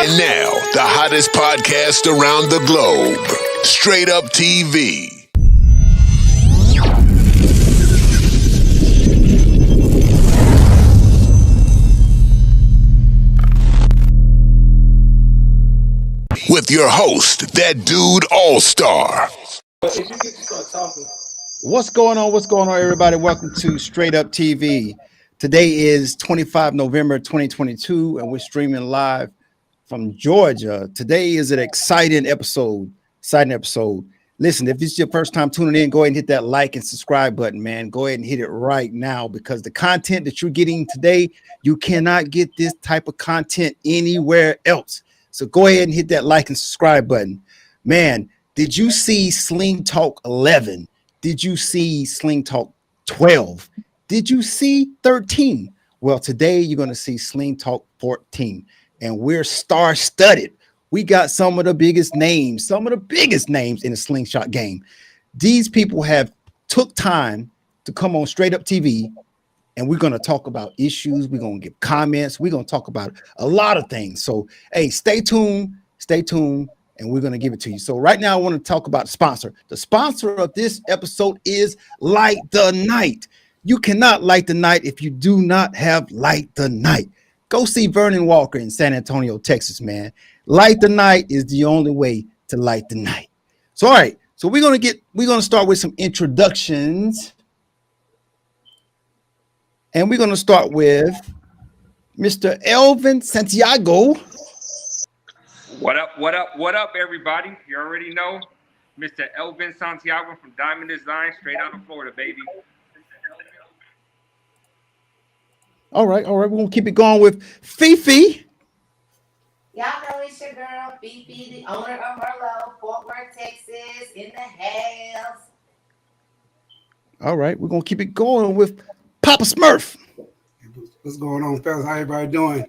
And now, the hottest podcast around the globe, Straight Up TV. With your host, that dude all-star. What's going on? What's going on, everybody? Welcome to Straight Up TV. Today is 25 November 2022, and we're streaming live from Georgia. Today is an exciting episode. Listen, if it's your first time tuning in, go ahead and hit that like and subscribe button, man. Go ahead and hit it right now, because the content that you're getting today, you cannot get this type of content anywhere else. So go ahead and hit that like and subscribe button. Man, did you see Sling Talk 11? Did you see Sling Talk 12? Did you see 13? Well, today you're going to see Sling Talk 14, and we're star-studded. We got some of the biggest names in the Slingshot game. These people have took time to come on Straight Up TV, and we're going to talk about issues. We're going to give comments. We're going to talk about a lot of things. So, hey, stay tuned, and we're going to give it to you. So right now I want to talk about the sponsor. The sponsor of this episode is Light the Night. You cannot light the night if you do not have Light the Night. Go see Vernon Walker in San Antonio, Texas, man. Light the Night is the only way to light the night. So, all right. So we're going to start with some introductions. And we're going to start with Mr. Elvin Santiago. What up, everybody? You already know Mr. Elvin Santiago from Diamond Design, straight out of Florida, baby. All right. We're going to keep it going with Fifi. Y'all know it's your girl, Fifi, the owner of Merlot, Fort Worth, Texas, in the house. All right. We're going to keep it going with Papa Smurf. What's going on, fellas? How everybody doing?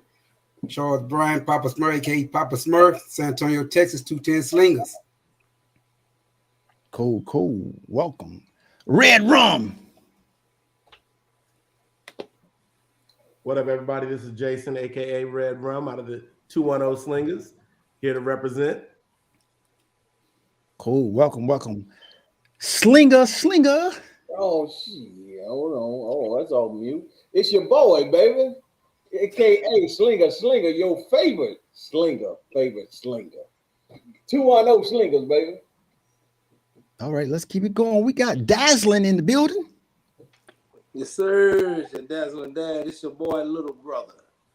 Charles Bryan, Papa Smurf, aka Papa Smurf, San Antonio, Texas, 210 Slingers. Cool. Welcome. Red Rum. What up, everybody? This is Jason, aka Red Rum, out of the 210 Slingers, here to represent. Cool. Welcome. Slinger. Oh, shit. Hold on. Oh, that's all mute. It's your boy, baby. AKA Slinger, your favorite slinger. 210 Slingers, baby. All right, let's keep it going. We got Dazzling in the building. Yes, sir. It's your Dazzling Dad. It's your boy, little brother.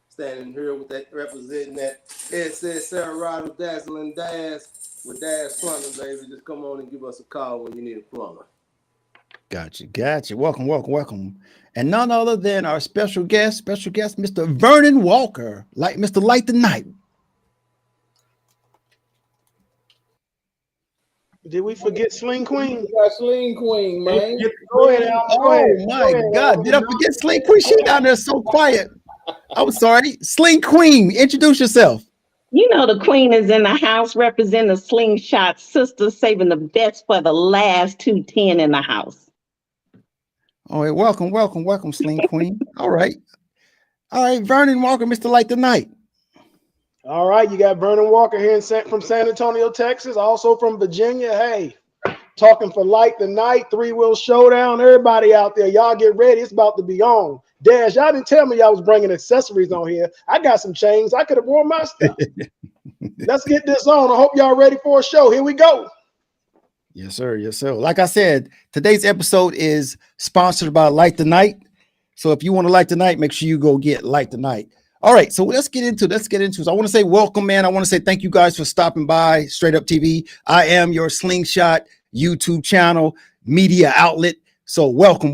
Standing here with that, representing that SS Sarah Dazzling Daz with Daz Plumbing, baby. Just come on and give us a call when you need a plumber. Gotcha. Welcome. And none other than our special guest, Mr. Vernon Walker, like Mr. Light the Night. Did we forget Sling Queen? We got Sling Queen, man. Go ahead, my God. Did I forget Sling Queen? She down there so quiet. I'm sorry. Sling Queen, introduce yourself. You know the queen is in the house representing the Slingshot sisters, saving the best for the last 210 in the house. All right, welcome, Sling Queen. All right, Vernon Walker, Mr. Light the Night. All right, you got Vernon Walker here from San Antonio, Texas, also from Virginia. Hey, talking for Light the Night, 3-wheel showdown. Everybody out there, y'all get ready. It's about to be on. Dash, y'all didn't tell me y'all was bringing accessories on here. I got some chains. I could have worn my stuff. Let's get this on. I hope y'all ready for a show. Here we go. Yes, sir. Like I said, today's episode is sponsored by Light the Night. So if you want to light the night, make sure you go get Light the Night. All right, so let's get into it. So I want to say welcome, man. I want to say thank you guys for stopping by Straight Up TV. I am your Slingshot YouTube channel, media outlet. So welcome.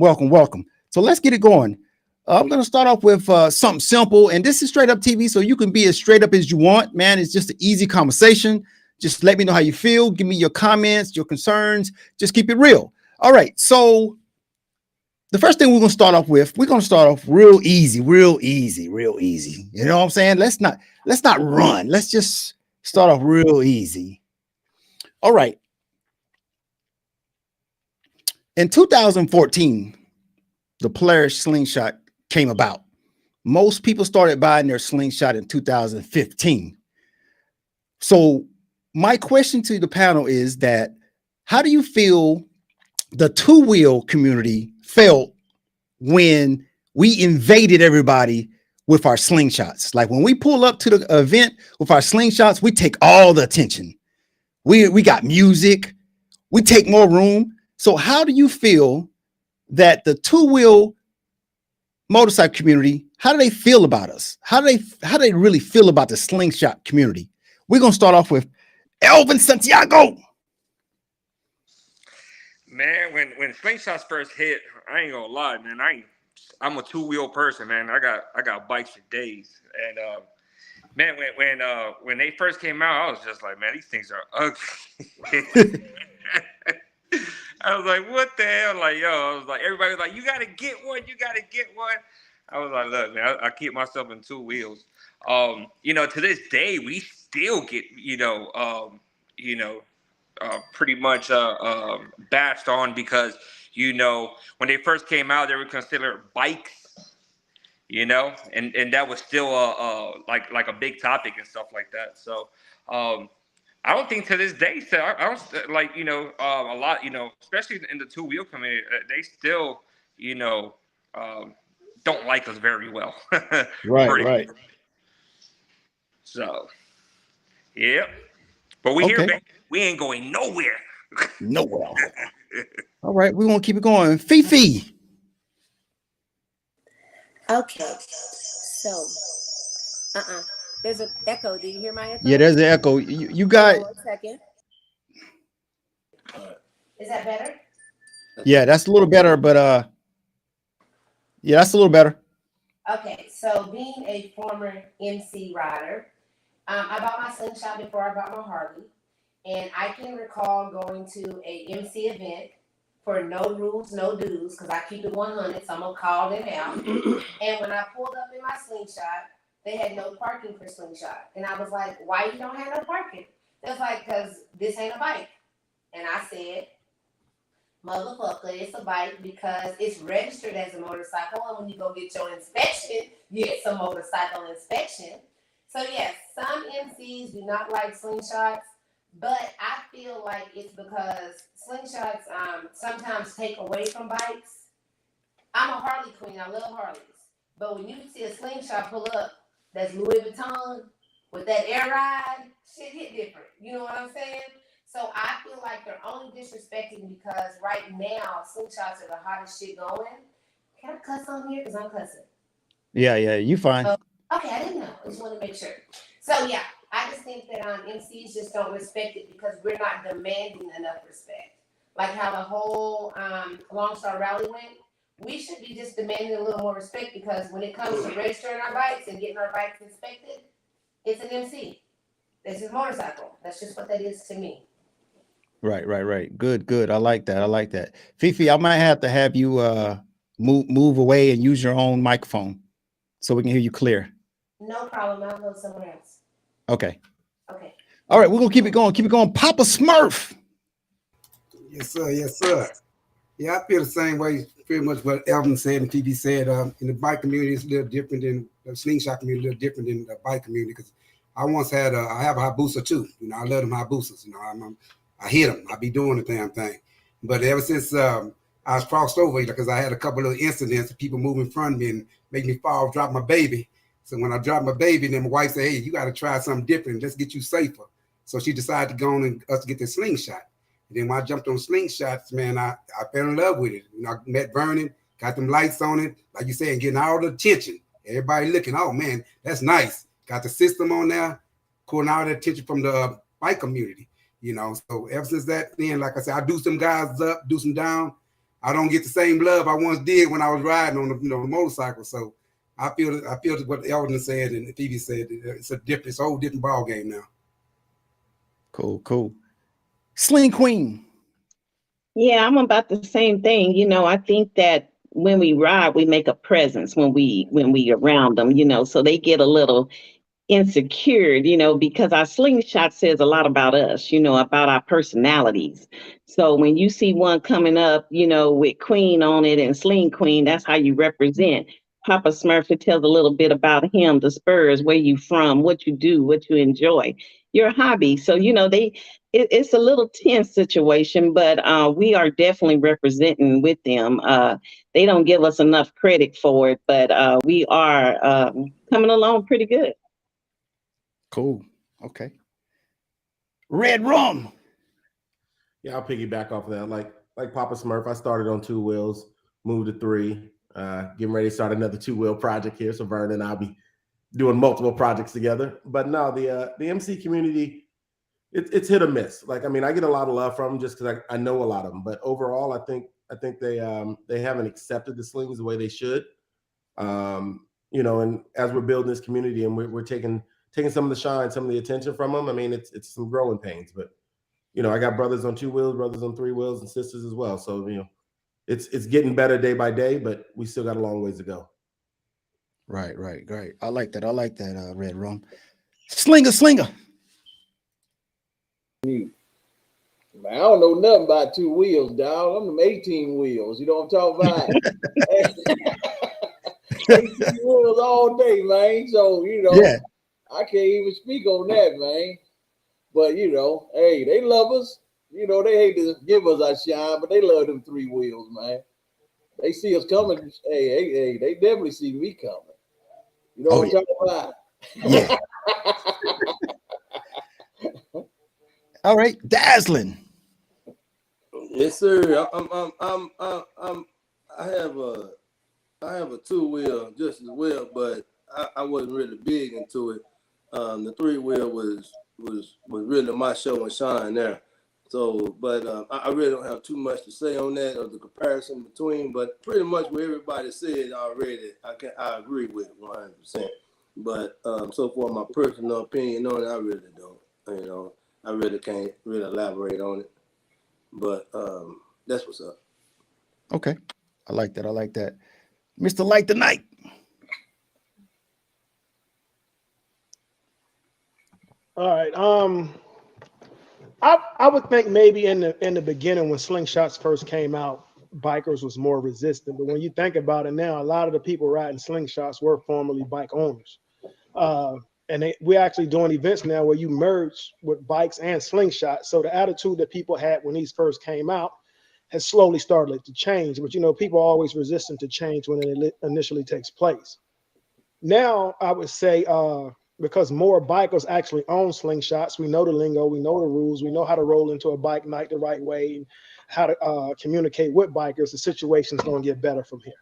So let's get it going. I'm going to start off with something simple, and this is Straight Up TV, so you can be as straight up as you want, man. It's just an easy conversation. Just let me know how you feel. Give me your comments, your concerns. Just keep it real. All right. So the first thing we're going to start off real easy. You know what I'm saying? Let's not run. Let's just start off real easy. All right. In 2014, the Polaris Slingshot came about. Most people started buying their Slingshot in 2015. So my question to the panel is that how do you feel the two-wheel community felt when we invaded everybody with our slingshots? Like when we pull up to the event with our slingshots, we take all the attention. We got music, we take more room. So how do you feel that the two-wheel motorcycle community, how do they feel about us? How do they really feel about the slingshot community? We're gonna start off with Elvin Santiago. Man, when Slingshots first hit, I ain't gonna lie, man. I'm a two-wheel person, man. I got bikes for days. And man, when they first came out, I was just like, man, these things are ugly. I was like, what the hell? Like, yo, I was like, everybody was like, you gotta get one, you gotta get one. I was like, look, man, I keep myself in two wheels. To this day, we still get, pretty much bashed on because, when they first came out, they were considered bikes, and that was still like a big topic and stuff like that. So I don't think to this day, so I don't like, a lot, especially in the two-wheel community, they still, don't like us very well. Right. So, yeah. But we here, baby. We ain't going nowhere. Nowhere. All right, we're gonna keep it going. Fifi. Okay. So, there's an echo. Do you hear my echo? Yeah, there's an echo. You got. Hold on 1 second. Is that better? Yeah, that's a little better, but yeah, that's a little better. Okay, so being a former MC rider, I bought my Slingshot before I bought my Harley, and I can recall going to a MC event for no rules, no dues, because I keep it 100, so I'm gonna call them out. And when I pulled up in my Slingshot, they had no parking for Slingshot, and I was like, "Why you don't have no parking?" They was like, "Cause this ain't a bike," and I said, "Motherfucker, it's a bike because it's registered as a motorcycle, and when you go get your inspection, you get some motorcycle inspection." So yes, some MCs do not like slingshots, but I feel like it's because slingshots sometimes take away from bikes. I'm a Harley queen, I love Harleys, but when you see a slingshot pull up that's Louis Vuitton with that air ride, shit hit different. You know what I'm saying? So I feel like they're only disrespecting because right now slingshots are the hottest shit going. Can I cuss on here? Because I'm cussing. Yeah, you fine. Okay, I didn't know. I just want to make sure. So yeah, I just think that MCs just don't respect it because we're not demanding enough respect. Like how the whole Long Star Rally went, we should be just demanding a little more respect because when it comes to registering our bikes and getting our bikes inspected, it's an MC. This is a motorcycle. That's just what that is to me. Right. Good. I like that. Fifi, I might have to have you move away and use your own microphone so we can hear you clear. No problem. I'll go somewhere else. Okay. All right, we're gonna keep it going. Papa Smurf. Yes, sir. Yeah, I feel the same way. Pretty much what Elvin said and PB said. In the bike community, it's a little different than the slingshot community. A little different than the bike community because I once had I have a Hayabusa too. I love them Hayabusas. I hit them. I be doing the damn thing. But ever since I was crossed over because I had a couple of incidents of people moving in front of me and make me fall, drop my baby. So when I dropped my baby, then my wife said, "Hey, you got to try something different. Let's get you safer." So she decided to go on and us to get the slingshot. And then when I jumped on slingshots, man, I fell in love with it. I met Vernon, got them lights on it, like you said, getting all the attention. Everybody looking, oh man, that's nice. Got the system on there, calling all the attention from the bike community. So ever since that, then, like I said, I do some guys up, do some down. I don't get the same love I once did when I was riding on the motorcycle. So I feel what Elton said and Phoebe said. It's a whole different ball game now. Cool. Sling Queen. Yeah, I'm about the same thing. I think that when we ride, we make a presence when we around them, so they get a little insecure, because our slingshot says a lot about us, about our personalities. So when you see one coming up, with Queen on it and Sling Queen, that's how you represent. Papa Smurf tells a little bit about him, the Spurs, where you from, what you do, what you enjoy, your hobby. So, it's a little tense situation, but we are definitely representing with them. They don't give us enough credit for it, but we are coming along pretty good. Cool. Okay. Red Rum. Yeah, I'll piggyback off of that. Like Papa Smurf, I started on 2 wheels, moved to 3. Getting ready to start another 2-wheel project here. So Vernon and I'll be doing multiple projects together. But no, the MC community, it's hit or miss. Like, I mean, I get a lot of love from them just because I know a lot of them. But overall, I think they haven't accepted the slings the way they should. And as we're building this community and we're taking some of the shine, some of the attention from them, I mean, it's some growing pains. But I got brothers on 2 wheels, brothers on 3 wheels, and sisters as well. So it's getting better day by day, but we still got a long ways to go. Right. I like that. Red Rum. Slinger. Man, I don't know nothing about 2 wheels, dog. I'm them 18 wheels. You know what I'm talking about? 18 wheels all day, man. So, Yeah. I can't even speak on that, man. But, hey, they love us. They hate to give us our shine, but they love them 3 wheels, man. They see us coming. Hey, they definitely see me coming. You know what I'm talking about? Yeah. All right, Dazzling. Yes, sir. I have a 2-wheel just as well, but I wasn't really big into it. The 3-wheel was really my show and shine there. So, but I really don't have too much to say on that or the comparison between. But pretty much what everybody said already, I agree with 100%. But so far, my personal opinion on it, I really don't. I really can't really elaborate on it. But that's what's up. Okay, I like that. Mr. Light the Night. All right. I would think maybe in the beginning when Slingshots first came out, bikers was more resistant. But when you think about it now, a lot of the people riding Slingshots were formerly bike owners. And we're actually doing events now where you merge with bikes and Slingshots. So the attitude that people had when these first came out has slowly started to change. But people are always resistant to change when it initially takes place. Now I would say because more bikers actually own Slingshots, we know the lingo, we know the rules, we know how to roll into a bike night the right way, and how to communicate with bikers. The situation's going to get better from here.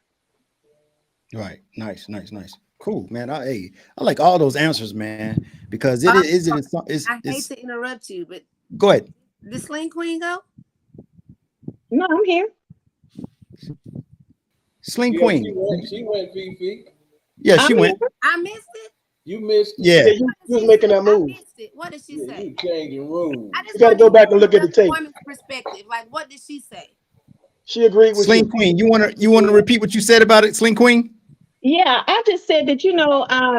Right. Nice. Cool, man. I like all those answers, man, because I hate to interrupt you, but go ahead. Did Sling Queen go? No, I'm here. Sling Queen. She went, Fifi. Yeah, she went. I missed it. You missed it. Yeah. You was making that move. I missed it. What did she say? You changing rules. You got to go back and look at the tape. Woman's perspective. Like, what did she say? She agreed with Sling Queen. You want to repeat what you said about it, Sling Queen? Yeah, I just said that,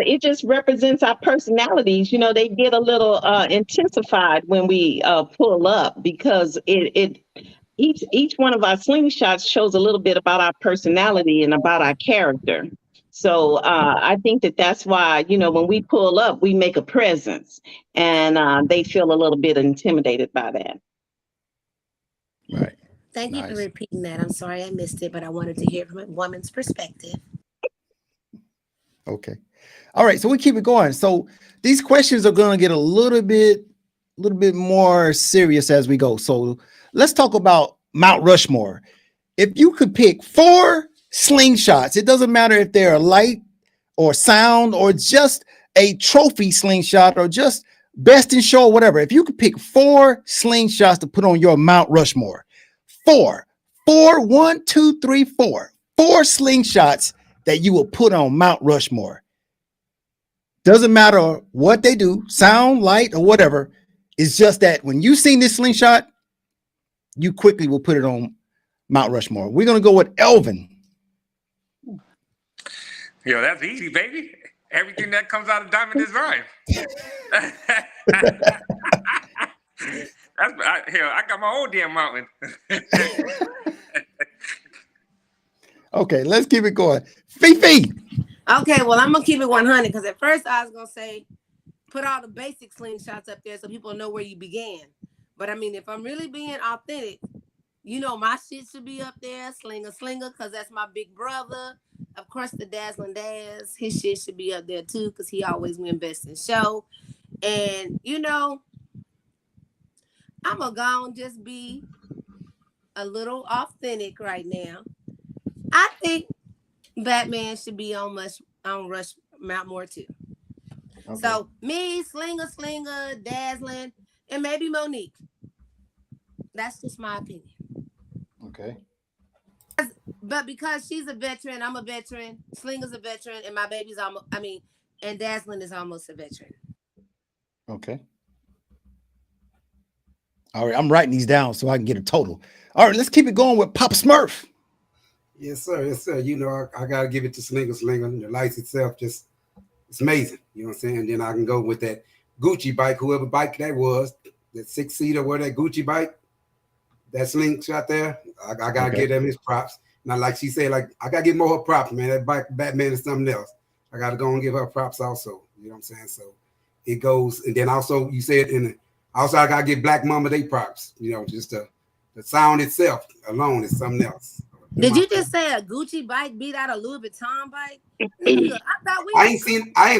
it just represents our personalities. They get a little intensified when we pull up because each one of our Slingshots shows a little bit about our personality and about our character. So I think that's why, when we pull up, we make a presence, and they feel a little bit intimidated by that. Right. Thank you for repeating that. I'm sorry I missed it, but I wanted to hear from a woman's perspective. Okay. All right. So we keep it going. So these questions are going to get a little bit more serious as we go. So let's talk about Mount Rushmore. If you could pick 4 Slingshots, it doesn't matter if they're light or sound or just a trophy slingshot or just best in show or whatever. If you could pick 4 Slingshots to put on your Mount Rushmore, 4, 1, 2, 3, 4 Slingshots that you will put on Mount Rushmore. Doesn't matter what they do, sound, light, or whatever. It's just that when you seen this slingshot, you quickly will put it on Mount Rushmore. We're going to go with Elvin. Yo, that's easy, baby. Everything that comes out of Diamond Design. I got my own damn mountain. Okay, let's keep it going. Fifi. Okay, well, I'm gonna keep it 100 because at first I was gonna say put all the basic slingshots up there so people know where you began. But I mean, if I'm really being authentic, you know, my shit should be up there, Slinger, because that's my big brother. Of course, the Dazzling Daz, his shit should be up there too because he always win best in show. And you know, I'm gonna just be a little authentic right now. I think Batman should be on Rush Mount More too. Okay. So me, Slinger, Dazzling, and maybe Monique. That's just my opinion. Okay. But because she's a veteran, I'm a veteran. Slinger's a veteran, and my baby's and Dazzling is almost a veteran. Okay. All right, I'm writing these down so I can get a total. All right, let's keep it going with Papa Smurf. Yes, sir. Yes, sir. You know, I gotta give it to Slinger. The lights itself it's amazing. You know what I'm saying? Then I can go with that Gucci bike, whoever bike that was, that 6-seater, where that Gucci bike, that Slingshot there. I gotta give them his props. Now, like she said, like I gotta give more her props, man. That bike, Batman is something else. I gotta go and give her props also. You know what I'm saying? So it goes, and then also you said also I gotta give Black Mama they props. You know, just the sound itself alone is something else. Did you just say a Gucci bike beat out a Louis Vuitton bike? Nigga, I ain't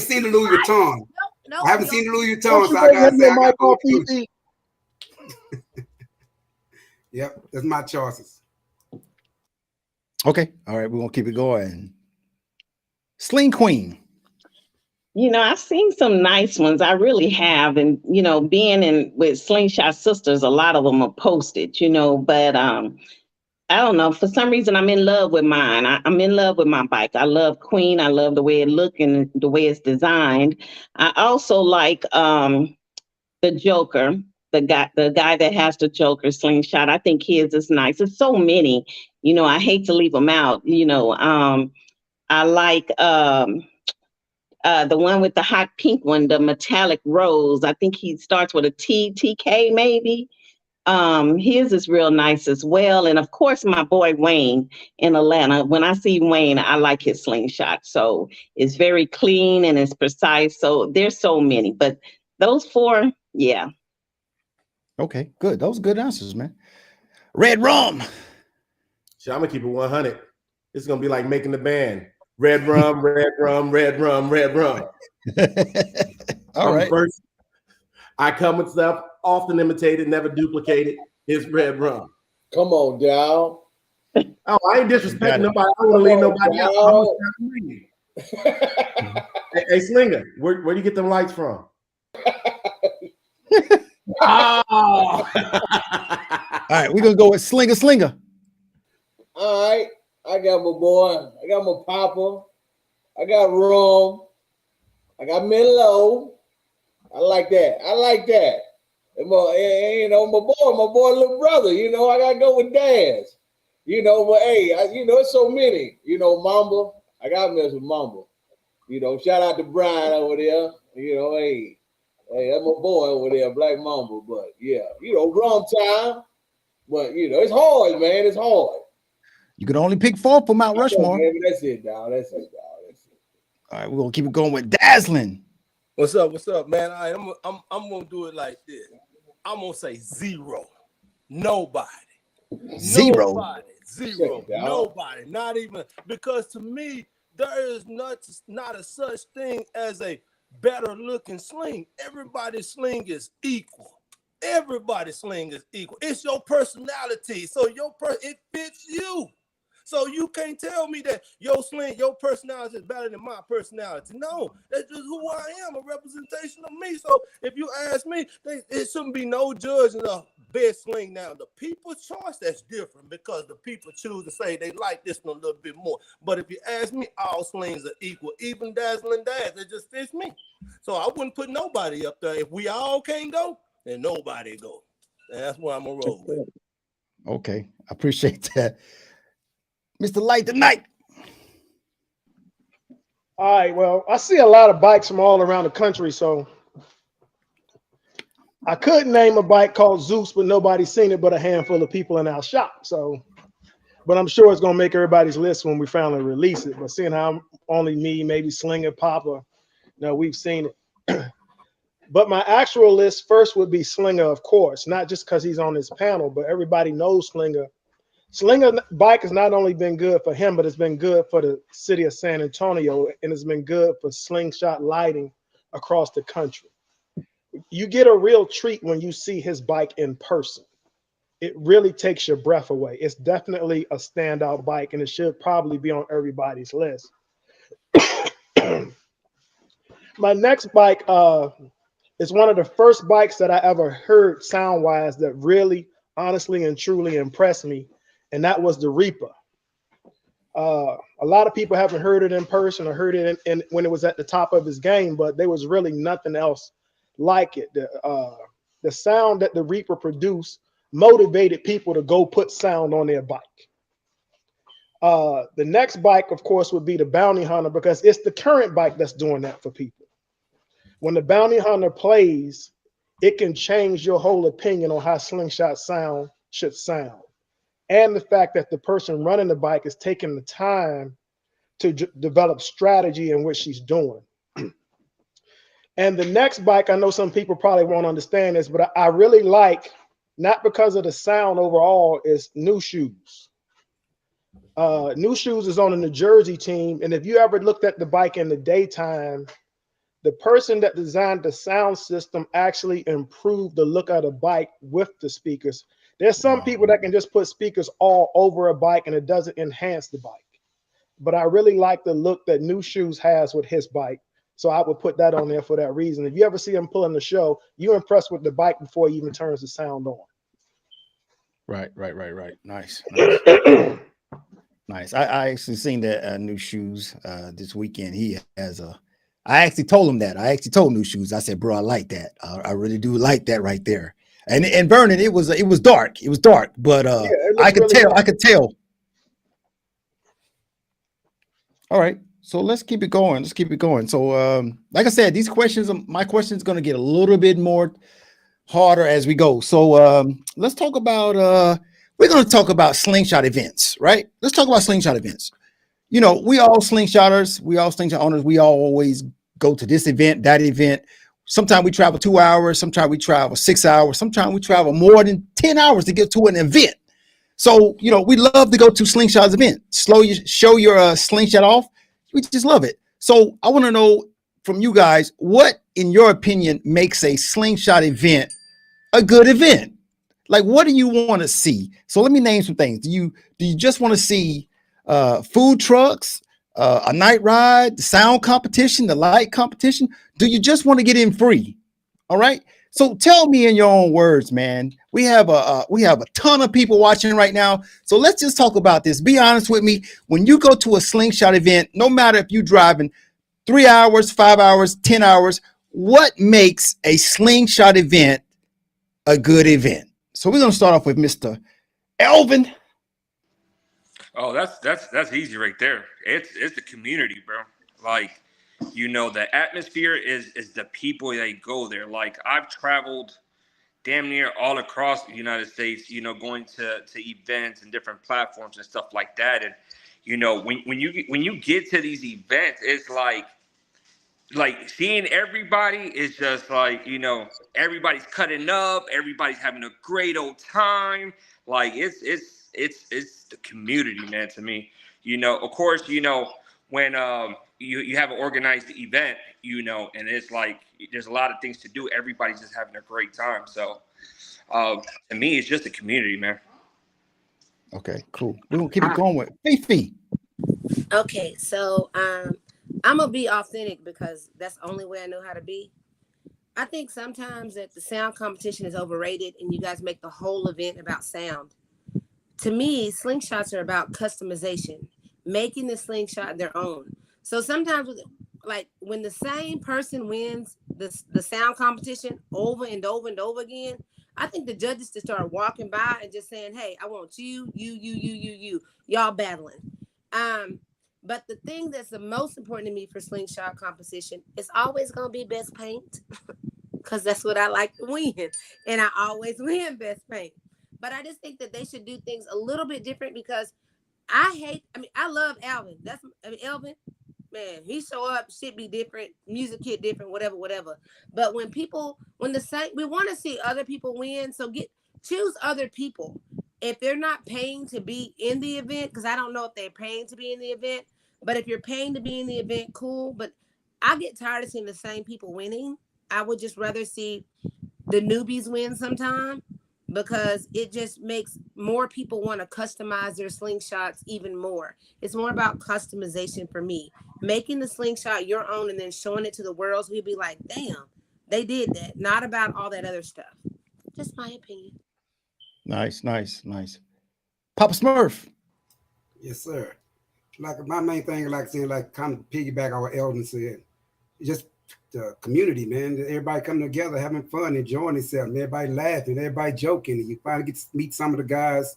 seen the Louis Vuitton. Nope, I haven't seen the Louis Vuitton, so I gotta say I gotta go with Gucci. Yep, that's my choices. Okay, all right, we're gonna keep it going. Sling Queen. You know, I've seen some nice ones. I really have. And, you know, being with Slingshot Sisters, a lot of them are posted, you know, but I don't know. For some reason, I'm in love with mine. I'm in love with my bike. I love Queen. I love the way it looks and the way it's designed. I also like the Joker, the guy that has the Joker Slingshot. I think his is nice. There's so many. You know, I hate to leave them out. You know, I like the one with the hot pink one, the metallic rose. I think he starts with a TK maybe. His is real nice as well. And of course, my boy Wayne in Atlanta. When I see Wayne, I like his Slingshot. So it's very clean and it's precise. So there's so many, but those four, yeah. Okay, good. Those are good answers, man. Red Rum. So I'm gonna keep it 100. It's gonna be like making the band. Red rum, red rum, red rum, red rum. All right. First, I come with stuff often imitated, never duplicated. It's red rum. Come on, Dow. Oh, I ain't disrespecting nobody. I don't want to leave nobody out. Hey, Slinger, where do you get them lights from? Oh. All right, we're gonna go with Slinger. All right. I got my boy. I got my papa. I got Rum. I got Menlo. I like that. And my boy, little brother. You know, I gotta go with Daz. You know, but hey, it's so many. You know, Mamba. I gotta mess with Mamba. You know, shout out to Brian over there. You know, hey, that's my boy over there, Black Mamba. But yeah, you know, Rum time. But you know, it's hard, man. It's hard. You could only pick 4 for Mount Rushmore. That's it, dog. That's it. All right, we're gonna keep it going with Dazzling. What's up, man? I'm gonna do it like this. I'm gonna say 0. Nobody. 0. Nobody. Not even, because to me, there is not a such thing as a better looking sling. Everybody's sling is equal. It's your personality. So it fits you. So you can't tell me that your personality is better than my personality. No, that's just who I am, a representation of me. So if you ask me, it shouldn't be no judging the best sling. Now, the people's choice, that's different, because the people choose to say they like this one a little bit more. But if you ask me, all slings are equal, even Dazzling Daz. It just fits me. So I wouldn't put nobody up there. If we all can't go, then nobody go. And that's where I'm going to roll with. Okay, I appreciate that. Mr. Light the Night. All right, well, I see a lot of bikes from all around the country, so I could name a bike called Zeus, but nobody's seen it but a handful of people in our shop. So but I'm sure it's gonna make everybody's list when we finally release it. But seeing how only me, maybe Sling and Papa, we've seen it. But my actual list first would be Slinger, of course, not just because he's on this panel, but everybody knows Slinger. Slinger bike has not only been good for him, but it's been good for the city of San Antonio, and it's been good for Slingshot lighting across the country. You get a real treat when you see his bike in person. It really takes your breath away. It's definitely a standout bike, and it should probably be on everybody's list. My next bike is one of the first bikes that I ever heard sound-wise that really, honestly, and truly impressed me, and that was the Reaper. A lot of people haven't heard it in person or heard it in when it was at the top of his game, but there was really nothing else like it. The sound that the Reaper produced motivated people to go put sound on their bike. The next bike, of course, would be the Bounty Hunter, because it's the current bike that's doing that for people. When the Bounty Hunter plays, it can change your whole opinion on how Slingshot sound should sound. And the fact that the person running the bike is taking the time to develop strategy in what she's doing. And the next bike, I know some people probably won't understand this, but I really like, not because of the sound overall, is New Shoes. New Shoes is on the New Jersey team, and if you ever looked at the bike in the daytime, the person that designed the sound system actually improved the look of the bike with the speakers. There's some people that can just put speakers all over a bike and it doesn't enhance the bike. But I really like the look that New Shoes has with his bike. So I would put that on there for that reason. If you ever see him pulling the show, you're impressed with the bike before he even turns the sound on. Right. Nice. Nice. I actually seen that New Shoes this weekend. He has I actually told him that. I actually told New Shoes. I said, bro, I like that. I really do like that right there. And Vernon, it was dark. It was dark, but I could tell. I could tell. All right. So let's keep it going. So like I said, my questions going to get a little bit more harder as we go. So let's talk about we're going to talk about Slingshot events, right? Let's talk about Slingshot events. We all Slingshotters, we all Slingshot owners, we all always go to this event, that event. Sometimes we travel 2 hours, sometimes we travel 6 hours, sometimes we travel more than 10 hours to get to an event. So, we love to go to Slingshot's event. Show your Slingshot off. We just love it. So I want to know from you guys, what, in your opinion, makes a Slingshot event a good event? Like, what do you want to see? So let me name some things. Do you just want to see food trucks, a night ride, the sound competition, the light competition? Do you just want to get in free? All right. So tell me in your own words, man. We have a ton of people watching right now. So let's just talk about this. Be honest with me. When you go to a Slingshot event, no matter if you're driving 3 hours, 5 hours, 10 hours, what makes a Slingshot event a good event? So we're gonna start off with Mr. Elvin. Oh, that's easy right there. It's the community, bro. Like, the atmosphere is the people that go there. Like, I've traveled damn near all across the United States, going to events and different platforms and stuff like that. And when you get to these events, it's like seeing everybody is just like, everybody's cutting up, everybody's having a great old time. Like, it's the community, man, to me. Of course, when you have an organized event, and it's like there's a lot of things to do, everybody's just having a great time. So to me, it's just the community, man. Okay, cool. We're gonna keep it going with Fifi. Okay, so I'm gonna be authentic because that's the only way I know how to be. I think sometimes that the sound competition is overrated and you guys make the whole event about sound. To me, Slingshots are about customization, making the Slingshot their own. So sometimes, like, when the same person wins the sound competition over and over and over again, I think the judges should start walking by and just saying, hey, I want you, y'all battling. But the thing that's the most important to me for Slingshot competition is always going to be best paint, because that's what I like to win. And I always win best paint. But I just think that they should do things a little bit different, because I love Alvin. Elvin, man, he show up, shit be different, music hit different, whatever. But when we want to see other people win, so choose other people. If they're not paying to be in the event, because I don't know if they're paying to be in the event, but if you're paying to be in the event, cool. But I get tired of seeing the same people winning. I would just rather see the newbies win sometime, because it just makes more people want to customize their slingshots even more. It's more about customization for me. Making the slingshot your own and then showing it to the world, so we'd be like, damn, they did that. Not about all that other stuff. Just my opinion. Nice. Papa Smurf. Yes, sir. Like my main thing, like saying, like kind of piggyback on what Eldon said, just the community, man. Everybody coming together, having fun, enjoying themselves, everybody laughing, everybody joking, and you finally get to meet some of the guys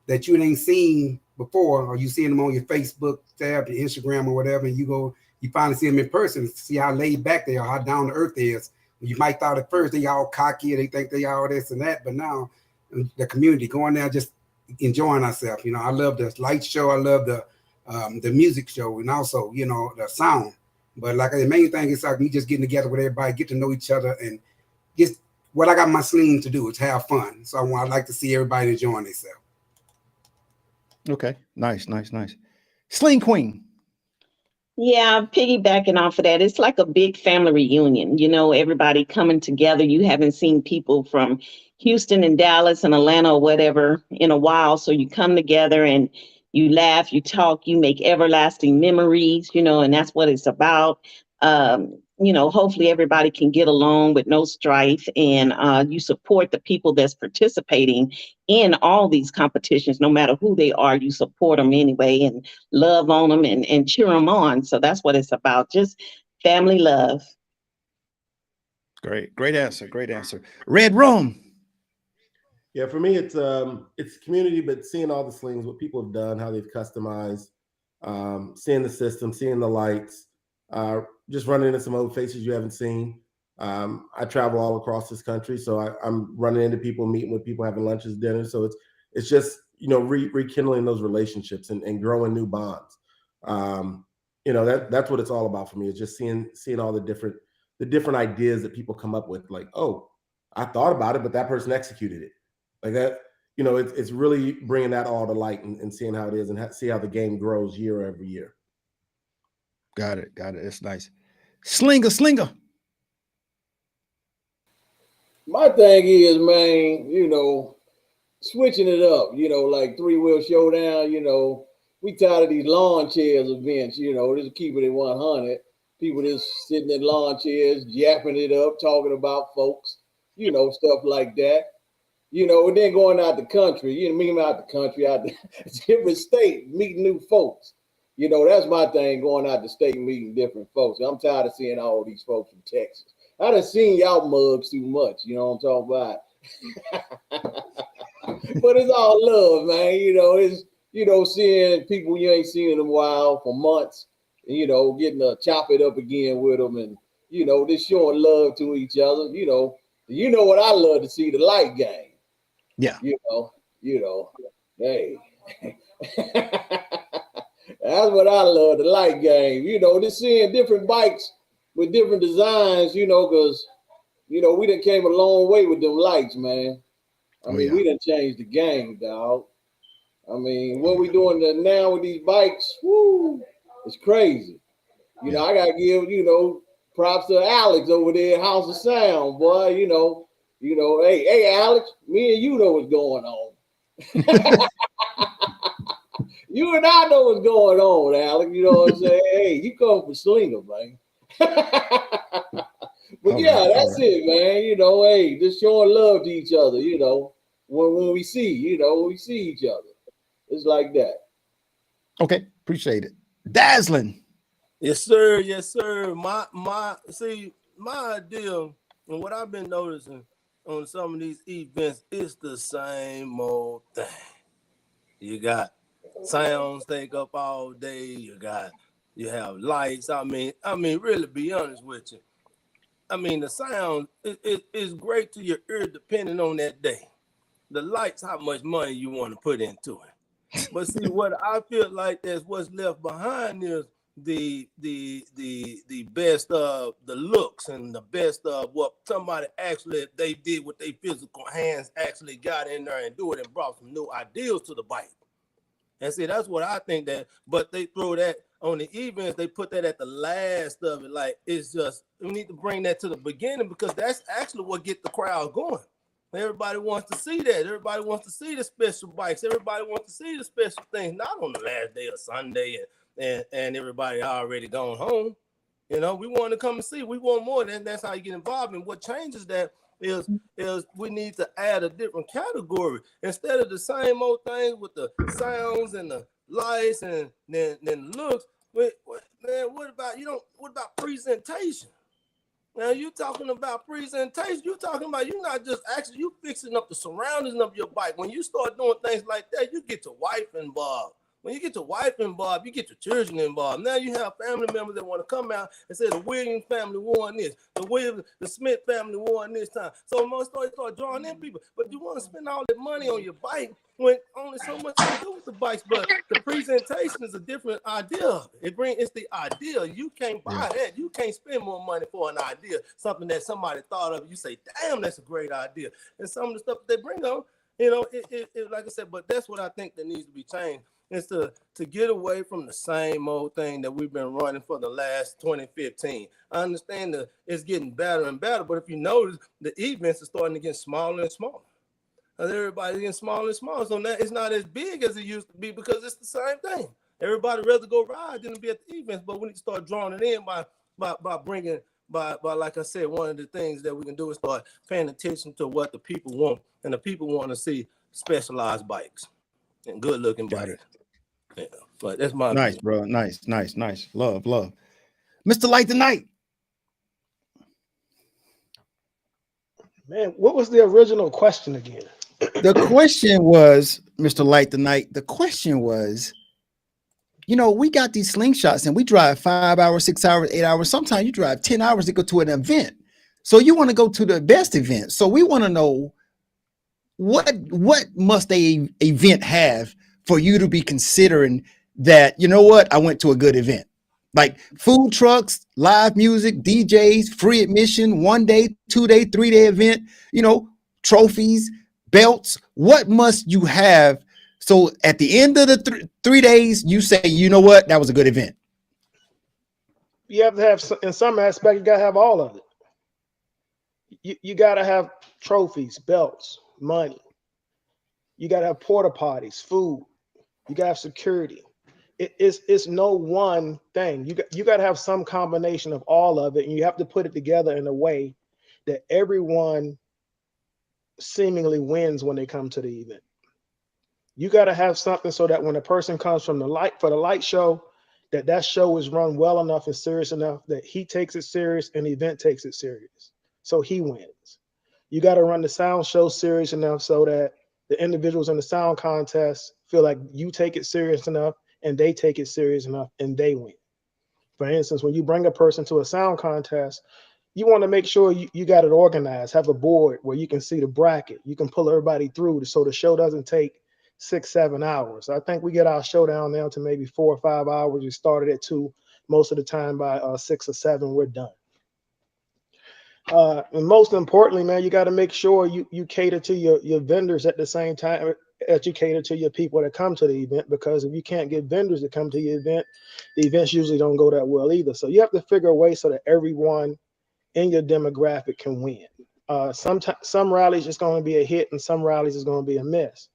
that you ain't seen before, or you seeing them on your Facebook tab, your Instagram, or whatever, and you finally see them in person, see how laid back they are, how down to earth they is. You might thought at first they all cocky, they think they all this and that, but now the community going there just enjoying ourselves. I love the light show, I love the music show, and also the sound. But like the main thing is like me just getting together with everybody, get to know each other, and just what I got my sling to do is have fun. So I'd like to see everybody enjoying themselves. Okay, nice. Sling Queen. Yeah, piggybacking off of that, it's like a big family reunion, everybody coming together. You haven't seen people from Houston and Dallas and Atlanta or whatever in a while. So you come together and you laugh, you talk, you make everlasting memories, and that's what it's about. Hopefully everybody can get along with no strife, and you support the people that's participating in all these competitions, no matter who they are. You support them anyway and love on them and cheer them on. So that's what it's about, just family love. Great answer. Red Room. Yeah, for me, it's community, but seeing all the slings, what people have done, how they've customized, seeing the system, seeing the lights, just running into some old faces you haven't seen. I travel all across this country, so I'm running into people, meeting with people, having lunches, dinners. So it's just rekindling those relationships and growing new bonds. That's what it's all about for me. It's just seeing all the different ideas that people come up with. Like, oh, I thought about it, but that person executed it. Like that, it's really bringing that all to light and seeing how it is and see how the game grows year over year. Got it. That's nice. Slinger. My thing is, man, switching it up, like Three Wheel Showdown, we tired of these lawn chairs events, just keep it at 100. People just sitting in lawn chairs, yapping it up, talking about folks, stuff like that. And then going out the country, meeting out the country, out the different state, meeting new folks. That's my thing, going out the state, meeting different folks. I'm tired of seeing all these folks from Texas. I done seen y'all mugs too much, you know what I'm talking about? But it's all love, man. It's, seeing people you ain't seen in a while for months, getting to chop it up again with them and, just showing love to each other. What I love to see, the light game. Yeah. Hey. That's what I love, the light game. Just seeing different bikes with different designs, because, we done came a long way with them lights, man. We done changed the game, dog. What we doing now with these bikes, woo, it's crazy. I got to give, props to Alex over there, House of Sound, boy. Hey, Alex, me and you know what's going on. You and I know what's going on, Alex. You know what I'm saying? Hey, you come from Slinger, man. But that's it, man. Hey, just showing love to each other, when we see each other. It's like that. Okay, appreciate it. Dazzling. Yes, sir. My idea and what I've been noticing on some of these events is the same old thing. You got sounds take up all day. You have lights. Really be honest with you. The sound is great to your ear depending on that day. The lights, how much money you want to put into it. But see, what I feel like that's what's left behind is the best of the looks and the best of what somebody actually they did with their physical hands, actually got in there and do it and brought some new ideas to the bike. And see, that's what I think that, but they throw that on the events, they put that at the last of it. Like, it's just, we need to bring that to the beginning because that's actually what get the crowd going. Everybody wants to see that. Everybody wants to see the special bikes. Everybody wants to see the special things, not on the last day of Sunday and everybody already gone home. You know, we want to come and see. We want more. That's how you get involved. And what changes that is we need to add a different category instead of the same old things with the sounds and the lights and then the looks. Man, what about presentation? Now you talking about presentation. You talking about you not just actually you fixing up the surroundings of your bike. When you start doing things like that, you get your wife involved. When you get your wife involved, you get your children involved. Now you have family members that want to come out and say the Williams family won this, the Smith family won this time. So most start drawing in people. But you want to spend all that money on your bike when only so much to do with the bikes. But the presentation is a different idea. It's the idea. You can't buy that. You can't spend more money for an idea, something that somebody thought of. You say, damn, that's a great idea. And some of the stuff that they bring on, you know, it like I said, but that's what I think that needs to be changed. Is to get away from the same old thing that we've been running for the last 2015. I understand that it's getting better and better, but if you notice, the events are starting to get smaller and smaller. And everybody's getting smaller and smaller, so now it's not as big as it used to be because it's the same thing. Everybody rather go ride than to be at the events, but we need to start drawing it in by bringing, by like I said, one of the things that we can do is start paying attention to what the people want, and the people want to see specialized bikes and good-looking bikes. Yeah, but that's my nice, bro. Nice. Love. Mr. Light the Night. Man, what was the original question again? The question was, Mr. Light the Night, the question was, you know, we got these slingshots and we drive 5 hours, 6 hours, 8 hours. Sometimes you drive 10 hours to go to an event. So you want to go to the best event. So we want to know what must a event have for you to be considering that, you know what, I went to a good event. Like food trucks, live music, DJs, free admission, 1 day, 2 day, 3 day event, you know, trophies, belts. What must you have? So at the end of the 3 days, you say, you know what, that was a good event. You have to have, in some aspect, you got to have all of it. You got to have trophies, belts, money. You got to have porta potties, food. You got to have security. It's no one thing. You got to have some combination of all of it, and you have to put it together in a way that everyone seemingly wins when they come to the event. You got to have something so that when a person comes from the light show, that show is run well enough and serious enough that he takes it serious and the event takes it serious. So he wins. You got to run the sound show serious enough so that the individuals in the sound contest feel like you take it serious enough and they take it serious enough and they win. For instance, when you bring a person to a sound contest, you want to make sure you got it organized, have a board where you can see the bracket. You can pull everybody through so the show doesn't take 6-7 hours. I think we get our show down now to maybe 4 or 5 hours. We started at 2. Most of the time by 6 or 7, we're done. And most importantly, man, you got to make sure you cater to your vendors at the same time that you cater to your people that come to the event, because if you can't get vendors to come to your event, the events usually don't go that well either. So you have to figure a way so that everyone in your demographic can win. Some rallies is going to be a hit and some rallies is going to be a miss.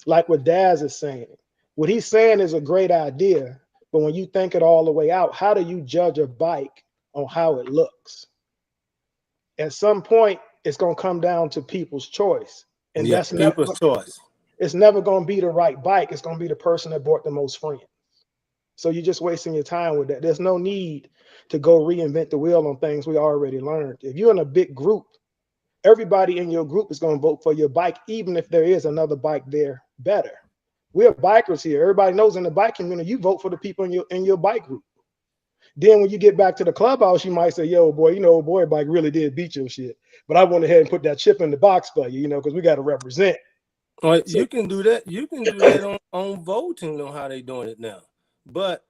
Like what Daz is saying, what he's saying is a great idea, but when you think it all the way out, how do you judge a bike on how it looks? At some point, it's going to come down to people's choice. And that's people's choice. It's never going to be the right bike. It's going to be the person that bought the most friends. So you're just wasting your time with that. There's no need to go reinvent the wheel on things we already learned. If you're in a big group, everybody in your group is going to vote for your bike, even if there is another bike there better. We're bikers here. Everybody knows in the bike community, you vote for the people in your bike group. Then when you get back to the clubhouse, you might say, yo, boy, boy, bike really did beat your shit. But I went ahead and put that chip in the box for you, because we got to represent. Well, So you can do that. You can do that on voting on how they doing it now. But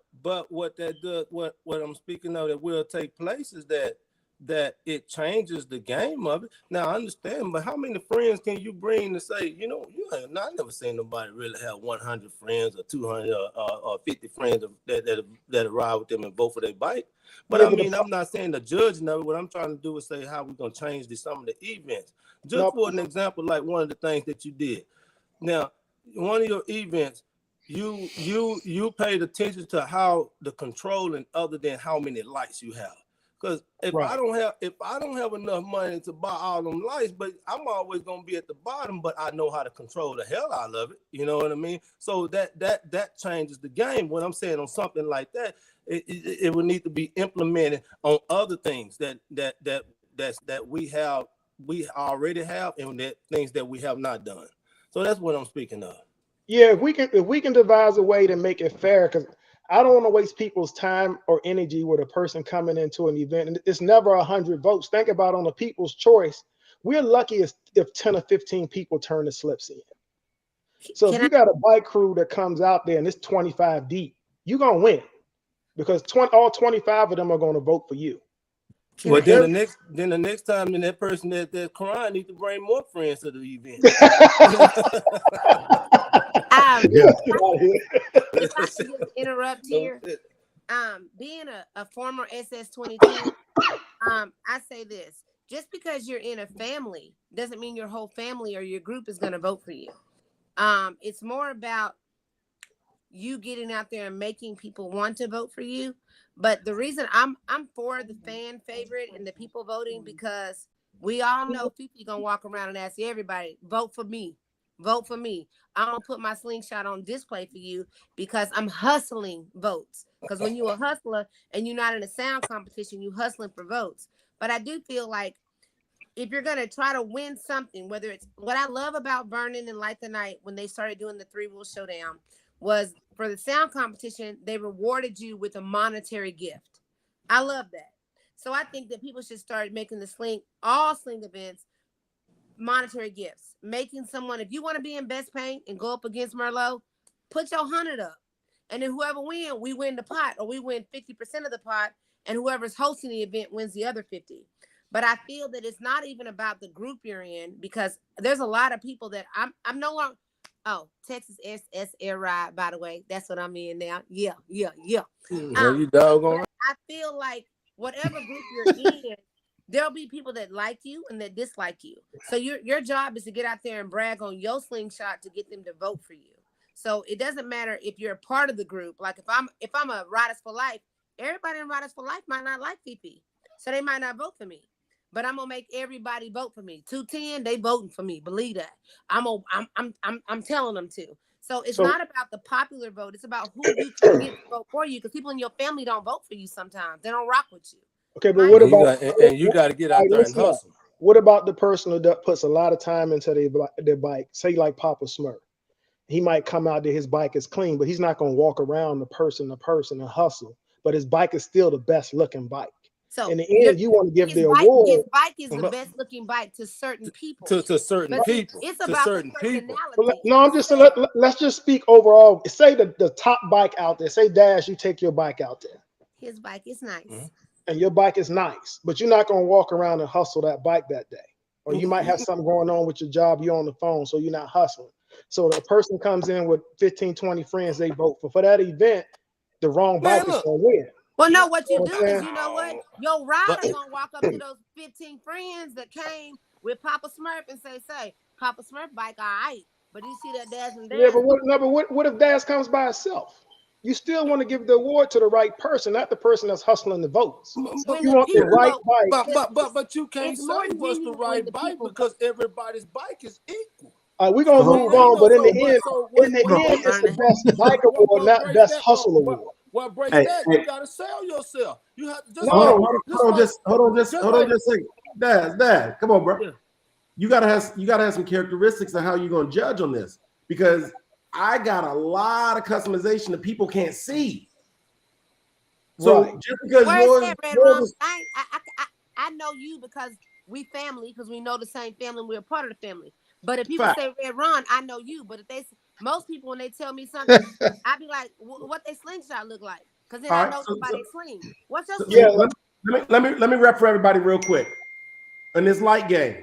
what that does, what I'm speaking of that will take place is that it changes the game of it. Now I understand, but how many friends can you bring to say, I never seen nobody really have 100 friends or 200 or 50 friends that ride with them and vote for their bike. But Yeah, I but mean, I'm not saying the judge know. What I'm trying to do is say how we're gonna change some of the events. Just no, for an example, like one of the things that you did. Now, one of your events, you paid attention to how the controlling other than how many lights you have. Because if right. I don't have enough money to buy all them lights, but I'm always gonna be at the bottom, but I know how to control the hell out of it. You know what I mean? So that changes the game. When I'm saying on something like that, it would need to be implemented on other things that we already have, and that things that we have not done. So that's what I'm speaking of. Yeah, if we can devise a way to make it fair, because I don't want to waste people's time or energy with a person coming into an event, and it's never 100 votes. Think about on the people's choice. We're lucky if 10 or 15 people turn the slips in. So if Can you I? got a bike crew that comes out there and it's 25 deep, you're gonna win because all 25 of them are gonna vote for you. Can Well, I? then the next time, then that person that's crying need to bring more friends to the event. yeah, If I could just interrupt here, being a former SS22, I say this: just because you're in a family doesn't mean your whole family or your group is going to vote for you. It's more about you getting out there and making people want to vote for you. But the reason I'm for the fan favorite and the people voting, because we all know Fifi gonna walk around and ask everybody, vote for me. Vote for me. I'm gonna put my slingshot on display for you because I'm hustling votes. Because when you're a hustler and you're not in a sound competition, you hustling for votes. But I do feel like if you're gonna try to win something, whether it's what I love about Vernon and Light the Night when they started doing the 3-wheel showdown was for the sound competition, they rewarded you with a monetary gift. I love that. So I think that people should start making all sling events, monetary gifts. Making someone, if you want to be in best paint and go up against Merlot, put your 100 up. And then whoever wins, we win the pot, or we win 50% of the pot, and whoever's hosting the event wins the other 50. But I feel that it's not even about the group you're in, because there's a lot of people that I'm no longer. Oh, Texas SS Air Ride, by the way. That's what I'm in now. Yeah. Are you doggone? I feel like whatever group you're in, there'll be people that like you and that dislike you. So your job is to get out there and brag on your slingshot to get them to vote for you. So it doesn't matter if you're a part of the group. Like if I'm a Riders for Life, everybody in Riders for Life might not like Fifi, so they might not vote for me. But I'm gonna make everybody vote for me. 210, they voting for me. Believe that. I'm telling them to. So it's not about the popular vote. It's about who you can get to vote for you. Because people in your family don't vote for you sometimes. They don't rock with you. Okay, but what about you got to get out there and hustle. What about the person that puts a lot of time into their bike? Say like Papa Smurf. He might come out there, his bike is clean, but he's not going to walk around the person and hustle. But his bike is still the best looking bike. So in the end, you want to give the award. His bike is the best looking bike to certain people. To certain people. It's about certain people. No, I'm just let's just speak overall. Say the top bike out there. Say Dash, you take your bike out there. His bike is nice. Mm-hmm. And your bike is nice, but you're not going to walk around and hustle that bike that day. Or you might have something going on with your job. You're on the phone, so you're not hustling. So the person comes in with 15, 20 friends, they vote for that event, the wrong bike is going to win. Well, no, what you do is, you know what? Your rider gonna walk up to those 15 friends that came with Papa Smurf and say, Papa Smurf bike, all right. But you see that Daz and Daz. Yeah, but what if Daz comes by itself? You still want to give the award to the right person, not the person that's hustling the votes. You want the right bike. But you can't say what's the right bike because everybody's bike is equal. We're gonna move on, but in the end, it's the best bike award, not best hustle award. What breaks that? You gotta sell yourself. You have to just hold on just a second. Dad, come on, bro. Yeah. You gotta have some characteristics of how you're gonna judge on this, because I got a lot of customization that people can't see. So just because I know you because we family, because we know the same family, we're a part of the family. But if people Fact. say Red Ron, I know you. But if most people when they tell me something, I be like, what they slingshot look like? Because then All I right, know somebody sling. What's your so slingshot? let me rep for everybody real quick. In this light game,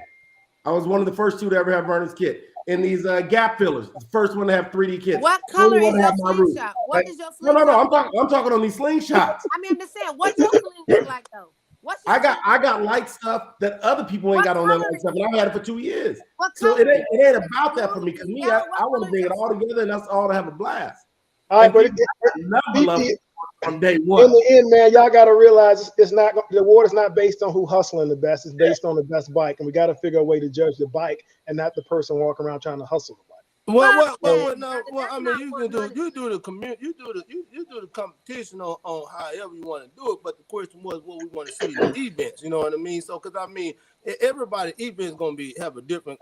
I was one of the first two to ever have Vernon's kit. In these gap fillers, the first one to have 3D kits. What color is to your have my roof. slingshot? Like, What is your no, slingshot? I'm talking on these slingshots. I mean, understand what your sling look like though. What's your I got light stuff that other people ain't What got on their color light is stuff, and I've had it for 2 years. What So color it ain't about that for me. Because me, I What want to color bring is it all together, and that's all to have a blast. All right, but level up from day in one. the end, man, y'all got to realize it's not the award is not based on who hustling the best. It's based on the best bike, and we got to figure a way to judge the bike and not the person walking around trying to hustle the bike. Well, that's I mean, not you for can do money. you do the community, you do the competition on however you want to do it. But the question was what we want to see in the events. You know what I mean? So, because I mean, everybody event's gonna have a different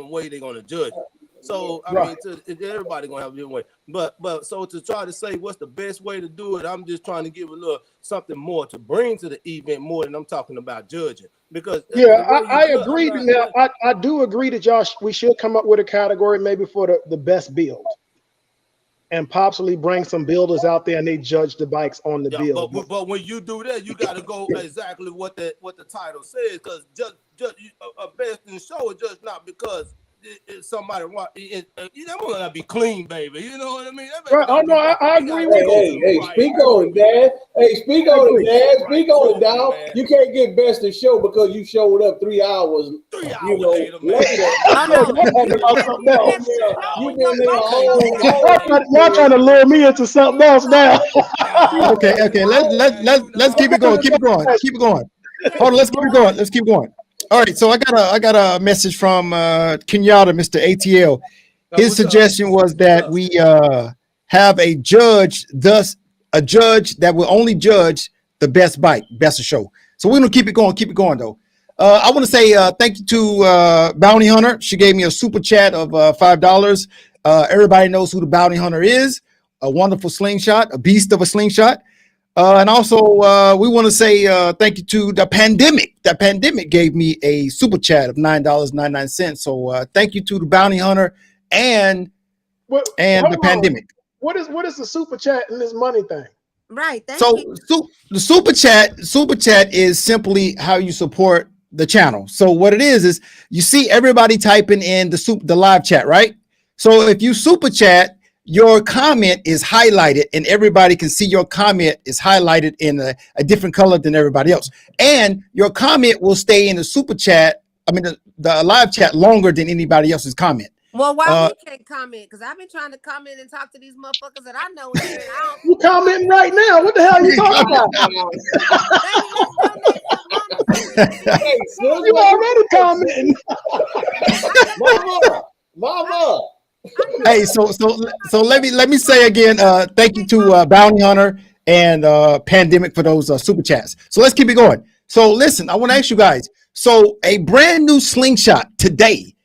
way they're gonna judge it. So I mean, everybody gonna have a different way. But so to try to say what's the best way to do it, I'm just trying to give a little something more to bring to the event more than I'm talking about judging. Because I agree. I do agree that we should come up with a category maybe for the best build, and possibly bring some builders out there and they judge the bikes on the build. But when you do that, you got to go exactly what the title says, because just a best in show is just not because somebody want you know gonna be clean, baby. You know what I mean? Right. Oh no, I agree with you. Hey, speak on it, Dad. Hey, speak on it, Dad. Speak on it, dog. You can't get best in show because you showed up 3 hours. Later. You've been there Y'all trying to lure me into something else now. Okay. Let's keep it going. Keep it going. Hold on, let's keep it going. All right, so I got a message from Kenyatta, Mr. ATL. His suggestion was that we have a judge that will only judge the best bike, best of show. So we're gonna keep it going though. I want to say thank you to Bounty Hunter. She gave me a super chat of $5. Everybody knows who the Bounty Hunter is. A wonderful slingshot, a beast of a slingshot. And also, we want to say thank you to the pandemic. The pandemic gave me a super chat of $9.99. So thank you to the Bounty Hunter and the pandemic. What is the super chat in this money thing? Right. The super chat is simply how you support the channel. So what it is you see everybody typing in the live chat, right? So if you super chat, your comment is highlighted and everybody can see your comment is highlighted in a different color than everybody else. And your comment will stay in the super chat, the live chat longer than anybody else's comment. Well, why we can't comment? Because I've been trying to comment and talk to these motherfuckers that I know here. You commenting right now? What the hell are you talking about? You already commenting. Mama. Hey, so let me say again, thank you to Bounty Hunter and Pandemic for those super chats. So let's keep it going. So listen, I want to ask you guys. So a brand new slingshot today,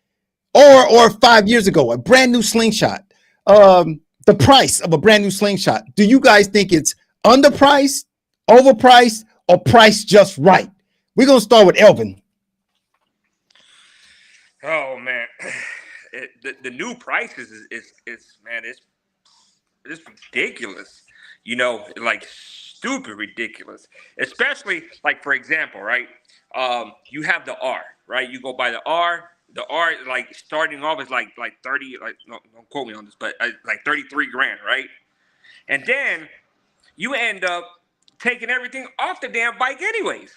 or 5 years ago, a brand new slingshot, the price of a brand new slingshot. Do you guys think it's underpriced, overpriced, or priced just right? We're gonna start with Elvin. Oh man. The new prices is it's ridiculous, like stupid ridiculous. Especially like, for example, right? You have the R, right? You go by the R. The R, like starting off is like 30. Like, no, don't quote me on this, but like 33 grand, right? And then you end up taking everything off the damn bike, anyways.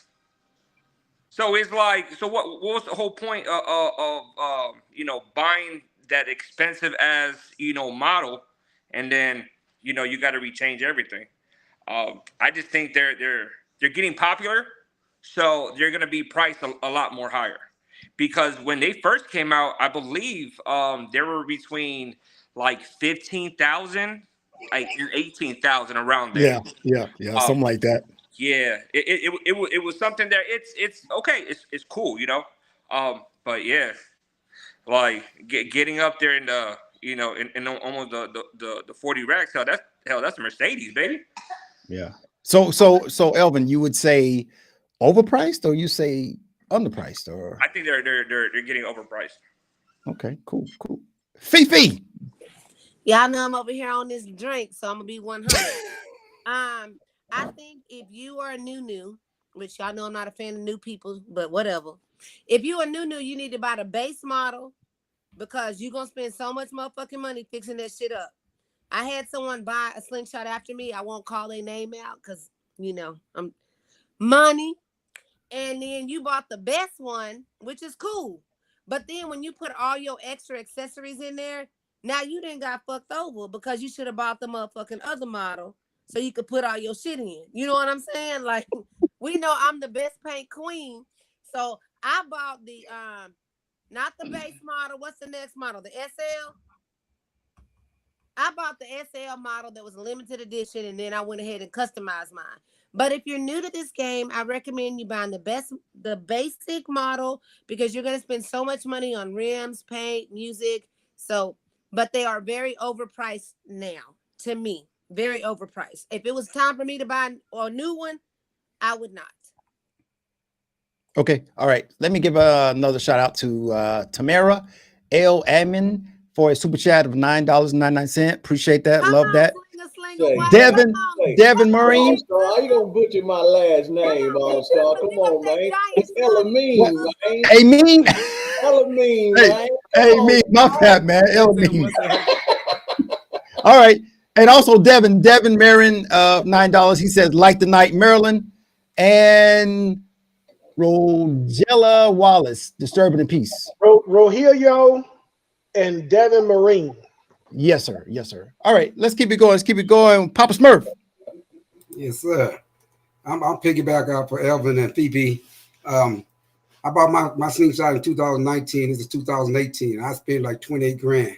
So it's like, so what was the whole point of buying that expensive as model, and then you got to rechange everything. I just think they're getting popular, so they're gonna be priced a lot more higher, because when they first came out, I believe they were between like 15,000, like 18,000 around there. Yeah, something like that. Yeah, it was something that it's okay, it's cool, but yeah, like getting up there in the in almost the 40 racks, that's a Mercedes, baby. Yeah. So Elvin, you would say overpriced, or you say underpriced, or? I think they're getting overpriced. Okay, cool. Fifi. Y'all know I'm over here on this drink, so I'm gonna be 100. I think if you are a new, which y'all know I'm not a fan of new people, but whatever. If you are new, you need to buy the base model because you're gonna spend so much motherfucking money fixing that shit up. I had someone buy a Slingshot after me. I won't call their name out because I'm money. And then you bought the best one, which is cool. But then when you put all your extra accessories in there, now you didn't got fucked over because you should have bought the motherfucking other model so you could put all your shit in. You know what I'm saying? Like, we know I'm the best paint queen. So I bought the not the base model. What's the next model? The SL? I bought the SL model that was a limited edition, and then I went ahead and customized mine. But if you're new to this game, I recommend you buying the basic model because you're going to spend so much money on rims, paint, music. So, but they are very overpriced now, to me. Very overpriced. If it was time for me to buy a new one, I would not. Okay, all right. Let me give another shout out to Tamara L. Admin for a super chat of $9.99. Appreciate that. Come Love on, that. Say, Devin Marine. All-Star, how you gonna butcher my last name, All-Star? Come on, man. It's Elamine, man. Hey, mean. Elamine, Hey, man. hey, me, my bad, man. Elamine. All right. And also Devin Marin, $9. He says, like the night, Maryland. And Rogella Wallace, Disturbing in Peace. Rogelio and Devin Marine. Yes, sir. Yes, sir. All right, let's keep it going. Papa Smurf. Yes, sir. I'm piggyback out for Elvin and Phoebe. I bought my Slingshot in 2019. This is 2018. I spent like 28 grand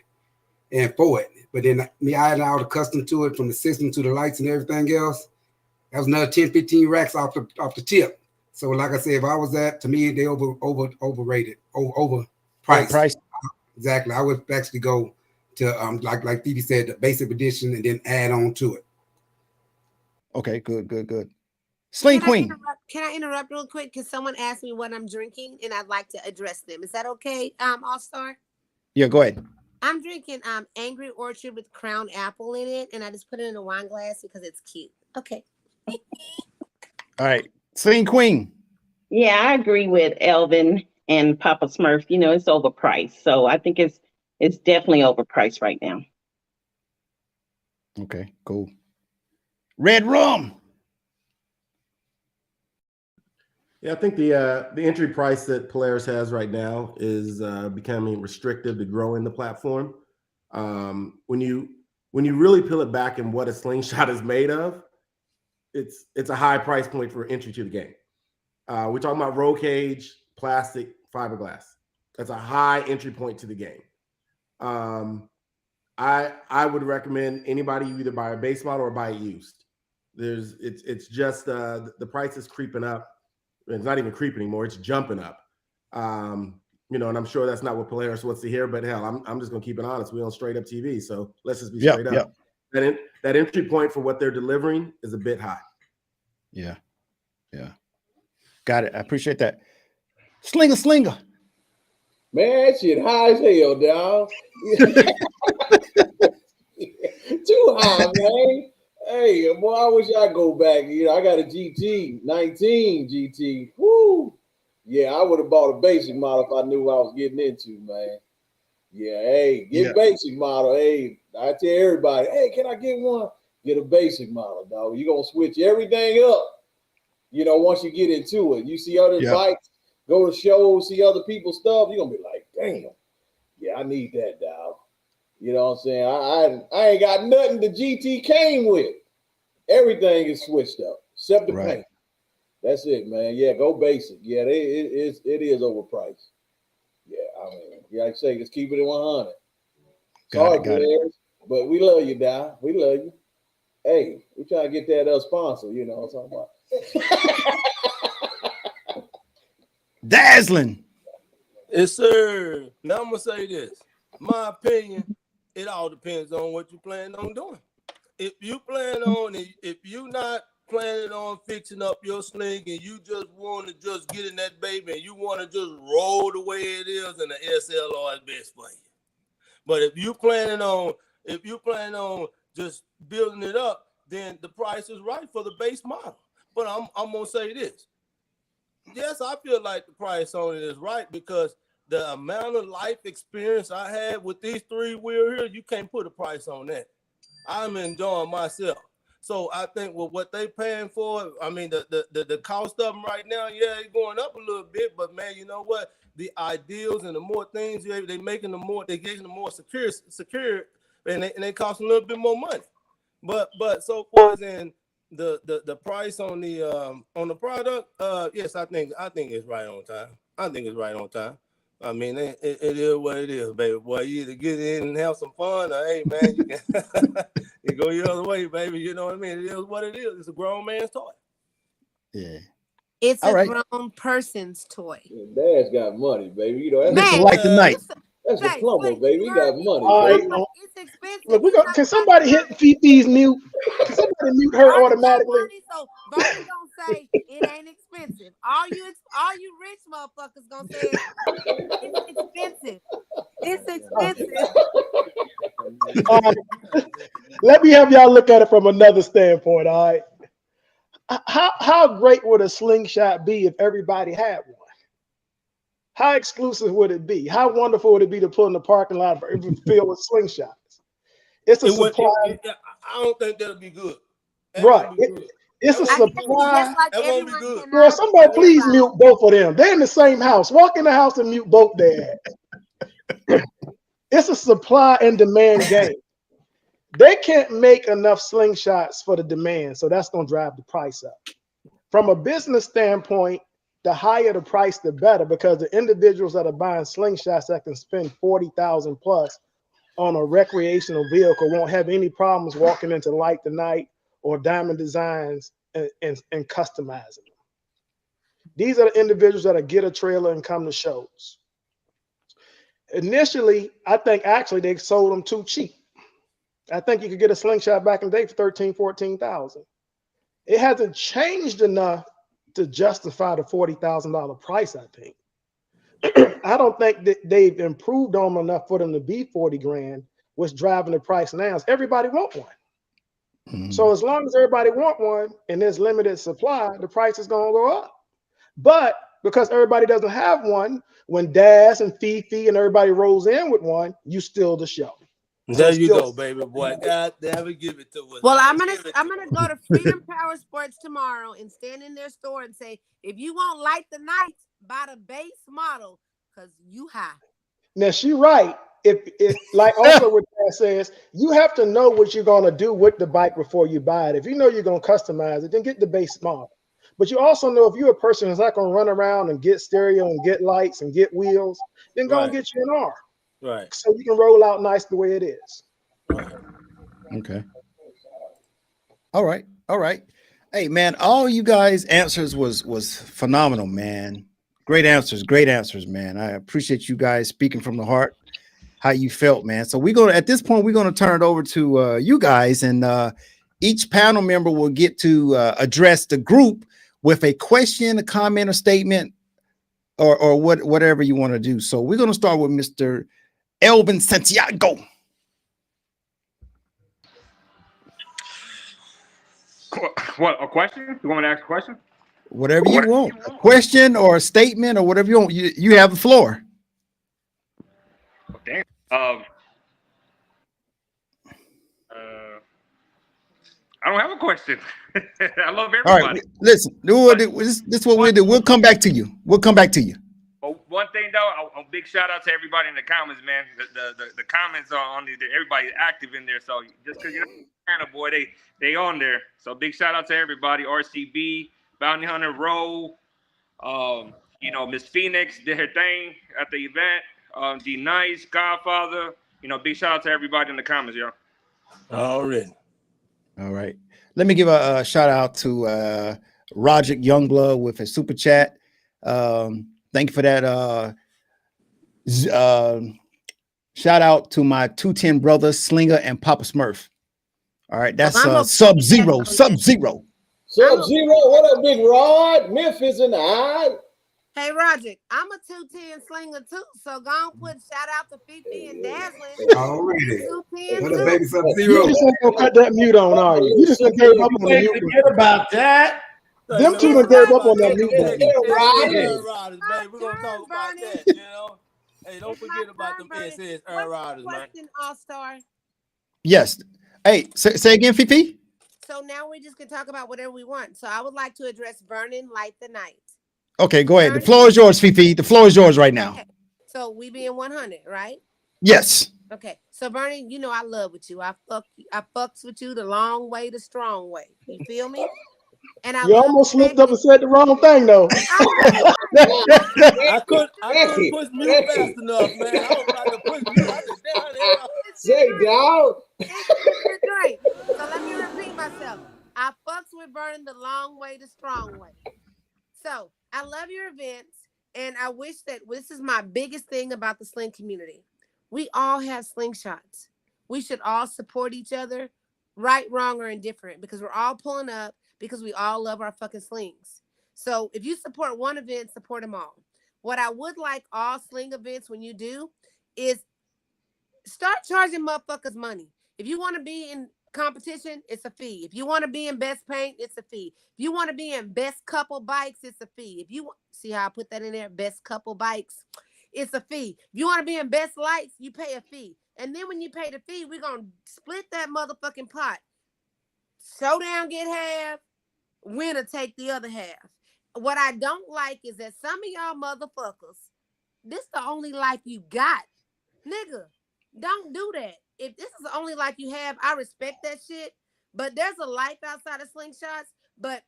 and for it. But then me adding all the custom to it, from the system to the lights and everything else, that was another 10, 15 racks off the tip. So like I said, if I was that, to me, they overrated, overpriced. Exactly. I would actually go to like Phoebe said, the basic edition and then add on to it. Okay, good. Sling Queen. Can I interrupt real quick? Because someone asked me what I'm drinking and I'd like to address them. Is that okay, All-Star? Yeah, go ahead. I'm drinking Angry Orchard with Crown Apple in it, and I just put it in a wine glass because it's cute. Okay. All right. Sling Queen. Yeah, I agree with Elvin and Papa Smurf. It's overpriced. So I think it's definitely overpriced right now. Okay, cool. Red Rum. Yeah, I think the entry price that Polaris has right now is becoming restrictive to growing the platform. When you really peel it back and what a Slingshot is made of, it's a high price point for entry to the game. We're talking about roll cage, plastic, fiberglass. That's a high entry point to the game. I would recommend anybody either buy a base model or buy it used. It's just the price is creeping up. It's not even creeping anymore. It's jumping up. And I'm sure that's not what Polaris wants to hear, but hell, I'm just gonna keep it honest. We're on Straight Up TV, so let's just be straight up. That entry point for what they're delivering is a bit high. Yeah. Got it. I appreciate that. Slinger. Man, that shit high as hell, dog. Too high, man. Hey, boy, I wish I go back. I got a GT, 19 GT. Woo! Yeah, I would have bought a basic model if I knew what I was getting into, man. Yeah, hey, get basic model. Hey, I tell everybody, hey, can I get one? Get a basic model, dog. You're going to switch everything up. Once you get into it, you see other bikes, go to shows, see other people's stuff, you're going to be like, damn, yeah, I need that, dog. You know what I'm saying? I ain't got nothing the GT came with. Everything is switched up, except the paint. That's it, man. Yeah, go basic. Yeah, it is overpriced. Yeah, I mean, like I say, just keep it at 100. Sorry, players, but we love you, Dad. We love you. Hey, we trying to get that sponsor, what I'm talking about. Dazzling. Yes, sir. Now I'm gonna say this. My opinion, it all depends on what you plan on doing. If you not planning on fixing up your sling and you just want to just get in that baby and you want to just roll the way it is, and the SLR is best for you. But if you planning on just building it up, then the price is right for the base model. But I'm gonna say this. Yes, I feel like the price on it is right because the amount of life experience I had with these 3-wheel here, you can't put a price on that. I'm enjoying myself. So I think with what they paying for, I mean, the cost of them right now, yeah, it's going up a little bit, but man, you know what? The ideals and the more things they making, they getting the more secure, and they cost a little bit more money. But so far as in the price on the product, yes, I think it's right on time. I think it's right on time. I mean, it is what it is, baby. Boy, you either get in and have some fun, or hey, man, you can you go your other way, baby. You know what I mean? It is what it is. It's a grown man's toy. Yeah. It's All a right. grown person's toy. Dad's got money, baby. You know Mr. Man, Light the Night. that's a plumber, baby. He got money. All right. Baby. It's expensive. Look, He's not can about somebody to- hit Fifi's mute? Can somebody mute her Bernie got automatically? money, so Bernie gonna say it ain't expensive. All you rich motherfuckers gonna say it's expensive. It's expensive. Let me have y'all look at it from another standpoint. All right. How great would a slingshot be if everybody had one? How exclusive would it be? How wonderful would it be to put in the parking lot filled with slingshots? It's a supply. I don't think that'll be good. Right. It's a I guess it's supply. just like That won't be everyone good. Girl, cannot somebody afford please to mute both of them. They're in the same house. Walk in the house and mute both their ass. It's a supply and demand game. They can't make enough slingshots for the demand, so that's going to drive the price up. From a business standpoint, the higher the price, the better, because the individuals that are buying slingshots that can spend $40,000 plus on a recreational vehicle won't have any problems walking into Light the Night or Diamond Designs and customizing them. These are the individuals that get a trailer and come to shows. Initially, I think actually they sold them too cheap. I think you could get a slingshot back in the day for $13,000, $14,000. It hasn't changed enough to justify the $40,000 price, I think. I don't think that they've improved on them enough for them to be 40 grand. What's driving the price now is everybody want one. Mm-hmm. So as long as everybody want one and there's limited supply, the price is going to go up. But because everybody doesn't have one, when Daz and Fifi and everybody rolls in with one, you steal the show. There you go, baby boy. God damn it, give it to us. Well, I'm gonna go to Freedom Power Sports tomorrow and stand in their store and say, if you want Light the Night, buy the base model because you high. Now she right. If like also what Dad says, you have to know what you're gonna do with the bike before you buy it. If you know you're gonna customize it, then get the base model. But you also know if you're a person who's not gonna run around and get stereo and get lights and get wheels, then go and get you an R. Right. So you can roll out nice the way it is. Okay. All right. All right. Hey man, all you guys' answers was phenomenal, man. Great answers, man. I appreciate you guys speaking from the heart, how you felt, man. So at this point, we're gonna turn it over to you guys, and each panel member will get to address the group with a question, a comment, or statement, or whatever you want to do. So we're gonna start with Mr. Elvin Santiago. What, a question? You want me to ask a question? Whatever you want. A question or a statement or whatever you want. You have the floor. Okay. I don't have a question. I love everybody. All right, listen. This is what we'll do. We'll come back to you. But one thing though, a big shout out to everybody in the comments, man. The comments are on everybody's active in there. So just because you're not a boy, they on there. So big shout out to everybody. RCB, Bounty Hunter, Rowe, Miss Phoenix did her thing at the event. D Nice, Godfather. Big shout out to everybody in the comments, y'all. Already. All right. Let me give a shout out to Roger Youngblood with a super chat. Thank you for that. Shout out to my 210 brothers, Slinger and Papa Smurf. All right, that's Sub-Zero. Sub-Zero, what up, Big Rod? Memphis in the eye. Hey, Roger, I'm a 210 slinger too, so go on put shout out to Fifi and Dazzling. Already. 210 What a too. baby You Sub-Zero. just ain't gonna cut that mute on, are you? You just gonna gave up on the mute Forget button. about that. Them two done gave up on that mute button. Riders. Riders, baby. We're gonna talk about Burning. that, you know. Hey, don't It's my forget about turn, them Burning. SS What's the Riders, man. question, All-Star? Yes. Hey, say again, Fifi. So now we just can talk about whatever we want. So I would like to address Burning Light the Night. Okay, go ahead. The Burning. floor is yours, Fifi. The floor is yours right now. Okay. So we being 100, right? Yes. Okay. So Burning, you know I love with you. I fucks with you the long way, the strong way. You feel me? And I You love almost the fact slipped up that and said the wrong thing, though. I couldn't push mute fast enough, man. I was about to push mute. I said, damn, they are. Say, dog. It's the drink. So let me repeat myself. I fucks with Burning the long way, the strong way. So I love your events, and I wish that this is my biggest thing about the Sling community. We all have slingshots. We should all support each other, right, wrong, or indifferent, because we're all pulling up because we all love our fucking slings. So if you support one event, support them all. What I would like all Sling events when you do is start charging motherfuckers money. If you want to be in competition, it's a fee. If you want to be in best paint, it's a fee. If you want to be in best couple bikes, it's a fee. If you see how I put that in there, best couple bikes, it's a fee. If you want to be in best lights, you pay a fee. And then when you pay the fee, we're going to split that motherfucking pot. Showdown get half, winner take the other half. What I don't like is that some of y'all motherfuckers, this the only life you got. Nigga, don't do that. If this is the only life you have, I respect that shit. But there's a life outside of slingshots. But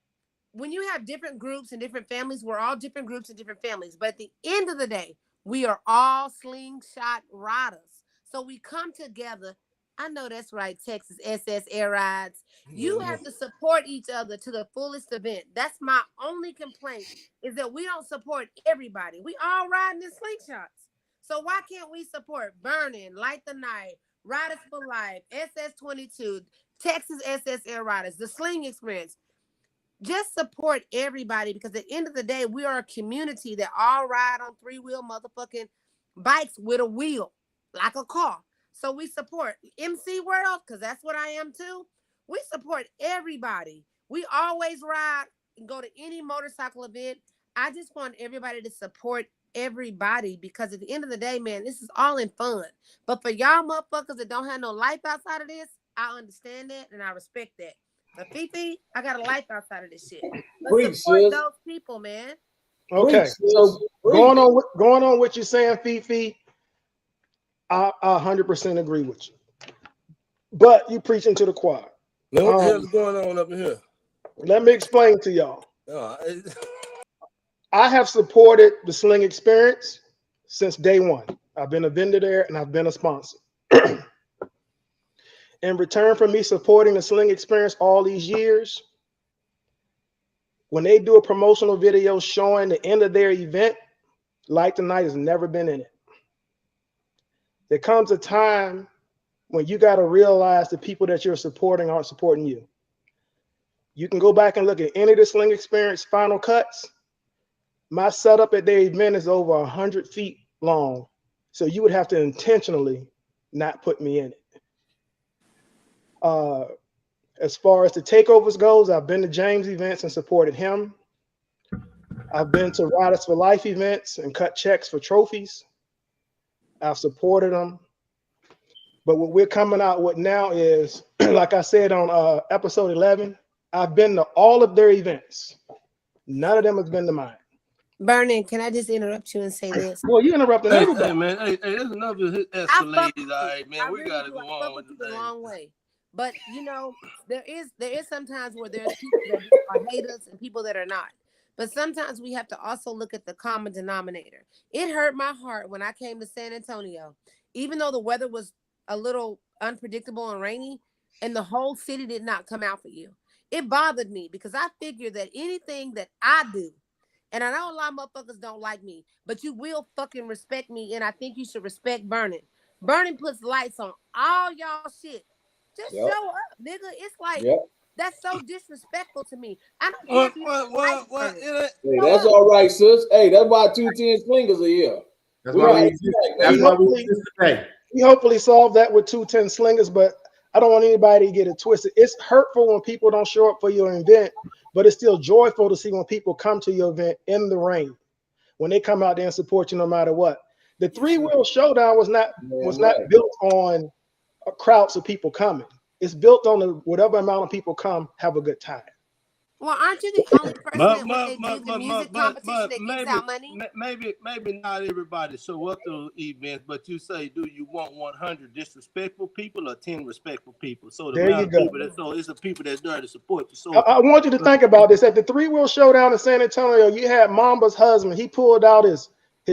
when you have different groups and different families, we're all different groups and different families. But at the end of the day, we are all slingshot riders. So we come together. I know that's right, Texas SS Air Rides. You have to support each other to the fullest event. That's my only complaint, is that we don't support everybody. We all riding in slingshots. So why can't we support Burning, Light the Night, Riders for Life, SS22, Texas SS Air Riders, the Sling Experience? Just support everybody, because at the end of the day, we are a community that all ride on three-wheel motherfucking bikes with a wheel, like a car. So we support MC World, because that's what I am too. We support everybody. We always ride and go to any motorcycle event. I just want everybody to support everybody, because at the end of the day, man, this is all in fun. But for y'all motherfuckers that don't have no life outside of this, I understand that and I respect that. But Fifi, I got a life outside of this shit. Let's support those people, man. Okay, so going on what you're saying, Fifi, I 100% agree with you. But you preaching to the choir. Now, what the hell is going on up in here? Let me explain to y'all. I have supported the Sling Experience since day one. I've been a vendor there and I've been a sponsor. In return for me supporting the Sling Experience all these years, when they do a promotional video showing the end of their event, Light the Night has never been in it. There comes a time when you got to realize the people that you're supporting aren't supporting you. You can go back and look at any of the Sling Experience final cuts. My setup at their event is over 100 feet long. So you would have to intentionally not put me in it. As far as the takeovers goes, I've been to James events and supported him. I've been to Riders for Life events and cut checks for trophies. I've supported them. But what we're coming out with now is, like I said on episode 11, I've been to all of their events. None of them has been to mine. Burning, can I just interrupt you and say this? Well, you interrupted everybody. Hey, man, hey, there's enough of his escalades, all right, man. We gotta go on with the long way. But you know, there is sometimes where there's people that are haters and people that are not. But sometimes we have to also look at the common denominator. It hurt my heart when I came to San Antonio, even though the weather was a little unpredictable and rainy, and the whole city did not come out for you. It bothered me because I figured that anything that I do, and I know a lot of motherfuckers don't like me, but you will fucking respect me, and I think you should respect Burning. Burning puts lights on all y'all shit. Just show up, nigga. It's like That's so disrespectful to me. I don't care if you don't like Ernest. Hey, that's all right, sis. Hey, that's why 210 slingers are here. That's why we exist today. We hopefully solve that with 210 slingers, but I don't want anybody to get it twisted. It's hurtful when people don't show up for your event, but it's still joyful to see when people come to your event in the rain, when they come out there and support you no matter what. The three-wheel showdown was not built on crowds of people coming. It's built on whatever amount of people come, have a good time. Well, aren't you the only person that when they do the music competition that gives out money? Maybe not everybody show up to events, but you say, do you want 100 disrespectful people or 10 respectful people? So the amount of people so it's the people that's there to support you. So I want you to think about this. At the three-wheel showdown in San Antonio, you had Mamba's husband. He pulled out his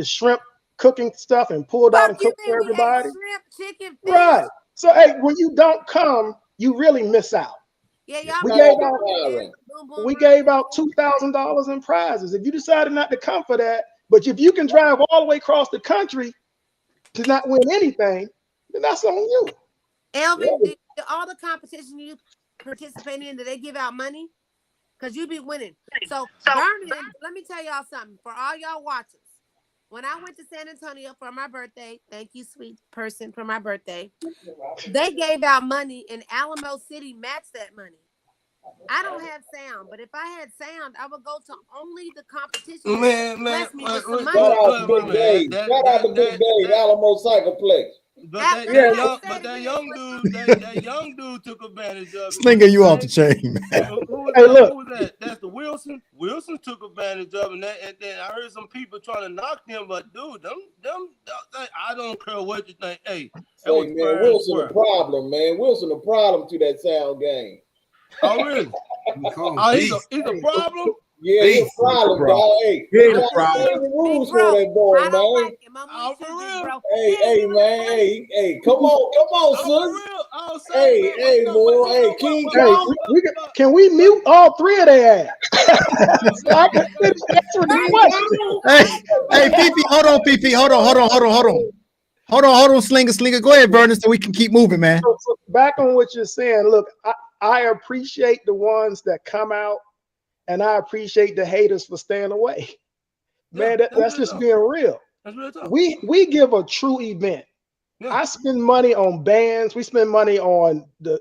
shrimp cooking stuff and pulled out and cooked for everybody. Shrimp, chicken, fish. Right. So hey, when you don't come, you really miss out. Yeah, y'all. We gave out $2,000 in prizes. If you decided not to come for that, but if you can drive all the way across the country to not win anything, then that's on you. Elvin, did all the competitions you participate in, do they give out money? Because you be winning. So Vernon, let me tell y'all something. For all y'all watchers, when I went to San Antonio for my birthday, thank you, sweet person, for my birthday, they gave out money and Alamo City matched that money. I don't have sound, but if I had sound, I would go to only the competition. Bless me with some money. Shout out to Big Dave, Alamo Cycleplex. But that young dude took advantage of it. Slinger, you off the chain, man. Who was that? That's the Wilson. Wilson took advantage of it, and then I heard some people trying to knock them. But dude, them I don't care what you think. Hey, man, Wilson a problem, man. Wilson a problem to that sound game. Oh really? He's a problem. Yeah, he's a problem, dog. Hey, he's a problem. The rules for that boy, man. Like him. Hey, man. Hey, come on, son. Hey, boy. Hey, King Kong. Can we mute all three of their ass? So I can finish answering the question. Hey, Fifi, hold on, Fifi. Hold on, Slinger. Go ahead, Vernon, so we can keep moving, man. So back on what you're saying, look, I appreciate the ones that come out, and I appreciate the haters for staying away. Man, that's just being real. That's real tough. We give a true event. Yeah. I spend money on bands. We spend money on the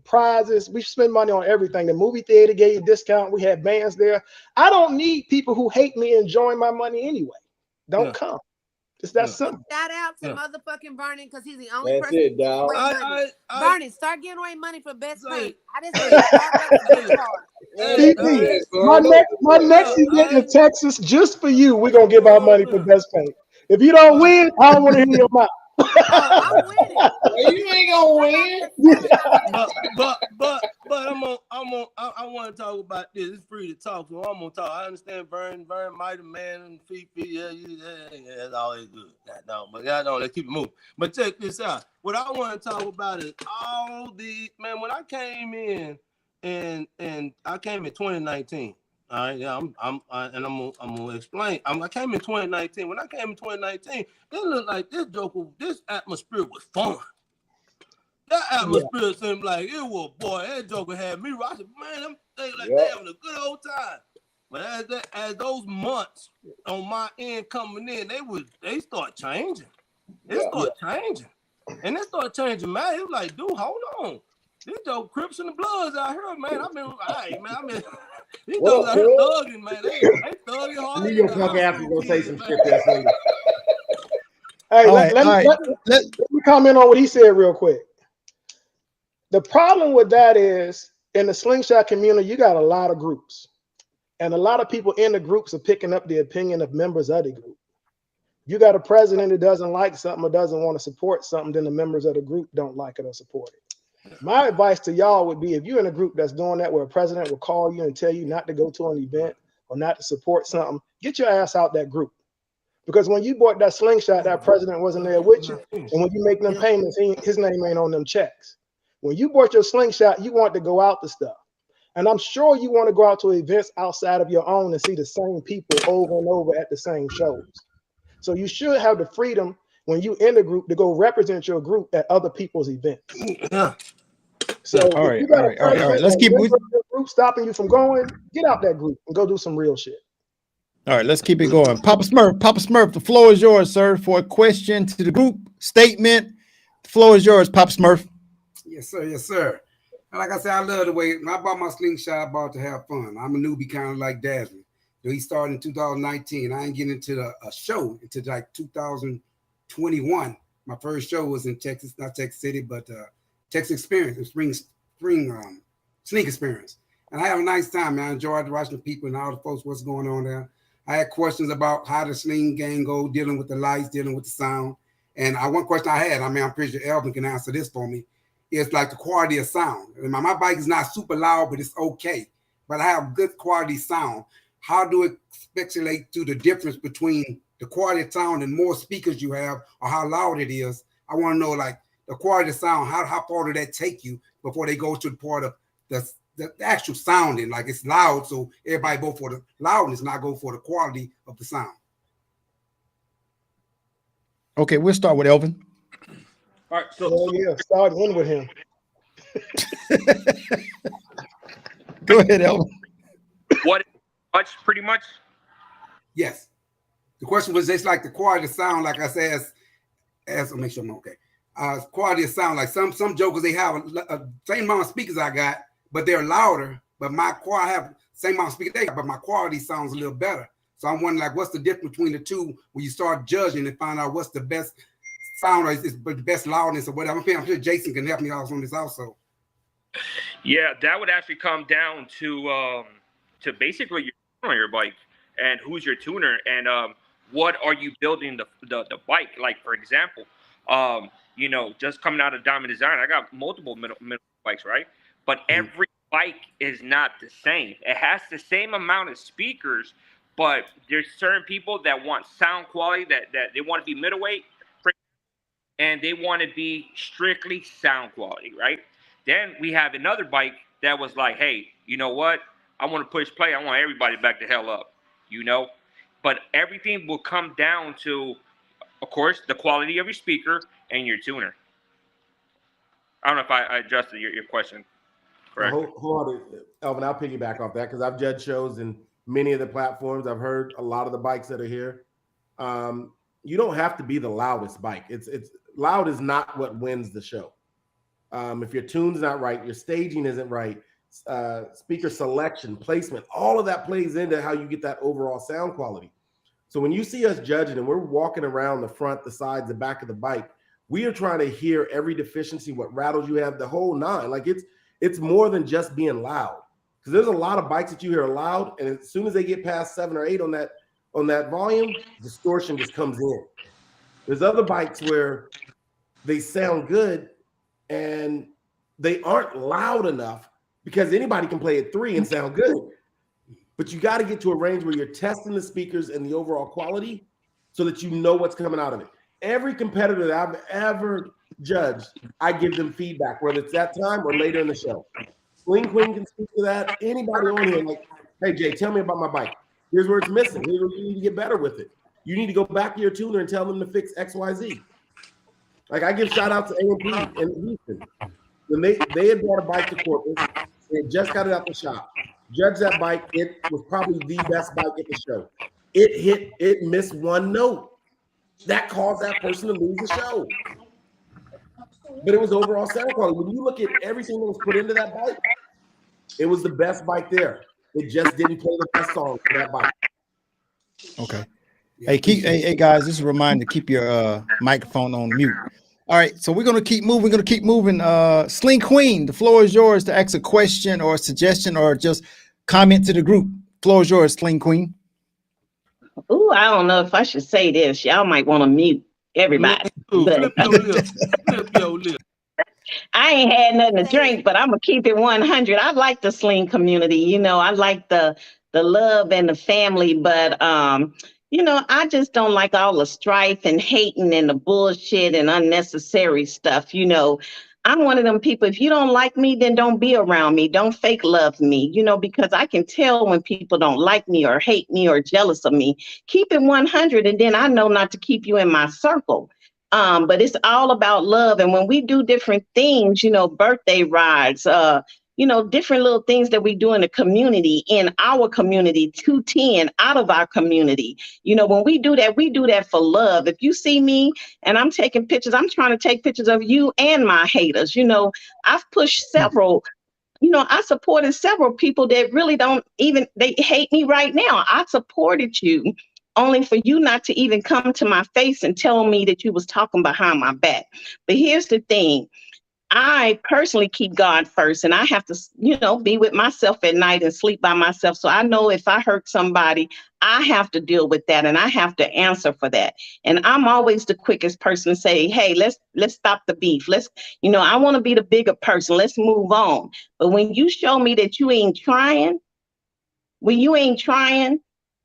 prizes. We spend money on everything. The movie theater gave a discount. We had bands there. I don't need people who hate me enjoying my money anyway. Don't come. It's that simple. Shout out to motherfucking Vernon because he's the only person. That's it, dog. Vernon, start giving away money for best friend. My next event in Texas, just for you, we're gonna give out money for best paint. If you don't win, I don't want to hear your mouth. I'm winning. You ain't gonna win. But I want to talk about this. It's free to talk, so I'm gonna talk. I understand Vern Mighty Man and Fifi. Yeah, that's always good. Let's keep it moving. But check this out. What I want to talk about is all the when I came in and I came in 2019. All right, yeah, I'm gonna explain. I came in 2019. When I came in 2019, it looked like this atmosphere was fun. That atmosphere seemed like it was, boy, that joker had me rocking. Man, they having a good old time. But as those months on my end coming in, they start changing. And they start changing, man. It was like, dude, hold on. These dope Crips and the Bloods out here, man. These dogs out here thugging, man. They thugging hard. New York fuck after gonna say some shit there, Slinger. Hey, let me comment on what he said real quick. The problem with that is in the Slingshot community, you got a lot of groups. And a lot of people in the groups are picking up the opinion of members of the group. You got a president who doesn't like something or doesn't want to support something, then the members of the group don't like it or support it. My advice to y'all would be if you're in a group that's doing that where a president will call you and tell you not to go to an event or not to support something, get your ass out that group. Because when you bought that Slingshot, that president wasn't there with you. And when you make them payments, his name ain't on them checks. When you bought your Slingshot, you want to go out to stuff. And I'm sure you want to go out to events outside of your own and see the same people over and over at the same shows. So you should have the freedom when you in the group to go represent your group at other people's events. Yeah. So All if right, you got all a right, all right, all right. president Let's or keep. member of your group stopping you from going, get out that group and go do some real shit. All right, let's keep it going. Papa Smurf, the floor is yours, sir, for a question to the group statement. The floor is yours, Papa Smurf. Yes, sir. Yes, sir. And like I said, I love the way when I bought my slingshot. I bought to have fun. I'm a newbie, kind of like Dazzling. He started in 2019. I ain't getting into a show until like 2021. My first show was in Texas, not Texas City, but Texas Experience, the spring sneak experience. And I have a nice time, man. I enjoyed watching the people and all the folks, what's going on there. I had questions about how the sling game go, dealing with the lights, dealing with the sound. And one question I had, I'm pretty sure Elvin can answer this for me. It's like the quality of sound. My bike is not super loud, but it's okay. But I have good quality sound. How do it speculate to the difference between the quality of sound and more speakers you have, or how loud it is? I want to know, like, the quality of sound. How far did that take you before they go to the part of the actual sounding? Like, it's loud, so everybody go for the loudness, not go for the quality of the sound. Okay, we'll start with Elvin. All right, so yeah, start in with him. Go ahead, Elvin. what much pretty much? Yes. The question was just like the quality of sound, like I said, as I'll make sure I'm okay. Quality of sound, like some jokers, they have a same amount of speakers I got, but they're louder. But my quality, I have same amount of speakers they got, but my quality sounds a little better. So I'm wondering, like, what's the difference between the two when you start judging and find out what's the best sound or is the best loudness or whatever? I'm sure Jason can help me out on this also. Yeah, that would actually come down to basically your bike and who's your tuner and what are you building the bike. Like, for example, just coming out of Diamond Design, I got multiple middle bikes, right? But every bike is not the same. It has the same amount of speakers, but there's certain people that want sound quality that they want to be middleweight, and they want to be strictly sound quality, right? Then we have another bike that was like, hey, you know what? I want to push play. I want everybody back the hell up, But everything will come down to, of course, the quality of your speaker and your tuner. I don't know if I adjusted your question correctly. Hold on, Elvin, I'll piggyback off that because I've judged shows in many of the platforms. I've heard a lot of the bikes that are here. You don't have to be the loudest bike. It's loud is not what wins the show. If your tune's not right, your staging isn't right, speaker selection, placement, all of that plays into how you get that overall sound quality. So when you see us judging and we're walking around the front, the sides, the back of the bike, we are trying to hear every deficiency, what rattles you have, the whole nine. Like it's more than just being loud. Because there's a lot of bikes that you hear loud, and as soon as they get past 7 or 8 on that volume, distortion just comes in. There's other bikes where they sound good and they aren't loud enough because anybody can play at 3 and sound good. But you got to get to a range where you're testing the speakers and the overall quality so that you know what's coming out of it. Every competitor that I've ever judged, I give them feedback, whether it's that time or later in the show. Sling Queen can speak to that. Anybody on here, like, hey, Jay, tell me about my bike. Here's where it's missing. Here's where you need to get better with it. You need to go back to your tuner and tell them to fix X, Y, Z. Like, I give shout out to A&P in Houston. When they had brought a bike to Corpus, they had just got it out the shop. Judge that bike. It was probably the best bike at the show. It missed one note. That caused that person to lose the show. But it was overall sound quality. When you look at everything that was put into that bike, it was the best bike there. It just didn't play the best song for that bike. Okay. Hey, guys, this is a reminder to keep your microphone on mute. All right, so we're gonna keep moving. Sling Queen, the floor is yours to ask a question or a suggestion or just comment to the group. Floor is yours, Sling Queen. Ooh, I don't know if I should say this. Y'all might want to mute everybody. Flip your lip. I ain't had nothing to drink, but I'm gonna keep it 100. I like the Sling community. I like the love and the family, but I just don't like all the strife and hating and the bullshit and unnecessary stuff. I'm one of them people. If you don't like me, then don't be around me. Don't fake love me, because I can tell when people don't like me or hate me or jealous of me. Keep it 100, and then I know not to keep you in my circle. But it's all about love. And when we do different things, birthday rides, different little things that we do in our community, 210 out of our community. When we do that for love. If you see me and I'm taking pictures, I'm trying to take pictures of you and my haters. I've pushed several. I supported several people that really they hate me right now. I supported you only for you not to even come to my face and tell me that you was talking behind my back. But here's the thing. I personally keep God first, and I have to, be with myself at night and sleep by myself. So I know if I hurt somebody, I have to deal with that, and I have to answer for that. And I'm always the quickest person to say, hey, let's stop the beef. I want to be the bigger person. Let's move on. But when you show me that you ain't trying,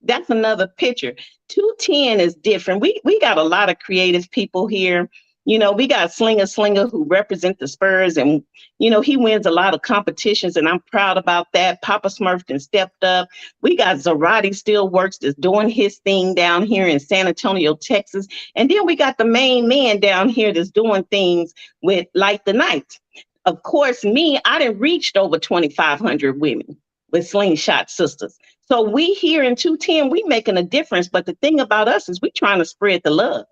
that's another picture. 210 is different. We got a lot of creative people here. We got Slinger who represent the Spurs, and he wins a lot of competitions, and I'm proud about that. Papa Smurfton stepped up. We got Zarate Still Works that's doing his thing down here in San Antonio, Texas. And then we got the main man down here that's doing things with Light the Night. Of course, I done reached over 2,500 women with Slingshot Sisters. So we here in 210, we making a difference. But the thing about us is we trying to spread the love,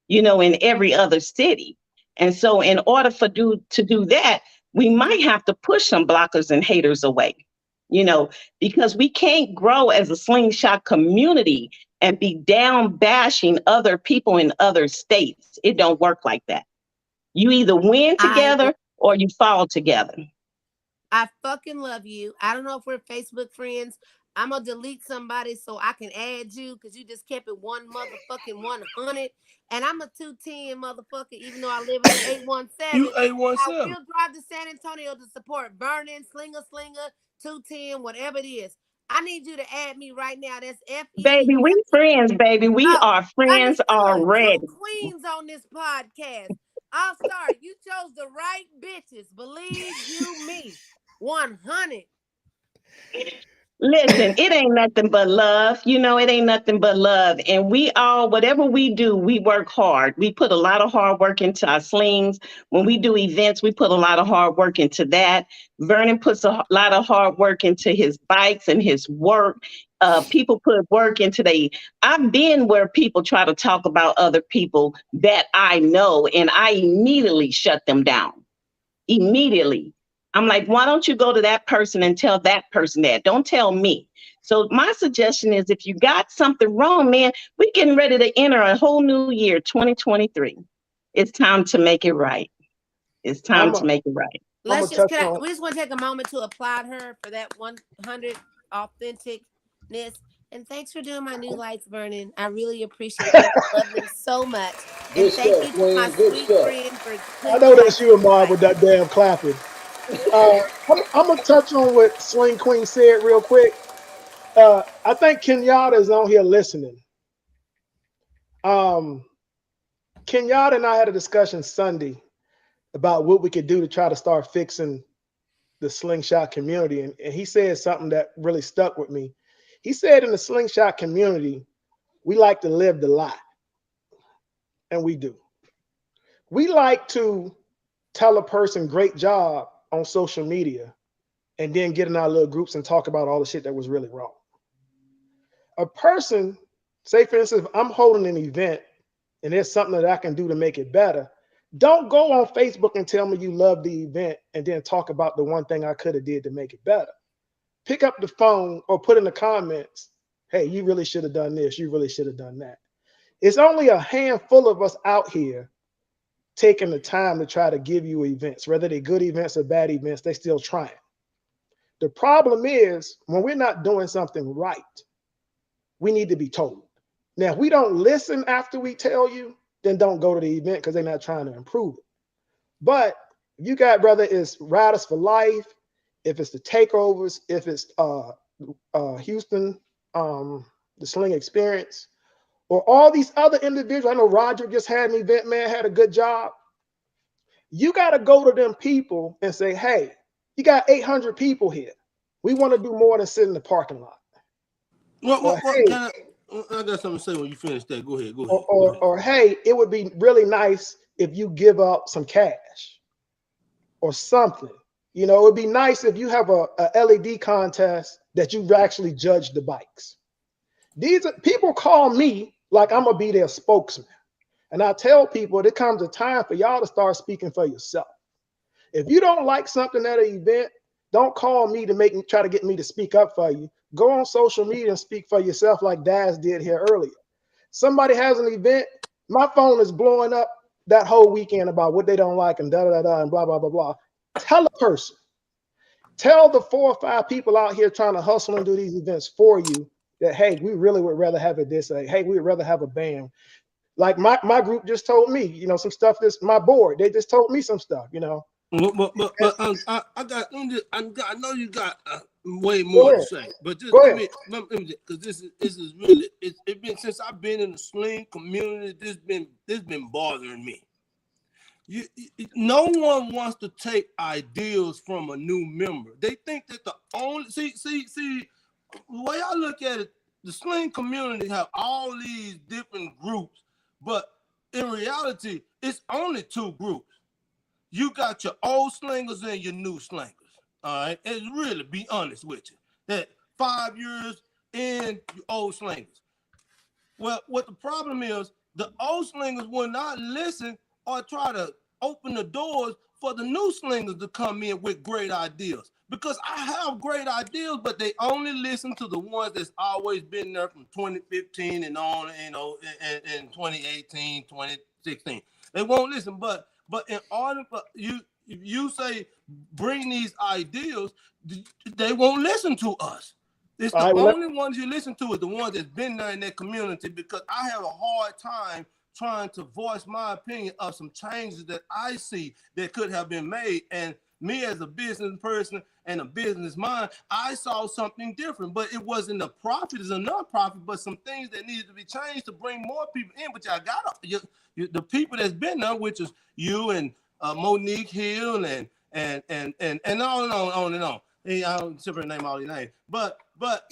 in every other city. And so in order to do that, we might have to push some blockers and haters away, because we can't grow as a Slingshot community and be down bashing other people in other states. It don't work like that. You either win together or you fall together. I fucking love you. I don't know if we're Facebook friends. I'm going to delete somebody so I can add you because you just kept it one motherfucking 100. And I'm a 210 motherfucker, even though I live in an 817. You 817. I will drive to San Antonio to support Vernon, Slinger, 210, whatever it is. I need you to add me right now. That's F-E. Baby, we friends, baby. We are friends already. 2 queens on this podcast. I'll start. You chose the right bitches. Believe you me. 100. Listen, it ain't nothing but love. It ain't nothing but love. And whatever we do, we work hard. We put a lot of hard work into our slings. When we do events, we put a lot of hard work into that. Vernon puts a lot of hard work into his bikes and his work. People put work into I've been where people try to talk about other people that I know, and I immediately shut them down. Immediately. I'm like, why don't you go to that person and tell that person that? Don't tell me. So my suggestion is if you got something wrong, man, we're getting ready to enter a whole new year, 2023. It's time to make it right. It's time to make it right. We just want to take a moment to applaud her for that 100 authenticness. And thanks for doing my new lights, Vernon. I really appreciate it. I love them so much. And thank you to my sweet friend for... I know that's you, Amar, with that damn clapping. I'm gonna touch on what Sling Queen said real quick. I think Kenyatta is on here listening. Kenyatta and I had a discussion Sunday about what we could do to try to start fixing the Slingshot community, and he said something that really stuck with me. He said in the Slingshot community, we like to live the lie, and we do. We like to tell a person great job on social media and then get in our little groups and talk about all the shit that was really wrong. A person, say for instance, if I'm holding an event and there's something that I can do to make it better, don't go on Facebook and tell me you love the event and then talk about the one thing I could have did to make it better. Pick up the phone or put in the comments, hey, you really should have done this. You really should have done that. It's only a handful of us out here taking the time to try to give you events, whether they're good events or bad events, they're still trying. The problem is when we're not doing something right, we need to be told. Now, if we don't listen after we tell you, then don't go to the event because they're not trying to improve it. But if you got, whether it's Riders for Life, if it's the takeovers, if it's Houston, the Sling Experience, or all these other individuals. I know Roger just had an event, man, had a good job. You got to go to them people and say, hey, you got 800 people here. We want to do more than sit in the parking lot. What hey, can I got something to say when you finish that. Go ahead. Or hey, it would be really nice if you give up some cash or something. You know, it'd be nice if you have a LED contest that you've actually judged the bikes. These are, people call me like I'm gonna be their spokesman. And I tell people there comes a time for y'all to start speaking for yourself. If you don't like something at an event, don't call me to try to get me to speak up for you. Go on social media and speak for yourself like Daz did here earlier. Somebody has an event, my phone is blowing up that whole weekend about what they don't like and da-da-da-da and blah, blah, blah, blah. Tell a person. Tell the 4 or 5 people out here trying to hustle and do these events for you that, hey, we really would rather have it this way. Hey, we would rather have a band. Like my group just told me, you know, some stuff. My board, they just told me some stuff, you know. But I know you got way more to say, but just let me because this is really it's been since I've been in the Sling community. This been bothering me. No one wants to take ideas from a new member. They think that the only see the way I look at it, the Sling community have all these different groups, but in reality, it's only 2 groups. You got your old slingers and your new slingers. All right. And really be honest with you. That 5 years in your old slingers. Well, what the problem is, the old slingers will not listen or try to open the doors for the new slingers to come in with great ideas. Because I have great ideas, but they only listen to the ones that's always been there from 2015 and on, you know, and 2018, 2016. They won't listen, but in order for you, if you say bring these ideas, they won't listen to us. It's the only ones you listen to is the ones that's been there in that community, because I have a hard time trying to voice my opinion of some changes that I see that could have been made. And me as a business person and a business mind, I saw something different, but it wasn't a profit as a non-profit, but some things that needed to be changed to bring more people in. But y'all got the people that's been there, which is you and Monique Hill and on and on. Hey, I don't remember name all these names, but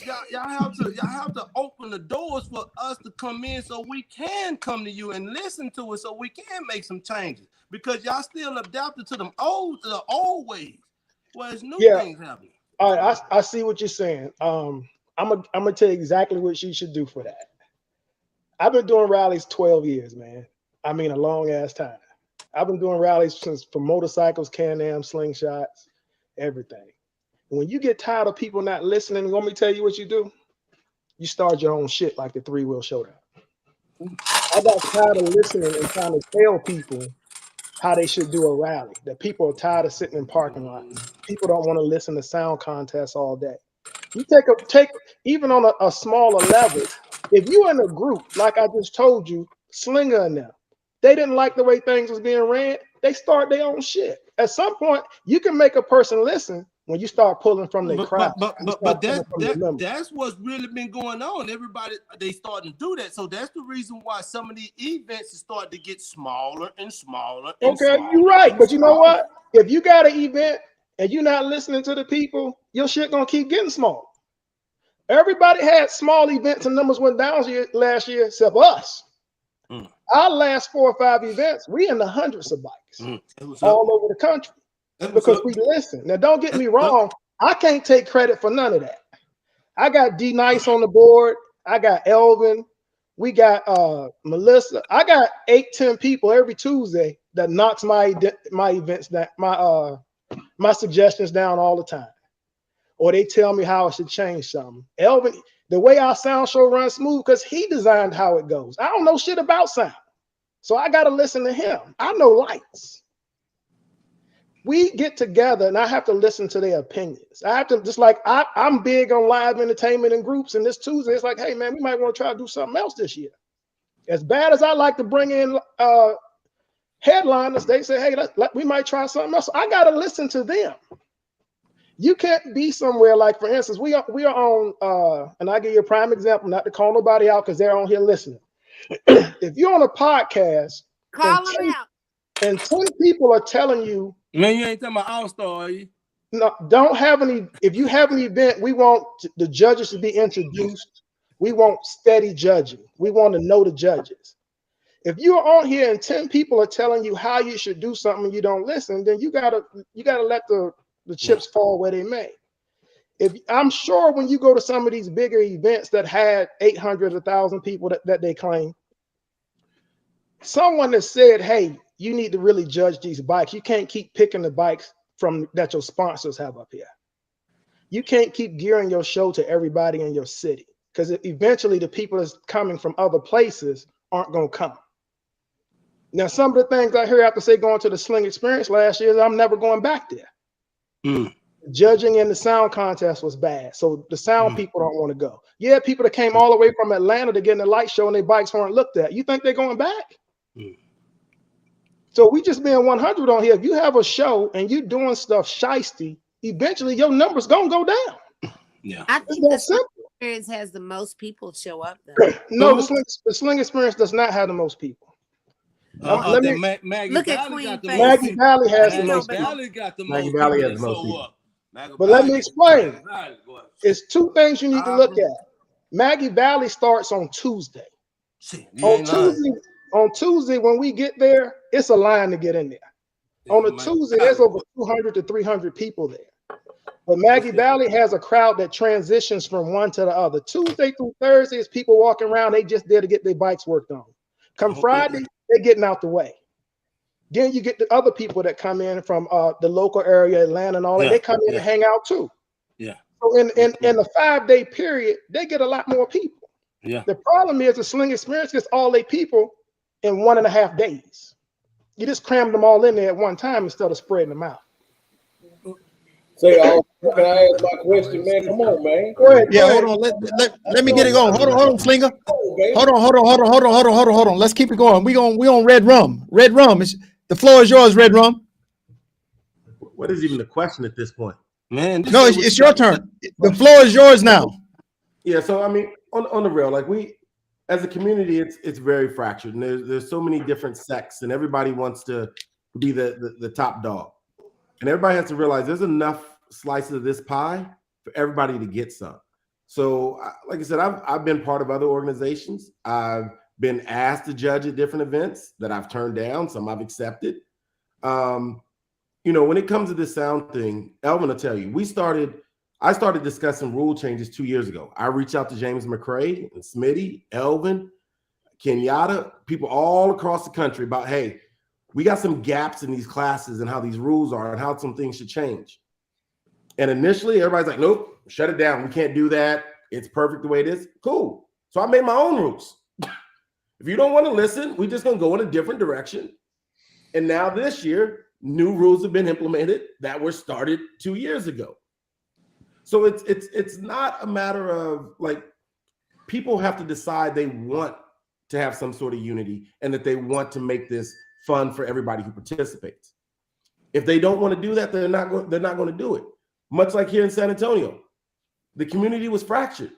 y'all have to open the doors for us to come in so we can come to you and listen to it, so we can make some changes, because y'all still adapted to the old ways. Well, it's new things happening. All right, I see what you're saying. I'm gonna tell you exactly what you should do for that. I've been doing rallies 12 years, man. I mean, a long ass time. I've been doing rallies for motorcycles, Can-Am, Slingshots, everything. When you get tired of people not listening, want me to tell you what you do? You start your own shit, like the 3-Wheel Showdown. I got tired of listening and trying to tell people how they should do a rally. That people are tired of sitting in parking lots. People don't want to listen to sound contests all day. You take even on a smaller level. If you in a group, like I just told you, Slinger and them, they didn't like the way things was being ran. They start their own shit. At some point, you can make a person listen when you start pulling from their crowd. But that's what's really been going on. Everybody, they starting to do that. So that's the reason why some of these events are starting to get smaller and smaller. Okay, you're right. But you know what? If you got an event and you're not listening to the people, your shit gonna keep getting small. Everybody had small events and numbers went down last year, except us. Our last 4 or 5 events, we in the hundreds of bikes all over the country because we listen. Now, don't get me wrong. I can't take credit for none of that. I got D Nice on the board. I got Elvin. We got Melissa. I got 8-10 people every Tuesday that knocks my events down, my suggestions down all the time, or they tell me how I should change something. Elvin, the way our sound show runs smooth because he designed how it goes. I don't know shit about sound, so I got to listen to him. I know lights. We get together and I have to listen to their opinions. I have to, just like I'm big on live entertainment and groups, and this Tuesday it's like, hey man, we might want to try to do something else this year. As bad as I like to bring in headliners, they say, hey, we might try something else. I got to listen to them. You can't be somewhere like, for instance, we are on, and I'll give you a prime example, not to call nobody out because they're on here listening. If you're on a podcast, call them out. And 10 people are telling you, man, you ain't talking about All-Star, are you? No, don't have any. If you have an event, we want the judges to be introduced. We want steady judging. We want to know the judges. If you're on here and 10 people are telling you how you should do something and you don't listen, then you gotta let the chips fall where they may. If I'm sure when you go to some of these bigger events that had 800, 1,000 people that they claim, someone has said, hey, you need to really judge these bikes. You can't keep picking the bikes from that your sponsors have up here. You can't keep gearing your show to everybody in your city, because eventually the people that's coming from other places aren't going to come. Now, some of the things I hear after say going to the Sling Experience last year is I'm never going back there. Judging in the sound contest was bad, so the sound people don't want to go. Yeah, people that came all the way from Atlanta to get in the light show and their bikes weren't looked at. You think they're going back? So we just being 100 on here. If you have a show and you doing stuff shiesty, eventually your numbers gonna go down. Yeah, I think the Sling Experience has the most people show up though. No, the Sling Experience does not have the most people. Maggie look at Valley Queen got the Face. most Maggie Valley has the Maggie most Valley got the Maggie most Valley people has that the most show people. up. Maggie But let Valley- me explain. Maggie Valley, go ahead. It's two things you need to look at. Maggie Valley starts on Tuesday. See, you ain't lying. On Tuesday, when we get there, it's a line to get in there. On a Tuesday, there's over 200 to 300 people there. But Maggie Valley has a crowd that transitions from one to the other. Tuesday through Thursday is people walking around. They just there to get their bikes worked on. Come Friday, they're getting out the way. Then you get the other people that come in from the local area, Atlanta and all that. They come in and hang out too. Yeah. So in the 5-day period, they get a lot more people. Yeah. The problem is the Sling Experience gets all their people in 1.5 days. You just crammed them all in there at one time instead of spreading them out. Say, can I ask my question, man? Come on, man. Go ahead. Yeah, hold on. Let me get it going. Hold on, Slinger. Hold on. Let's keep it going. We on Red Rum. Red Rum. The floor is yours, Red Rum. What is even the question at this point? Man, no, it's your turn. The floor is yours now. Yeah, so I mean, on the real, like we as a community, it's very fractured, and there's so many different sects, and everybody wants to be the top dog, and everybody has to realize there's enough slices of this pie for everybody to get some. So, like I said, I've been part of other organizations. I've been asked to judge at different events that I've turned down. Some I've accepted. You know, when it comes to this sound thing, Elvin will tell you, I started discussing rule changes 2 years ago. I reached out to James McCrae and Smitty, Elvin, Kenyatta, people all across the country about, hey, we got some gaps in these classes and how these rules are and how some things should change. And initially, everybody's like, nope, shut it down. We can't do that. It's perfect the way it is. Cool. So I made my own rules. If you don't want to listen, we're just going to go in a different direction. And now this year, new rules have been implemented that were started 2 years ago. So it's not a matter of like people have to decide they want to have some sort of unity and that they want to make this fun for everybody who participates. If they don't want to do that, they're not going to do it. Much like here in San Antonio, the community was fractured.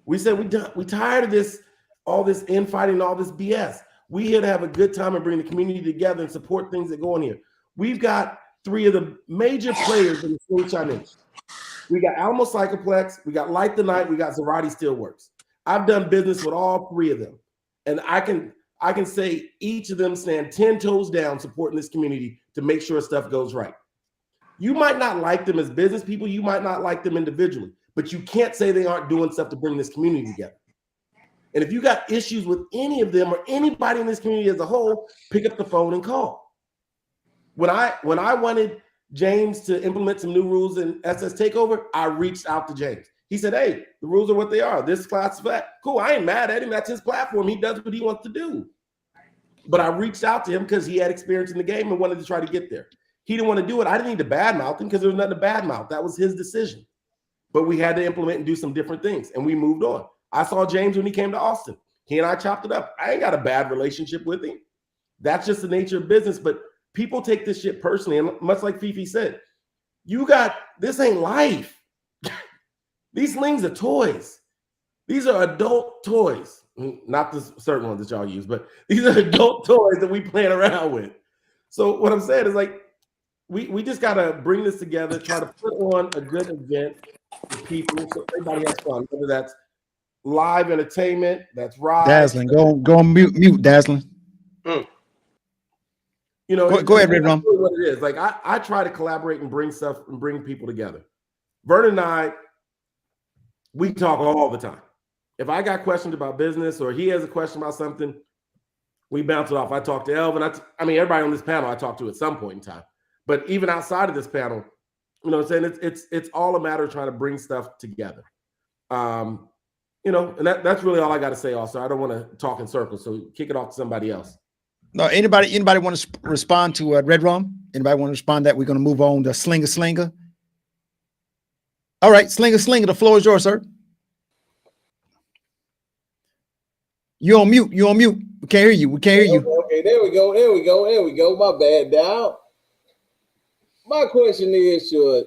We said we tired of this, all this infighting, all this BS. We here to have a good time and bring the community together and support things that go on here. We've got 3 of the major players in the Slingshot industry. We got Alamo Cycleplex, we got Light the Night, we got Zarate Steelworks. I've done business with all 3 of them. And I can say each of them stand 10 toes down supporting this community to make sure stuff goes right. You might not like them as business people, you might not like them individually, but you can't say they aren't doing stuff to bring this community together. And if you got issues with any of them or anybody in this community as a whole, pick up the phone and call. When I wanted James to implement some new rules in SS Takeover, I reached out to James. He said, hey, the rules are what they are. This class is that. Cool, I ain't mad at him. That's his platform. He does what he wants to do. But I reached out to him because he had experience in the game and wanted to try to get there. He didn't want to do it. I didn't need to badmouth him because there was nothing to badmouth. That was his decision. But we had to implement and do some different things, and we moved on. I saw James when he came to Austin. He and I chopped it up. I ain't got a bad relationship with him. That's just the nature of business. But people take this shit personally. And much like Fifi said, this ain't life. These slings are toys. These are adult toys. Not the certain ones that y'all use, but these are adult toys that we playing around with. So what I'm saying is like, we just got to bring this together, try to put on a good event for people so everybody has fun, whether that's live entertainment. That's right. Dazzling, go on mute, Dazzling. You know, go ahead, Red that's Rum. really what it is. Like I try to collaborate and bring stuff and bring people together. Vernon and I, we talk all the time. If I got questions about business or he has a question about something, we bounce it off. I talk to Elvin. I mean, everybody on this panel I talk to at some point in time. But even outside of this panel, you know what I'm saying? It's all a matter of trying to bring stuff together. You know, and that's really all I got to say. Also, I don't want to talk in circles, so kick it off to somebody else. No, anybody want to respond to Red Rum? Anybody want to respond to that? We're going to move on to Slinger. All right, Slinger, the floor is yours, sir. You on mute. We can't hear you. Okay, there we go. My bad, Dow. My question is, should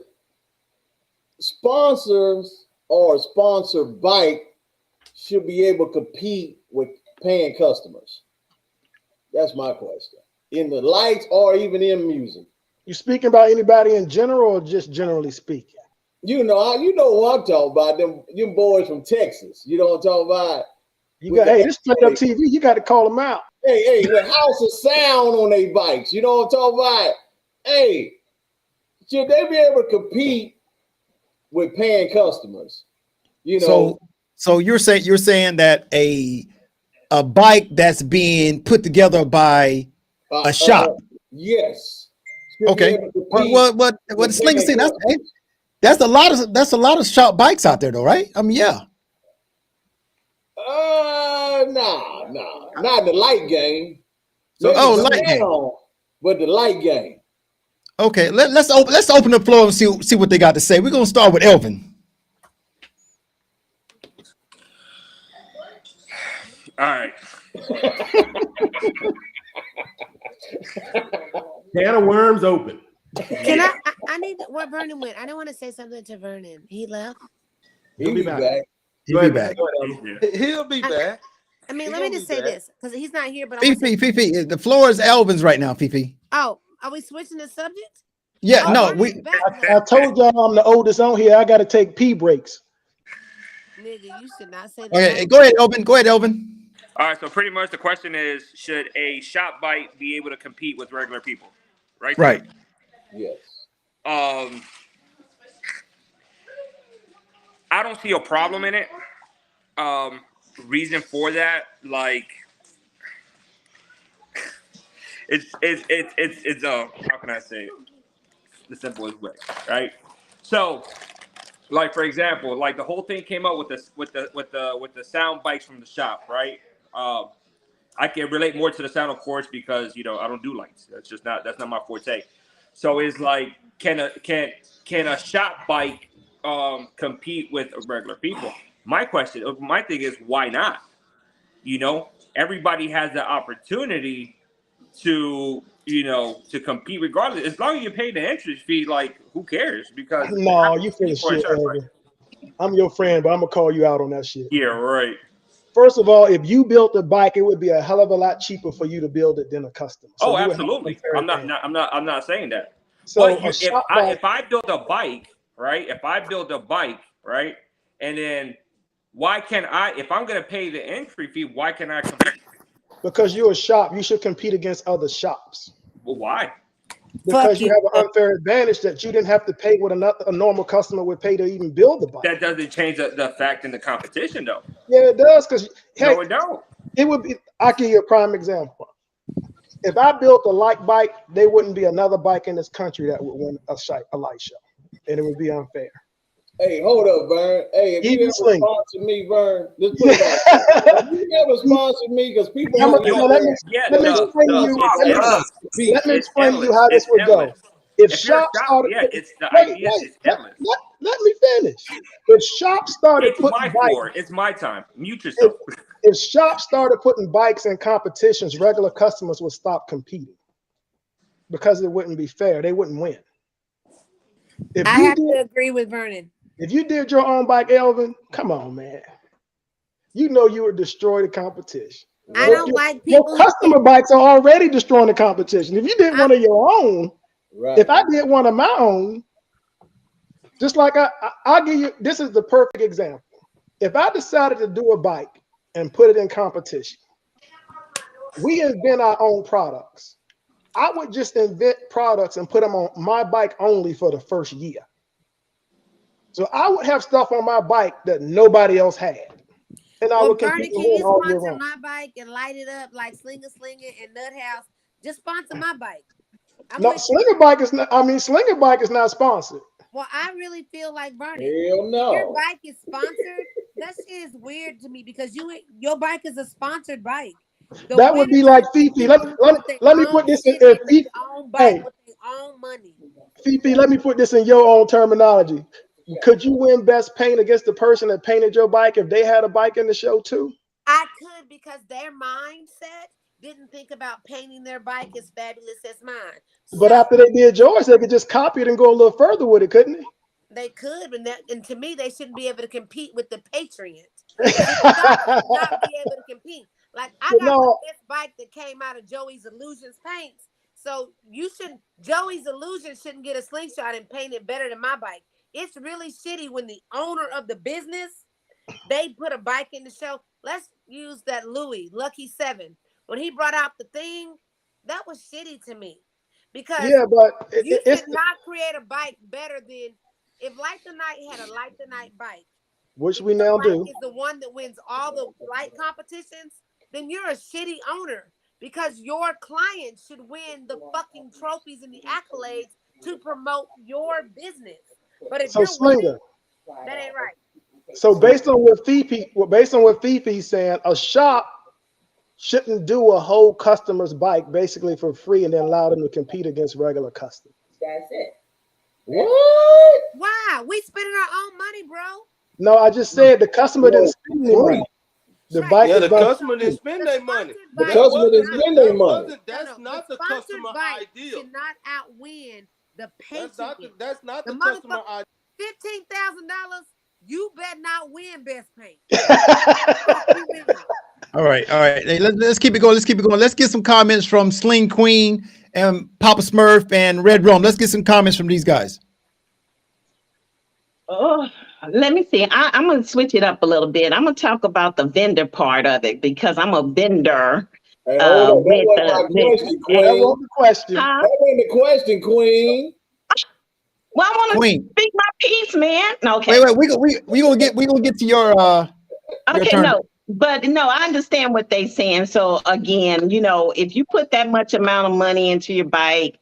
sponsors or sponsored bike should be able to compete with paying customers? That's my question. In the lights or even in music. You speaking about anybody in general or just generally speaking? You know what I'm talking about. Them boys from Texas. You know what I'm talking about? This straight up TV. You got to call them out. Hey, with House of Sound on their bikes. You know what I'm talking about? Hey, should they be able to compete with paying customers? You know. So you're saying that a bike that's being put together by a shop. Yes. Okay. What Slinger saying? That's a lot of shop bikes out there, though, right? I mean, yeah. Nah, not the light game. So, light game. But the light game. Okay, let's open the floor and see what they got to say. We're gonna start with Elvin. All right. Can of worms open. Can I need where Vernon went. I don't want to say something to Vernon. He left. He'll be back. He'll be back. He'll be back. I mean, let me just say this because he's not here. But Fifi, the floor is Elvin's right now. Fifi. Oh, are we switching the subject? Yeah, no, I told y'all I'm the oldest on here. I got to take pee breaks. Nigga, you should not say that. Okay, go ahead, Elvin. All right, so pretty much the question is, should a shop bike be able to compete with regular people? Right? Right. Yes. I don't see a problem in it. Reason for that, like, it's how can I say it? The simplest way, right? So, like for example, like the whole thing came out with the sound bikes from the shop, right? I can relate more to the sound, of course, because I don't do lights. That's not my forte. So it's like, can a shop bike compete with regular people? My thing is, why not? Everybody has the opportunity to compete regardless. As long as you pay the entry fee, like, who cares? Because no, you finish shit, Elvin. I'm your friend, but I'm gonna call you out on that shit. Yeah, right. First of all, if you built a bike, it would be a hell of a lot cheaper for you to build it than a custom. So absolutely. I'm not saying that. So if I build a bike, right? And then why can't I? If I'm gonna pay the entry fee, why can't I compete? Because you're a shop, you should compete against other shops. Well, why? Because you have an unfair advantage that you didn't have to pay what a normal customer would pay to even build the bike. That doesn't change the fact in the competition, though. Yeah, it does. Because no, it don't. It would be. I'll give you a prime example. If I built a light bike, there wouldn't be another bike in this country that would win a light show, and it would be unfair. Hey, hold up, Vern. Hey, if you ever sponsor me, Vern, let's put it out. If you ever sponsor me, because people let me explain to you how this would go. If shops started, let me finish. If shops started putting bikes, it's my time. Mute yourself. If shops started putting bikes in competitions, regular customers would stop competing because it wouldn't be fair. They wouldn't win. I have to agree with Vernon. If you did your own bike, Elvin, come on, man. You know you would destroy the competition. I don't like people. Your customer bikes are already destroying the competition. If you did one of your own, if I did one of my own, just like I'll give you, this is the perfect example. if I decided to do a bike and put it in competition, we invent our own products. I would just invent products and put them on my bike only for the first year. So I would have stuff on my bike that nobody else had. And I would Bernie, compete can and win you all year sponsor round. my bike and light it up like Slinger and Nut House? Just sponsor my bike. No, Slinger Bike is not. Slinger Bike is not sponsored. Well, I really feel like Bernie. Hell no. If your bike is sponsored, that shit is weird to me because your bike is a sponsored bike. That would be like Fifi. Let me put this in Fifi. Hey, with their own money. Fifi, let me put this in your own terminology. Could you win best paint against the person that painted your bike if they had a bike in the show too? I could, because their mindset didn't think about painting their bike as fabulous as mine. But after they did yours, they could just copy it and go a little further with it, couldn't they? They could, and to me, they shouldn't be able to compete with the Patriot. They should not be able to compete. Like, I got the best bike that came out of Joey's Illusions paints. So Joey's Illusions shouldn't get a Slingshot and paint it better than my bike. It's really shitty when the owner of the business, they put a bike in the show. Let's use that Louis Lucky 7. When he brought out the thing, that was shitty to me. Because you should not create a bike better than, if Light the Night had a Light the Night bike, which we now do, is the one that wins all the light competitions, then you're a shitty owner, because your clients should win the fucking trophies and the accolades to promote your business. But if you're Slinger, winning, that ain't right. So based on what Fifi's saying, a shop shouldn't do a whole customer's bike basically for free and then allow them to compete against regular customers. That's it. What? Why? We spending our own money, bro. No, I just said the customer didn't spend any money. The bike the customer didn't spend their money. The customer didn't spend their money. That's not the customer ideal. Should not outwin the patient. That's not the customer ideal. $15,000. You better not win best paint. All right. Hey, let's keep it going. Let's get some comments from Sling Queen and Papa Smurf and Red Rum. Let's get some comments from these guys. Oh, let me see. I'm going to switch it up a little bit. I'm going to talk about the vendor part of it because I'm a vendor. Hey, hold on. That wasn't the question, Queen. That wasn't the question, Queen. Well, I want to speak my piece, man. Okay. Wait. We gonna get to your okay, turn. No, I understand what they're saying. So again, if you put that much amount of money into your bike,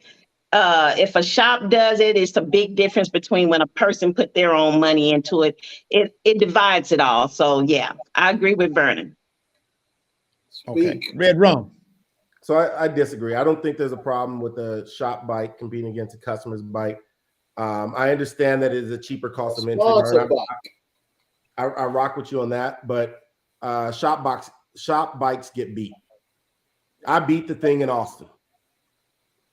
if a shop does it, it's a big difference between when a person put their own money into it. It divides it all. So yeah, I agree with Vernon. Okay, Red Rum. So I disagree. I don't think there's a problem with the shop bike competing against a customer's bike. I understand that it is a cheaper cost of entry. I rock with you on that, but shop bikes get beat. I beat the thing in Austin.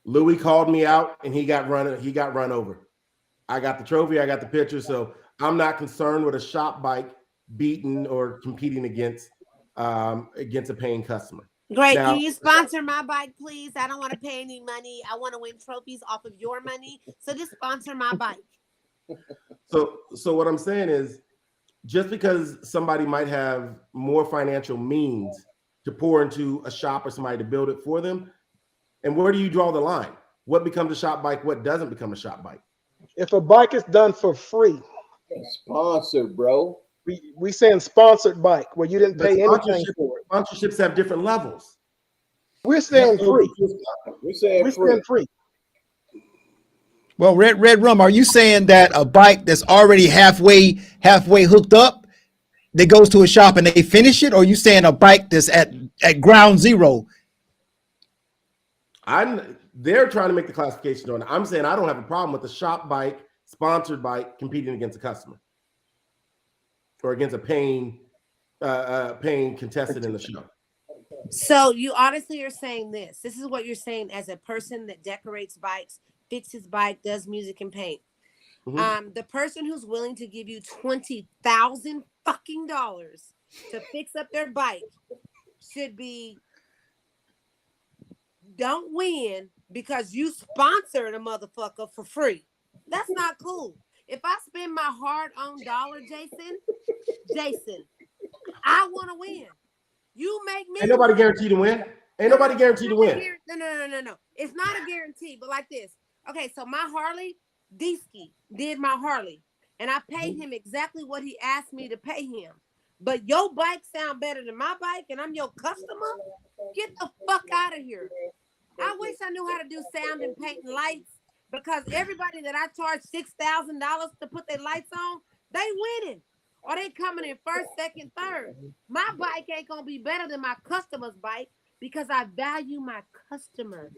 Louis called me out and he got run over. I got the trophy, I got the picture, so I'm not concerned with a shop bike beating or competing against a paying customer. Great. Now, can you sponsor my bike, please? I don't want to pay any money. I want to win trophies off of your money. So just sponsor my bike. So what I'm saying is, just because somebody might have more financial means to pour into a shop or somebody to build it for them, and where do you draw the line? What becomes a shop bike? What doesn't become a shop bike? If a bike is done for free, sponsored, bro. We saying sponsored bike where you didn't pay anything for it. Sponsorships have different levels. We're saying free. We're saying free. Well, Red Rum, are you saying that a bike that's already halfway hooked up that goes to a shop and they finish it, or are you saying a bike that's at ground zero? They're trying to make the classification on it. I'm saying I don't have a problem with the shop bike, sponsored bike competing against a customer or against a paying contestant in the show. So you honestly are saying this. This is what you're saying as a person that decorates bikes, fixes bike, does music and paint. Mm-hmm. The person who's willing to give you $20,000 fucking dollars to fix up their bike should be, don't win because you sponsored a motherfucker for free. That's not cool. If I spend my hard-earned dollar, Jason, I want to win. You make me. Ain't nobody guaranteed to win. Ain't nobody guaranteed to win. No. It's not a guarantee, but like this. Okay, so my Harley, Deesky did my Harley, and I paid him exactly what he asked me to pay him. But your bike sound better than my bike, and I'm your customer? Get the fuck out of here. I wish I knew how to do sound and paint and lights, because everybody that I charge $6,000 to put their lights on, they winning. Or they coming in first, second, third. My bike ain't gonna be better than my customer's bike because I value my customer.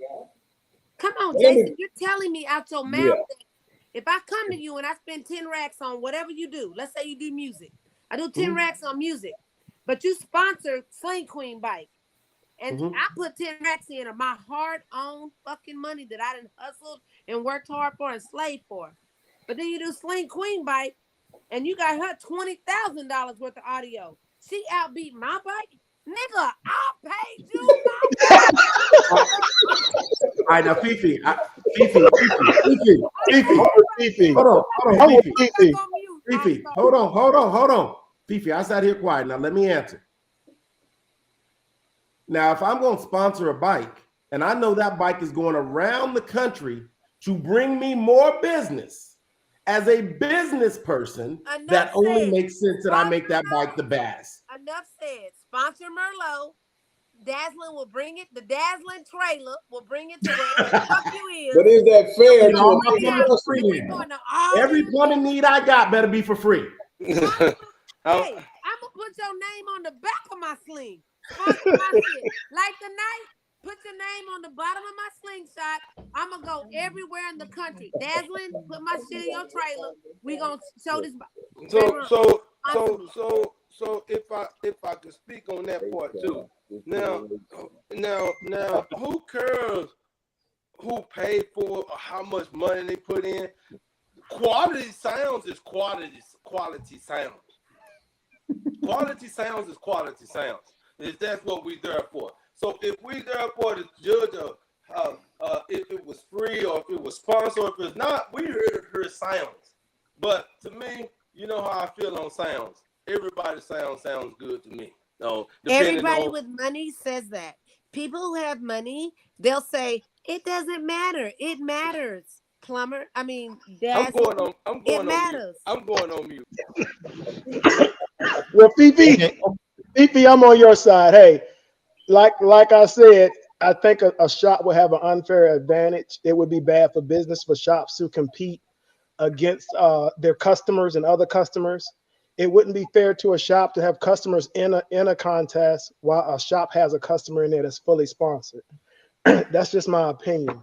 Come on, Jason, you're telling me out your mouth that if I come to you and I spend 10 racks on whatever you do, let's say you do music, I do 10 racks on music, but you sponsor Sling Queen bike, and I put 10 racks in of my hard-earned fucking money that I done hustled and worked hard for and slaved for. But then you do Sling Queen bike, and you got her $20,000 worth of audio. She outbeat my bike? Nigga, I paid you my bike. All right, now Fifi. Hold on, Fifi. Hold on. Fifi, I sat here quiet. Now let me answer. Now, if I'm going to sponsor a bike, and I know that bike is going around the country to bring me more business, as a business person, that only makes sense that I make that bike the best. Enough said. Sponsor Merlot. Dazzling will bring it. The Dazzling trailer will bring it to wherever the fuck you is. But is that fair? Every plumbing need I got better be for free. Hey, I'm gonna put your name on the back of my sling. Sponsor my shit. Like tonight, put your name on the bottom of my Slingshot. I'm gonna go everywhere in the country. Dazzling, put my shit in your trailer. We gonna show this. So if I could speak on that part too. Now, who cares who paid for it or how much money they put in? Quality sounds is quality sounds. Quality sounds is quality sounds. That's what we there for. So if we there for the judge of if it was free or if it was sponsored, or if it's not, we hear sounds. But to me, you know how I feel on sounds. Everybody's sounds good to me. No, everybody with money says that. People who have money, they'll say it doesn't matter. It matters. Plumber. I mean, I'm going on matters. Mute. I'm going on mute. Well, Fifi, I'm on your side. Hey, like I said, I think a shop will have an unfair advantage. It would be bad for business for shops to compete against their customers and other customers. It wouldn't be fair to a shop to have customers in a contest while a shop has a customer in there that's fully sponsored. That's just my opinion.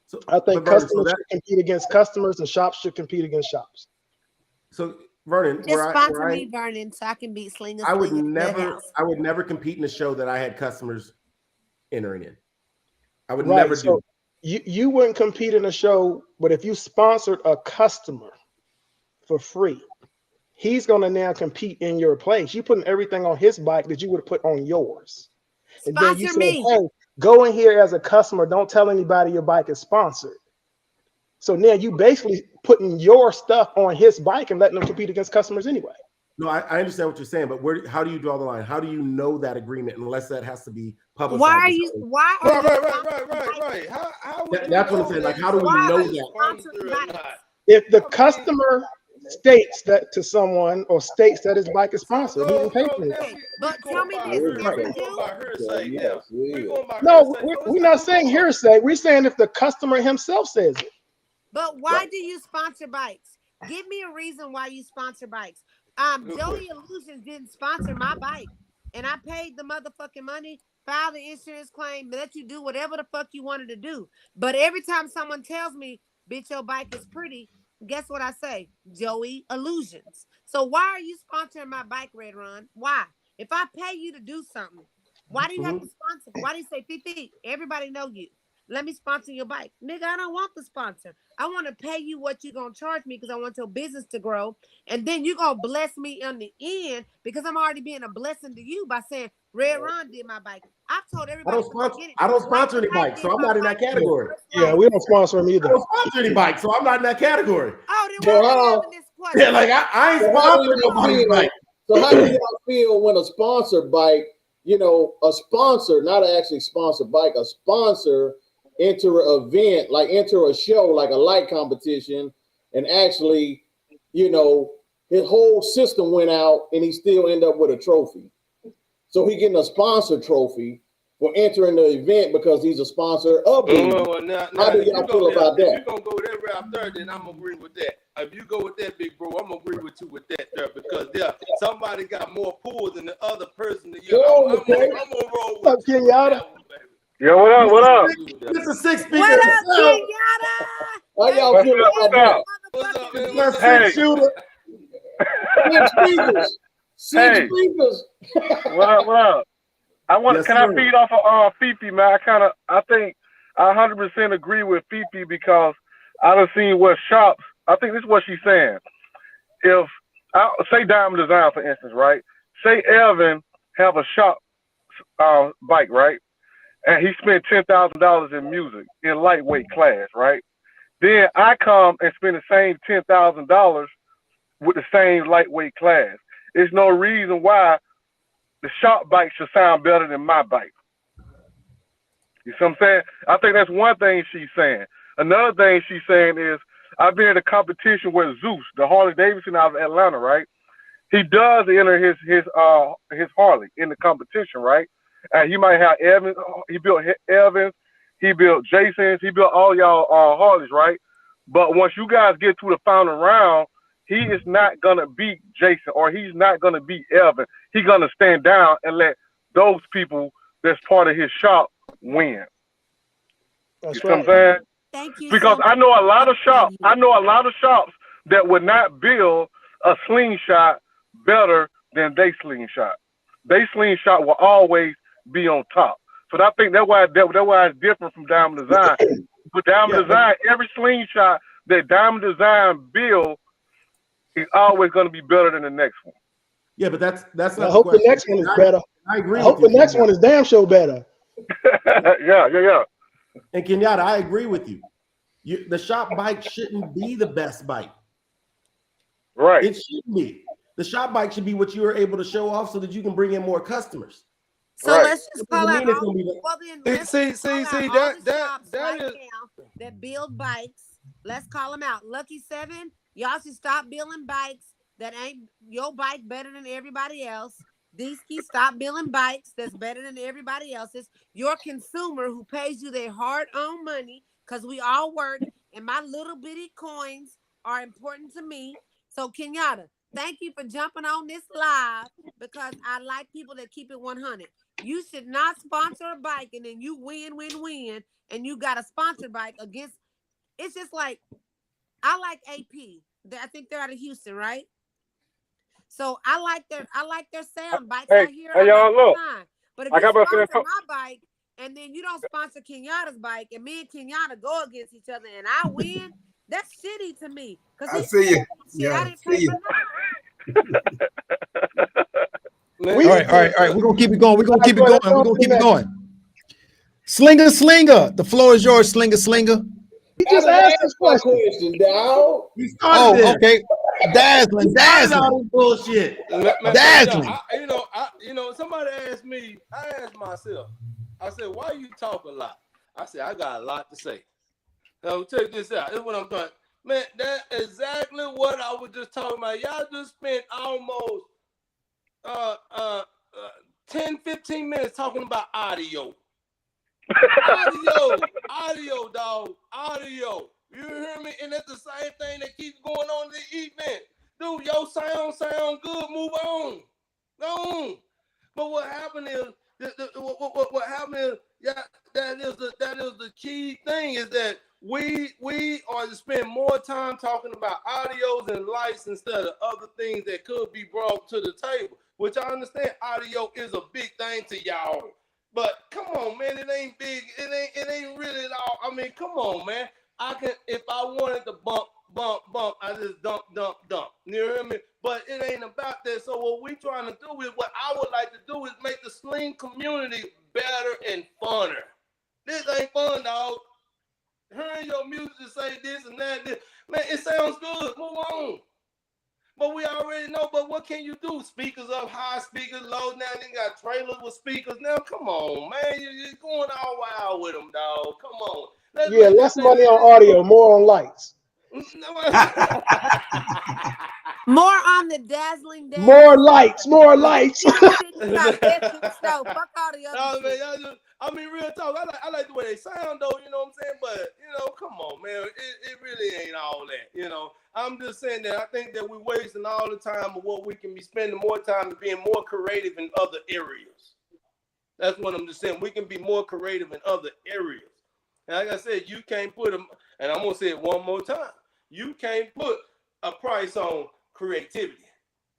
So, I think customers should compete against customers and shops should compete against shops. So Vernon, just sponsor me, Vernon, so I can beat Sling. I would never compete in a show that I had customers entering in. I would never do it. You wouldn't compete in a show, but if you sponsored a customer for free, he's going to now compete in your place. You putting everything on his bike that you would have put on yours. And then you say, hey, go in here as a customer. Don't tell anybody your bike is sponsored. So now you basically putting your stuff on his bike and letting them compete against customers anyway. No, I understand what you're saying, but how do you draw the line? How do you know that agreement unless that has to be publicized? Right. How that's what I'm saying. Like, how do we know that? If the customer states that to someone or states that his bike is sponsored, he can pay for it. But tell me this. No, we're not saying hearsay. We're saying if the customer himself says it. But why do you sponsor bikes? Give me a reason why you sponsor bikes. Joey Illusions didn't sponsor my bike, and I paid the motherfucking money, filed the insurance claim, let you do whatever the fuck you wanted to do. But every time someone tells me, bitch, your bike is pretty, guess what I say? Joey Illusions. So why are you sponsoring my bike, Red Ron? Why? If I pay you to do something, why do you have to sponsor? Why do you say, Fifi, everybody know you? let me sponsor your bike. Nigga, I don't want the sponsor. I want to pay you what you're going to charge me because I want your business to grow. And then you're going to bless me in the end because I'm already being a blessing to you by saying, Red Ron did my bike. I've told everybody I don't sponsor any bikes, so I'm not in that category. Yeah, we don't sponsor them either. I don't sponsor any bikes, so I'm not in that category. Oh, then why are we having this question? Yeah, like I ain't sponsoring nobody's bike. So how do y'all feel when a sponsor bike, a sponsor, not an actually sponsored bike, a sponsor enter an event, like enter a show, like a light competition, and actually, his whole system went out and he still end up with a trophy. So he getting a sponsor trophy for entering the event because he's a sponsor of the event. How do y'all feel about that? If you're going to go with that route there, then I'm going to agree with that. If you go with that, big bro, I'm going to agree with you with that there because somebody got more pull than the other person. I'm going to roll with Kenyatta. Yo, what up? This is six speaker. What up, Kenyatta? How y'all feel about that? What's up, man? Hey. Shooter. Six speakers. Six speakers. What up? Can I feed off of Fifi, man? I think I 100% agree with Fifi because I done seen what shops. I think this is what she's saying. If say Diamond Design, for instance, right? Say Evan have a shop bike, right? And he spent $10,000 in music in lightweight class, right? Then I come and spend the same $10,000 with the same lightweight class. There's no reason why the shop bike should sound better than my bike. You see what I'm saying? I think that's one thing she's saying. Another thing she's saying is, I've been in a competition with Zeus, the Harley Davidson out of Atlanta, right? He does enter his Harley in the competition, right? And you might have Evans. He built Evans. He built Jason's. He built all y'all Harleys, right? But once you guys get to the final round, he is not gonna beat Jason or he's not gonna beat Evan. He's gonna stand down and let those people that's part of his shop win. That's you know what I'm saying? Thank you. Because I know a lot of shops. I know a lot of shops that would not build a slingshot better than they slingshot. They slingshot will always be on top. So I think that's why it's different from Diamond Design. With Diamond Design, every slingshot that Diamond Design build is always going to be better than the next one. Yeah, but that's not. I hope the next one is better. I agree. I hope the next one is damn sure better. Yeah. And Kenyatta, I agree with you. The shop bike shouldn't be the best bike. Right. It shouldn't be. The shop bike should be what you are able to show off so that you can bring in more customers. So let's just call out all, that build bikes. Let's call them out. Lucky 7, y'all should stop building bikes that ain't your bike better than everybody else. Deesky, stop building bikes that's better than everybody else's. Your consumer who pays you their hard-earned money, because we all work, and my little bitty coins are important to me. So Kenyatta, thank you for jumping on this live because I like people that keep it 100. You should not sponsor a bike and then you win, and you got a sponsored bike against. It's just like, I like AP. I think they're out of Houston, right? So I like their sound bikes. Hey, I hear y'all look. But if you sponsor my bike and then you don't sponsor Kenyatta's bike and me and Kenyatta go against each other and I win, that's shitty to me. I see you. Yeah, I didn't pay for All right. We're gonna keep it going. Slinger. The floor is yours, Slinger. He just asked this question, dog. Oh, okay. Dazzling. Bullshit. Dazzling. Somebody asked me. I asked myself. I said, "Why you talk a lot?" I said, "I got a lot to say." Now check this out. This is what I'm doing. Man, that's exactly what I was just talking about. Y'all just spent almost 10-15 minutes talking about audio. audio, dog. Audio. You hear me? And that's the same thing that keeps going on in the event. Dude, your sound good. Move on. Go on. But what happened is what happened is that is the key thing is that we are to spend more time talking about audios and lights instead of other things that could be brought to the table. Which I understand audio is a big thing to y'all. But come on, man, it ain't big. It ain't really I mean, come on, man. I can, if I wanted to bump, I just dump. You know what I mean? But it ain't about that. So what we trying to do is, what I would like to do is make the sling community better and funner. This ain't fun, dog. Hearing your music say this and that, man, it sounds good. Move on. But we already know, but what can you do? Speakers up high, speakers low. Now they got trailers with speakers. Now, come on, man. You're going all wild with them, dog. Come on. Less money on audio, more on lights. More on the dazzling dash. More lights. Fuck all the other shit. I mean, real talk. I like the way they sound, though. You know what I'm saying? But come on, man. It really ain't all that. I'm just saying that I think that we're wasting all the time of what we can be spending more time being more creative in other areas. That's what I'm just saying. We can be more creative in other areas. And like I said, you can't put them. And I'm gonna say it one more time. You can't put a price on creativity.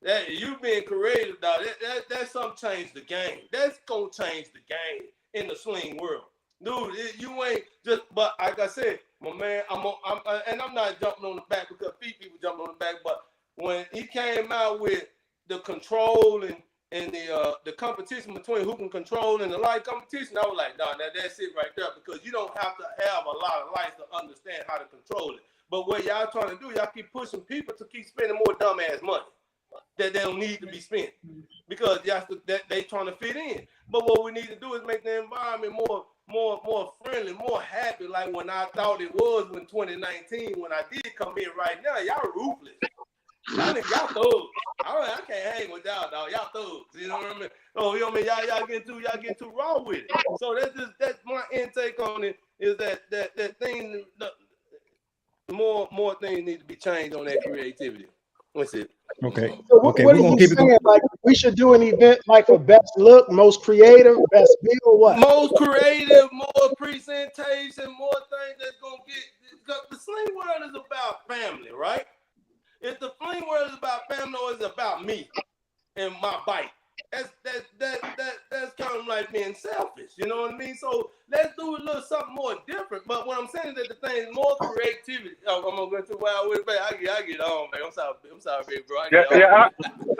That you being creative, dog, that's something change the game. That's gonna change the game in the sling world. Dude, you ain't just, but like I said, my man, I'm not jumping on the back because people jumping on the back, but when he came out with the control and the competition between who can control and the light competition, I was like, nah, that's it right there, because you don't have to have a lot of lights to understand how to control it. But what y'all trying to do, y'all keep pushing people to keep spending more dumbass money that they don't need to be spent because that they trying to fit in. But what we need to do is make the environment more friendly, more happy, like when I thought it was in 2019 when I did come in. Right now, y'all ruthless. Y'all thugs. I can't hang with y'all, dog. Y'all thugs. You know what I mean? Oh, you know what I mean? Y'all get too raw with it. So that's my intake on it. Is that thing? More things need to be changed on that creativity. That's it. Okay. So what are you saying? Like we should do an event like for best look, most creative, best bill, what? Most creative, more presentation, more things that's gonna get. The sling world is about family, right? If the sling world is about family, or it's about me and my bike. That's kind of like being selfish, you know what I mean? So let's do a little something more different. But what I'm saying is that the thing is more creativity. I'm gonna go too wild with it, I get on, man. I'm sorry, big bro.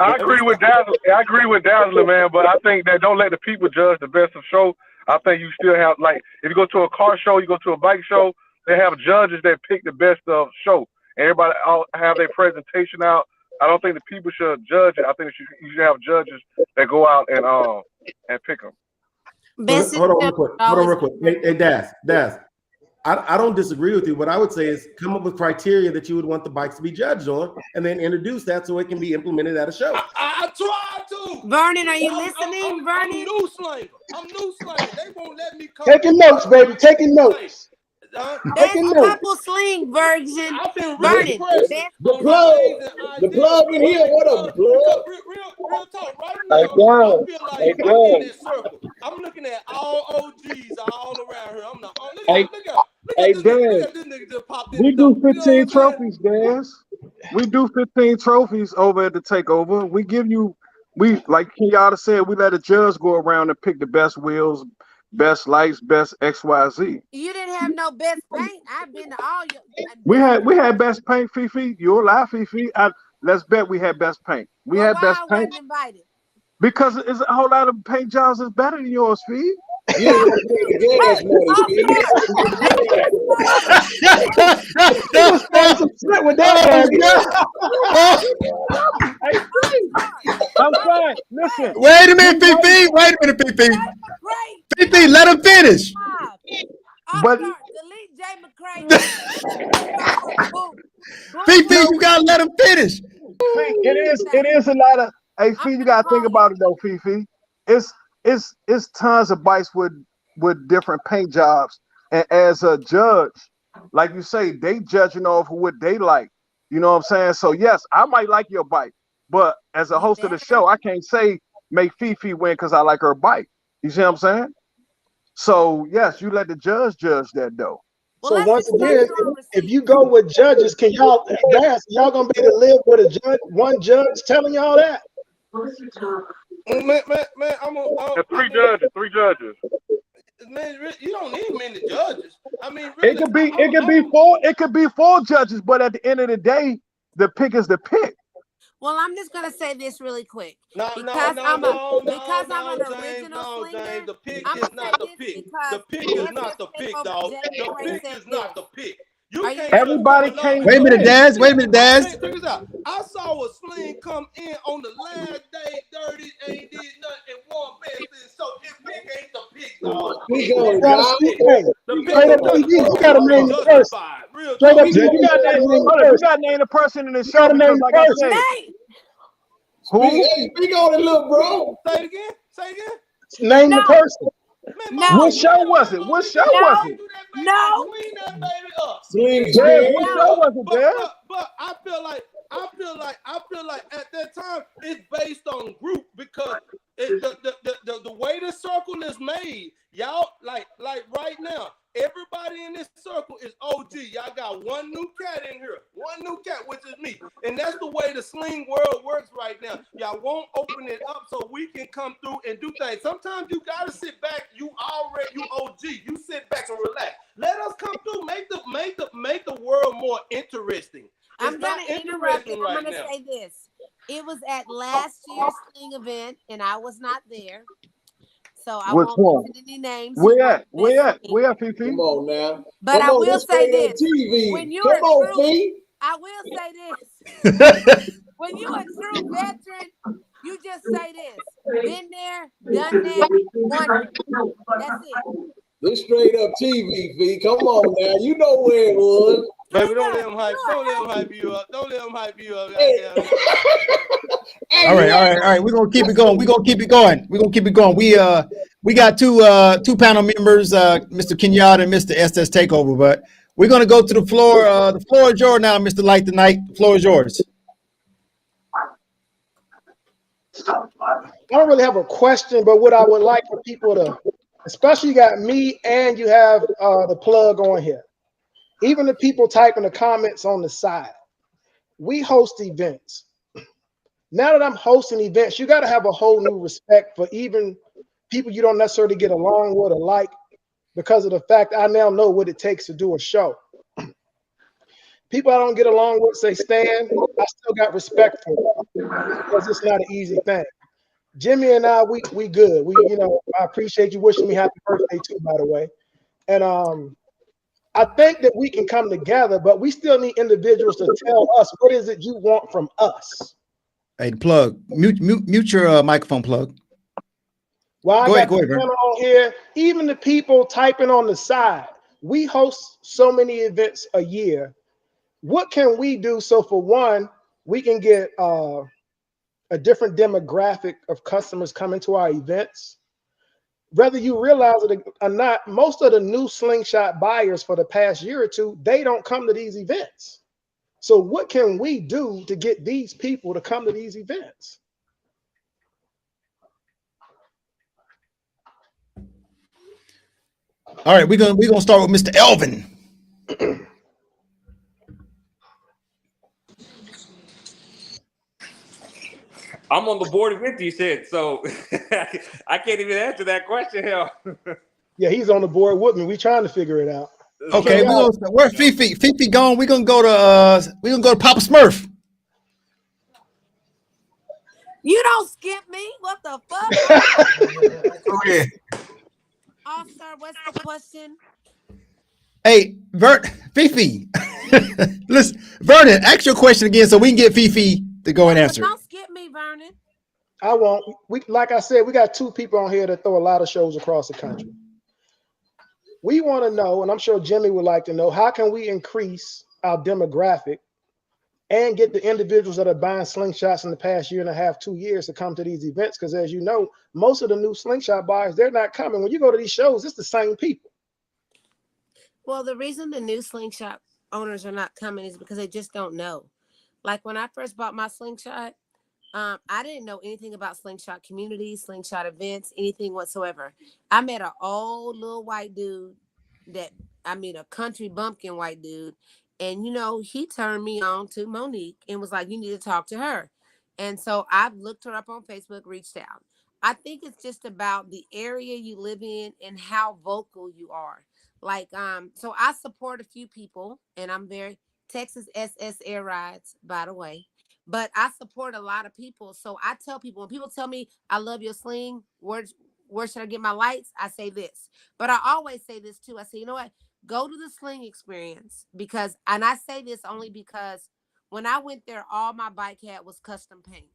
I agree with Dazzler. I agree with Dazzler, man. But I think that don't let the people judge the best of show. I think you still have, like, if you go to a car show, you go to a bike show, they have judges that pick the best of show. Everybody all have their presentation out. I don't think the people should judge it. I think you should have judges that go out and pick them. Hold on real quick. Hey, Daz. I don't disagree with you. What I would say is come up with criteria that you would want the bikes to be judged on, and then introduce that so it can be implemented at a show. I tried to. Vernon, are you listening, Vernon? I'm new slinger. They won't let me come. Taking notes, baby. Taking notes. There's a couple sling versions. Vernon, the plug in here. What a plug. Real talk, right now. I feel like I'm in this circle. I'm looking at all OGs all around here. I'm not. Look at this nigga just popped in. We do 15 trophies, Daz. We do 15 trophies over at the takeover. We give you, like Kenyatta said, we let a judge go around and pick the best wheels, best lights, best XYZ. You didn't have no best paint. I've been to all your. We had best paint, Fifi. You'll lie, Fifi. Let's bet we had best paint. We had best paint. Wasn't invited? Because it's a whole lot of paint jobs that's better than yours, Fee. Yeah, I'm sorry. Listen. Wait a minute, PP. PP, let him finish. But delete Jay McCray. PP, you gotta let him finish. It is a lot of. Hey, Fee, you gotta think about it though, Fifi. It's tons of bikes with different paint jobs, and as a judge, like you say, they judging off what they like. You know what I'm saying? So yes, I might like your bike, but as a host of the show, I can't say make Fifi win because I like her bike. You see what I'm saying? So yes, you let the judge judge that though. So once again, if you go with judges, can y'all gonna be able to live with a judge, one judge telling y'all that? Man, three judges. Man, you don't need many judges. I mean, mean, really, it could be four judges, but at the end of the day, the pick is the pick. Well, I'm just gonna say this really quick. No, because I'm an James, original slinger. James, the pick I'm is gonna not say the this pick. because The pick is not the pick, dog. The pick is not the pick. You Are can't you- Everybody can't Wait a minute, Daz. Wait a minute, Daz. Check this out. I saw a Sling come in on the last day, 30, ain't did nothing, and won best. So if pick ain't the pick, dog. You gotta name the person. Justified. Real Straight talk. up, you gotta name the person in the show because, like I said, Who? Speak on it, little bro. Say it again. Say it again. Name the person. What show was it? What show was it? No. Clean that baby up. What show was it, Dad? But I feel like at that time it's based on group because the way the circle is made, y'all like right now, everybody in this circle is OG. Y'all got one new cat in here, which is me, and that's the way the Sling world works right now. Y'all won't open it up so we can come through and do things. Sometimes you gotta sit back. You OG. You sit back and relax. Let us come through. Make the world more interesting. I'm gonna interrupt and I'm gonna say this. It was at last year's Sling event, and I was not there. So I Which won't one? mention any names. Where at, PP? Come on now. But I will say this. When you're a true, I will say this. When you're a true veteran, you just say this. Been there, done that, won it. That's it. This straight up TV, V. Come on now. You know where it was. Baby, don't let them hype you up. Don't let them hype you up. All right. We're gonna keep it going. We got two panel members, Mr. Kenyatta and Mr. SS Takeover, but we're gonna go to the floor. The floor is yours now, Mr. Light the Night. The floor is yours. I don't really have a question, but what I would like for people to, especially you got me and you have the plug on here. Even the people typing the comments on the side. We host events. Now that I'm hosting events, you got to have a whole new respect for even people you don't necessarily get along with or like, because of the fact I now know what it takes to do a show. People I don't get along with say, Stan, I still got respect for them because it's not an easy thing. Jimmy and I, we good. I appreciate you wishing me happy birthday too, by the way. And I think that we can come together, but we still need individuals to tell us what is it you want from us. Hey, plug. Mute your microphone, plug. Well, go ahead, on here. Even the people typing on the side. We host so many events a year. What can we do so for one, we can get a different demographic of customers coming to our events? Whether you realize it or not, most of the new Slingshot buyers for the past year or two, they don't come to these events. So what can we do to get these people to come to these events? All right, we're gonna start with Mr. Elvin. I'm on the board with you, said so. I can't even answer that question. Hell. Yeah, he's on the board with me. We trying to figure it out. Okay, where's Fifi? Fifi gone. We're gonna go to Papa Smurf. You don't skip me. What the fuck? Okay. Officer, what's the question? Hey, Fifi. Listen, Vernon, ask your question again so we can get Fifi to go and answer. Don't skip me, Vernon. I won't. Like I said, we got two people on here that throw a lot of shows across the country. We want to know, and I'm sure Jimmy would like to know, how can we increase our demographic and get the individuals that are buying slingshots in the past year and a half, 2 years to come to these events? Because as you know, most of the new slingshot buyers, they're not coming. When you go to these shows, it's the same people. Well, the reason the new slingshot owners are not coming is because they just don't know. Like when I first bought my slingshot, I didn't know anything about slingshot communities, slingshot events, anything whatsoever. I met an old little white dude a country bumpkin white dude. And, he turned me on to Monique and was like, you need to talk to her. And so I've looked her up on Facebook, reached out. I think it's just about the area you live in and how vocal you are. Like, so I support a few people, and I'm very Texas SS Air Rides, by the way. But I support a lot of people. So I tell people, when people tell me I love your sling, where should I get my lights? I say this. But I always say this too. I say, you know what? Go to the sling experience, because, and I say this only because when I went there, all my bike had was custom paint.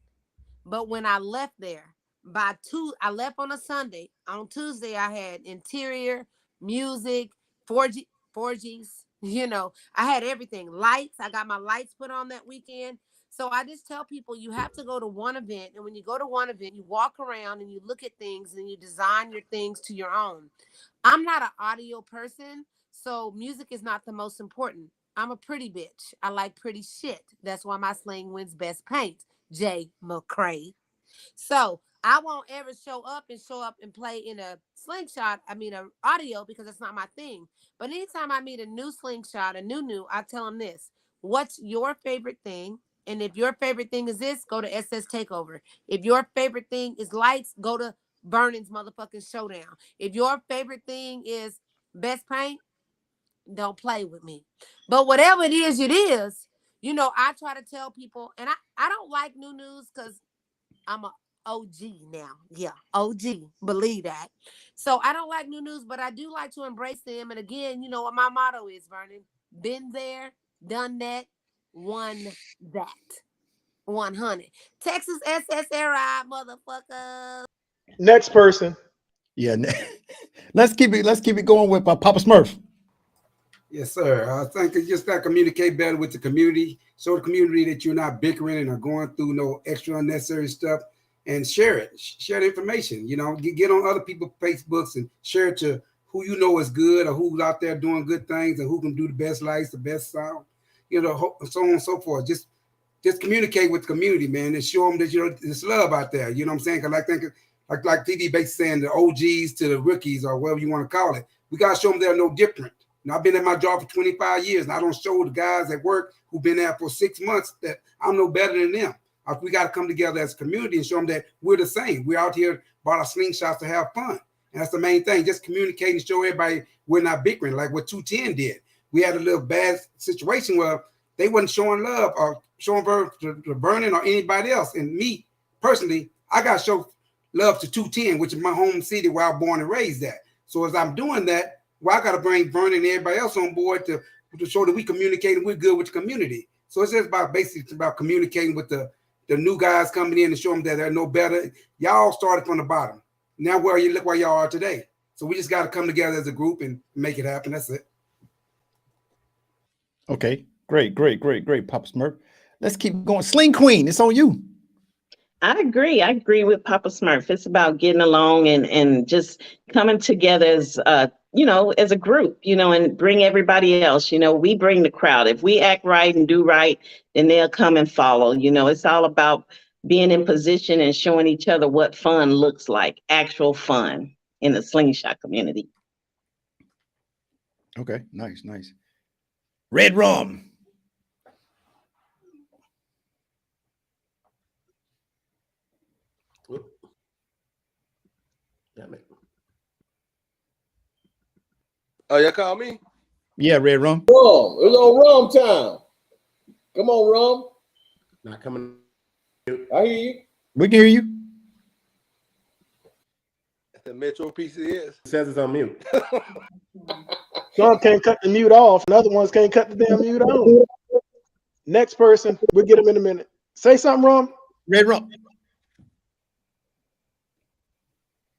But when I left there, I left on a Sunday. On Tuesday, I had interior, music, 4G, 4Gs. You know, I had everything. Lights. I got my lights put on that weekend. So I just tell people you have to go to one event. And when you go to one event, you walk around and you look at things and you design your things to your own. I'm not an audio person, so music is not the most important. I'm a pretty bitch. I like pretty shit. That's why my sling wins best paint. Jay McCray. So I won't ever show up and play in a slingshot. I mean, a audio, because it's not my thing. But anytime I meet a new slingshot, a new, I tell them this: what's your favorite thing? And if your favorite thing is this, go to SS Takeover. If your favorite thing is lights, go to Vernon's motherfucking Showdown. If your favorite thing is best paint, don't play with me. But whatever it is, you know, I try to tell people, and I don't like new news because I'm a OG now. Yeah, OG. Believe that. So I don't like new news, but I do like to embrace them. And again, you know what my motto is, Vernon? Been there, done that, won that. 100. Texas SSRI, motherfucker. Next person. Yeah. Let's keep it going with Papa Smurf. Yes, sir. I think it's just got to communicate better with the community. Show the community that you're not bickering and are going through no extra unnecessary stuff, and share it. Share the information. You know, get on other people's Facebooks and share it to who you know is good or who's out there doing good things and who can do the best lights, the best sound, you know, so on and so forth. Just communicate with the community, man, and show them that, you know, there's love out there. You know what I'm saying? Because like TV basically saying, the OGs to the rookies or whatever you want to call it, we got to show them they're no different. And I've been at my job for 25 years, and I don't show the guys at work who've been there for 6 months that I'm no better than them. We got to come together as a community and show them that we're the same. We're out here bought our slingshots to have fun. And that's the main thing. Just communicate and show everybody we're not bickering like what 210 did. We had a little bad situation where they wasn't showing love or showing love to Vernon or anybody else. And me, personally, I got to show love to 210, which is my home city where I was born and raised at. So as I'm doing that, well, I got to bring Vernon and everybody else on board to show that we communicate and we're good with the community. So it's just about communicating with the new guys coming in and show them that they're no better. Y'all started from the bottom. Now look where y'all are today. So we just got to come together as a group and make it happen. That's it. Okay, great, Papa Smurf. Let's keep going. Sling Queen, it's on you. I agree with Papa Smurf. It's about getting along and just coming together as you know, as a group, you know, and bring everybody else. You know, we bring the crowd. If we act right and do right, then they'll come and follow. You know, it's all about being in position and showing each other what fun looks like, actual fun in the slingshot community. Okay, nice. Red Rum. Oh, y'all call me? Yeah, Red Rum. Rum. It was on Rum time. Come on, Rum. Not coming. I hear you. We can hear you. The Metro PCS. It says it's on mute. Some can't cut the mute off, and other ones can't cut the damn mute on. Next person, we'll get them in a minute. Say something, Rum. Red Rum.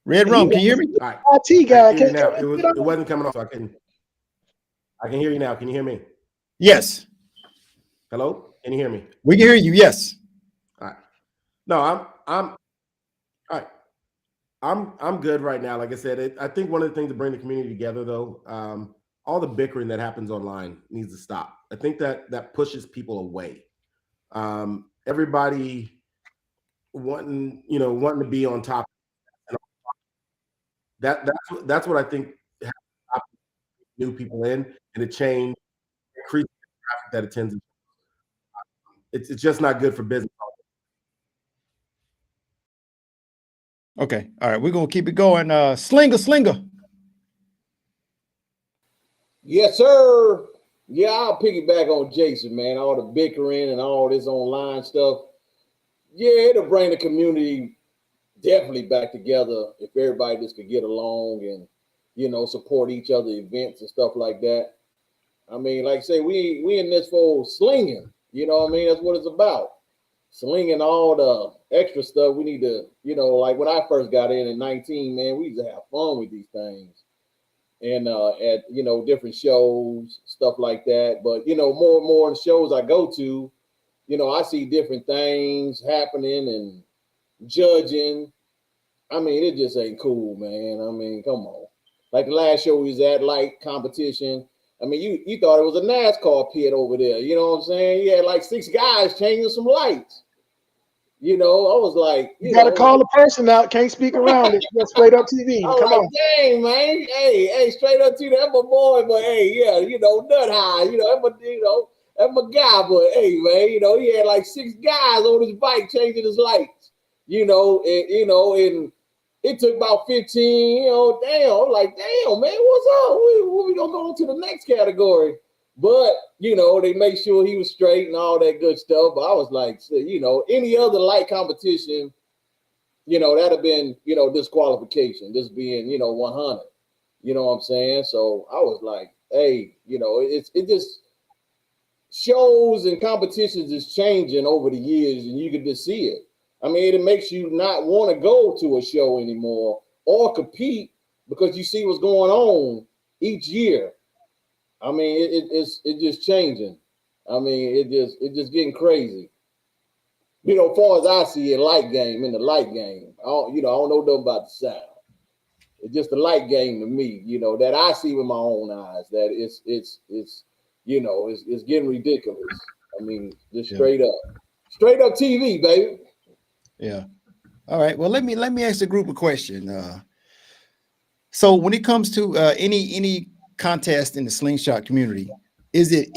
Red Rum, can you hear me? All right. IT guy. Can now. It wasn't coming off, so I can hear you now. Can you hear me? Yes. Hello? Can you hear me? We can hear you, yes. All right. No, I'm all right. I'm good right now. Like I said, I think one of the things to bring the community together, though, all the bickering that happens online needs to stop. I think that pushes people away. Everybody wanting to be on top. That's what I think new people in, and it change increase the traffic that attends. It's just not good for business. Okay, all right, we're gonna keep it going. Slinger. Yes, sir. Yeah, I'll piggyback on Jason, man. All the bickering and all this online stuff. Yeah, it'll bring the community definitely back together if everybody just could get along and, you know, support each other events and stuff like that. I mean, like I say, we in this for slinging. You know what I mean? That's what it's about. Slinging all the extra stuff. We need to, you know, like when I first got in 19, man, we used to have fun with these things. And at, you know, different shows, stuff like that. But, you know, more and more in the shows I go to, you know, I see different things happening and judging. I mean, it just ain't cool, man. I mean, come on. Like the last show we was at, light competition. I mean, you thought it was a NASCAR pit over there. You know what I'm saying? You had like 6 guys changing some lights. You know, I was like, you got to call the person out. Can't speak around it. That's Straight Up TV. I was Come like, on. dang, man. Hey, Straight Up TV. That's my boy, but hey, yeah, you know, nut high. You know, that's my guy, but hey, man, you know, he had like 6 guys on his bike changing his lights. You know, and it took about 15, you know, damn. I'm like, damn, man, what's up? We gonna go on to the next category. But, you know, they make sure he was straight and all that good stuff. But I was like, you know, any other light competition, you know, that'd have been, you know, disqualification, this being, you know, 100. You know what I'm saying? So I was like, hey, you know, it just shows and competitions is changing over the years, and you can just see it. I mean, it makes you not want to go to a show anymore or compete because you see what's going on each year. I mean, it's just changing. I mean, it just getting crazy. You know, as far as I see it, in the light game, I don't know nothing about the sound. It's just a light game to me, you know, that I see with my own eyes. That it's you know, it's getting ridiculous. I mean, just straight up TV, baby. Yeah. All right. Well, let me ask the group a question. So when it comes to any contest in the Slingshot community, is it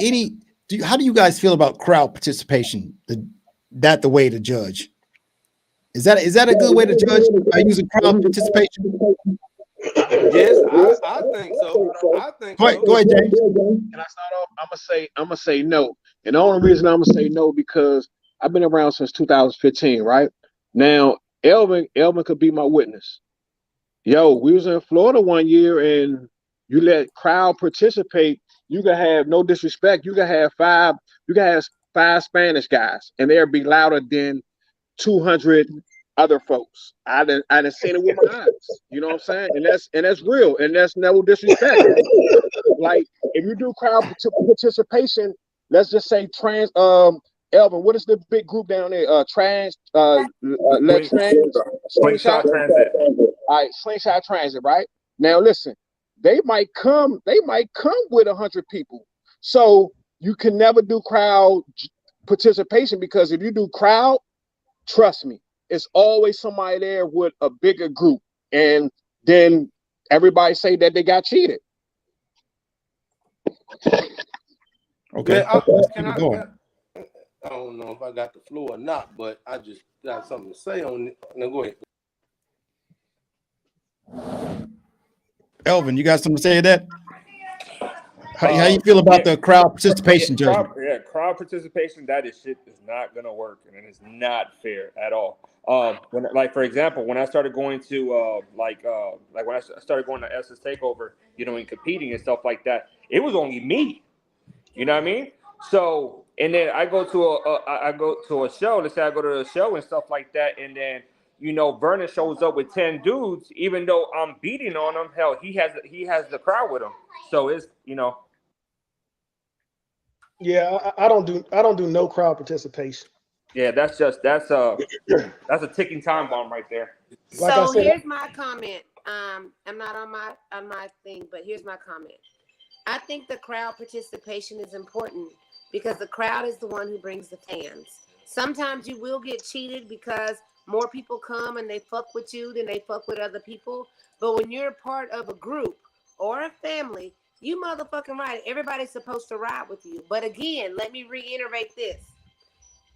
how do you guys feel about crowd participation? The way to judge? Is that a good way to judge by using crowd participation? Yes, I think so. I think Go ahead, James. Can I start off? I'm gonna say no. And the only reason I'm gonna say no because I've been around since 2015, right? Now, Elvin could be my witness. Yo, we was in Florida one year and you let crowd participate. You can have no disrespect. You can have 5 Spanish guys and they'll be louder than 200 other folks. I didn't seen it with my eyes. You know what I'm saying? And that's real. And that's no disrespect. Like if you do crowd participation, let's just say trans. Elvin, what is the big group down there? Slingshot Transit. All right, Slingshot Transit. Right now, listen. They might come with 100 people. So you can never do crowd participation because if you do crowd, trust me, it's always somebody there with a bigger group, and then everybody say that they got cheated. Okay. Yeah, I don't know if I got the floor or not, but I just got something to say on it. Now go ahead. Elvin, you got something to say to that? How you feel about the crowd participation judgment? Crowd participation, that is shit is not gonna work, and it's not fair at all. When, like for example, when I started going to like when I started going to SS Takeover, you know, and competing and stuff like that, it was only me. You know what I mean? So, and then I go to a show. Let's say I go to a show and stuff like that, and then you know Vernon shows up with 10 dudes, even though I'm beating on him. Hell, he has the crowd with him. So it's, you know. Yeah, I don't do no crowd participation. Yeah, that's a ticking time bomb right there. Like so I said, here's my comment. I'm not on my thing, but here's my comment. I think the crowd participation is important because the crowd is the one who brings the fans. Sometimes you will get cheated because more people come and they fuck with you than they fuck with other people. But when you're part of a group or a family, you motherfucking right. Everybody's supposed to ride with you. But again, let me reiterate this.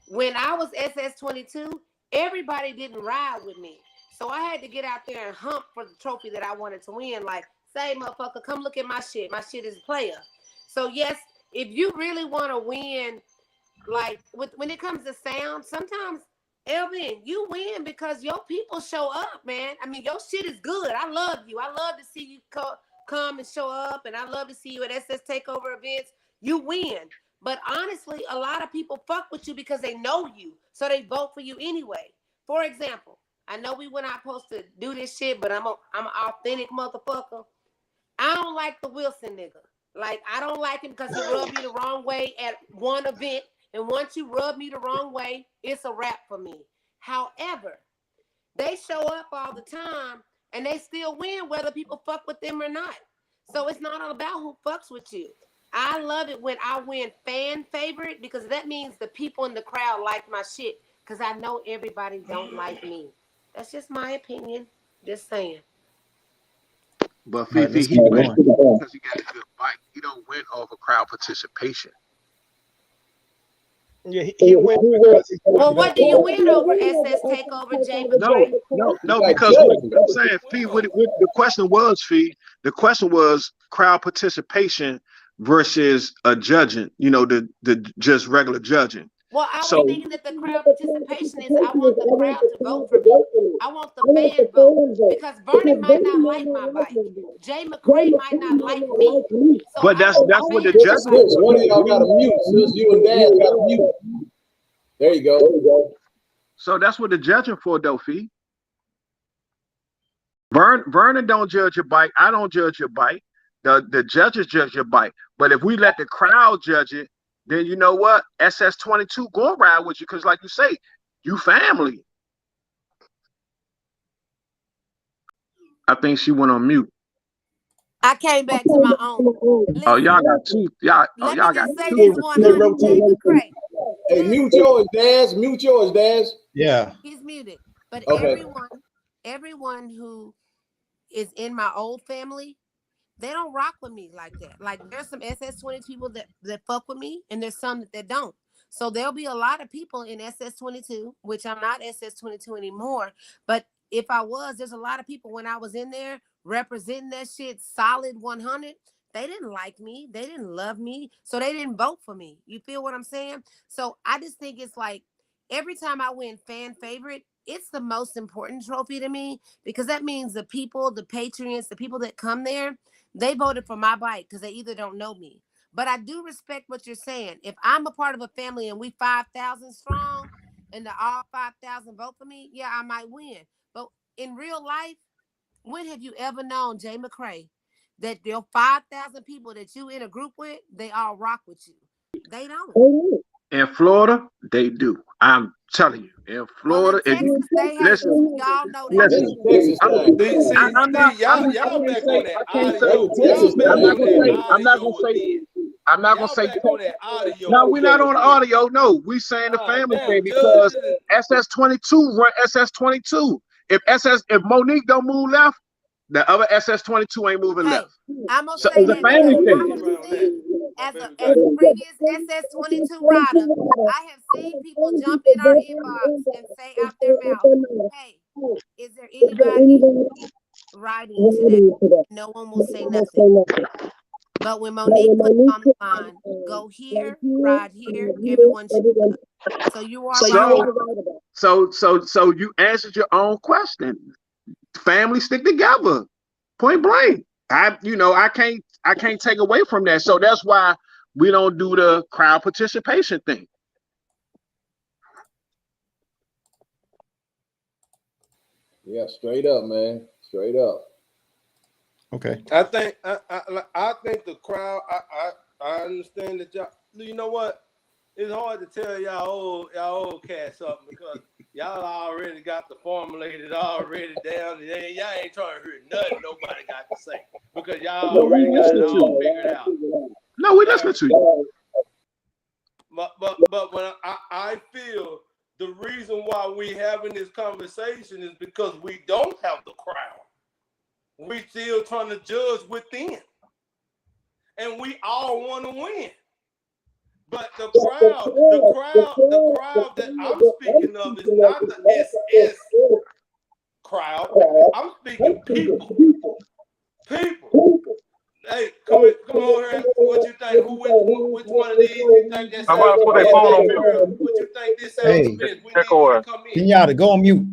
When I was SS22, everybody didn't ride with me. So I had to get out there and hump for the trophy that I wanted to win, like say, motherfucker, come look at my shit. My shit is player. So yes, if you really want to win, like when it comes to sound, sometimes Elvin, you win because your people show up, man. I mean, your shit is good. I love you. I love to see you come and show up, and I love to see you at SS Takeover events. You win. But honestly, a lot of people fuck with you because they know you, so they vote for you anyway. For example, I know we were not supposed to do this shit, but I'm an authentic motherfucker. I don't like the Wilson nigga. Like, I don't like him because he rubbed me the wrong way at one event. And once you rub me the wrong way, it's a wrap for me. However, they show up all the time and they still win whether people fuck with them or not. So it's not all about who fucks with you. I love it when I win fan favorite because that means the people in the crowd like my shit because I know everybody don't like me. That's just my opinion. Just saying. But All right, Fifi, let's he keep wins going. because he got a good bike. He don't win over crowd participation. Yeah, he went because he Well, what do you win over SS Takeover, Jay McCray? No, because I'm saying, Fee, the question was, Fee, the question was crowd participation versus a judging, the just regular judging. Well, I was thinking that the crowd participation is I want the crowd to vote for me. I want the fan vote because Vernon might not like my bike. Jay McCray might not like me. So but that's what the judges. One of y'all got a mute, sis. You and Dad got a mute. There you go. So that's what the judging for, though, Fee. Vernon don't judge your bike. I don't judge your bike. The judges judge your bike. But if we let the crowd judge it, then you know what? SS22 go ride with you because, like you say, you family. I think she went on mute. I came back to my own. Listen, Oh, y'all got two. Y'all let me got just say two. this 100 Jay McCray. Hey, mute yours, Daz. Mute yours, Daz. Yeah. He's muted. But Okay. everyone who is in my old family, they don't rock with me like that. Like there's some SS20 people that fuck with me, and there's some that don't. So there'll be a lot of people in SS22, which I'm not SS22 anymore. But if I was, there's a lot of people when I was in there representing that shit solid 100. They didn't like me. They didn't love me. So they didn't vote for me. You feel what I'm saying? So I just think it's like every time I win fan favorite, it's the most important trophy to me because that means the people, the patrons, the people that come there, they voted for my bike because they either don't know me. But I do respect what you're saying. If I'm a part of a family and we 5,000 strong and all 5,000 vote for me, yeah, I might win. But in real life, when have you ever known, Jay McCray, that your 5,000 people that you in a group with, they all rock with you? They don't. In Florida, they do. I'm telling you. In Florida, well, in Texas, they hate listen, y'all know that. Listen, I'm not gonna say. No, we're not on audio. No, we saying the family thing because SS22 run SS22. If Monique don't move left, the other SS22 ain't moving left. I'm gonna so say it's a family thing. As a previous SS22 rider, I have seen people jump in our inbox and say out their mouth, hey, is there anybody riding today? No one will say nothing. But when Monique put on the line, go here, ride here, everyone should. So you are right. So you answered your own question. Family stick together. Point blank. I can't take away from that. So that's why we don't do the crowd participation thing. Yeah, straight up, man. Straight up. Okay. I think the crowd. I understand that y'all. You know what? It's hard to tell y'all old cats something because y'all already got the formulated already down. And y'all ain't trying to hear nothing nobody got to say because y'all already got it all figured out. No, we listen to you. But when I feel the reason why we having this conversation is because we don't have the crowd. We still trying to judge within, and we all want to win. But the crowd that I'm speaking of is not the SS crowd. I'm speaking people. Hey, come on here. What you think? Which one of these you think that I'm about sounds to put the their best? phone Hey, on for mute. real, what you think this sounds Hey, the best? We need Echo you her. to come in. Kenyatta, go on mute.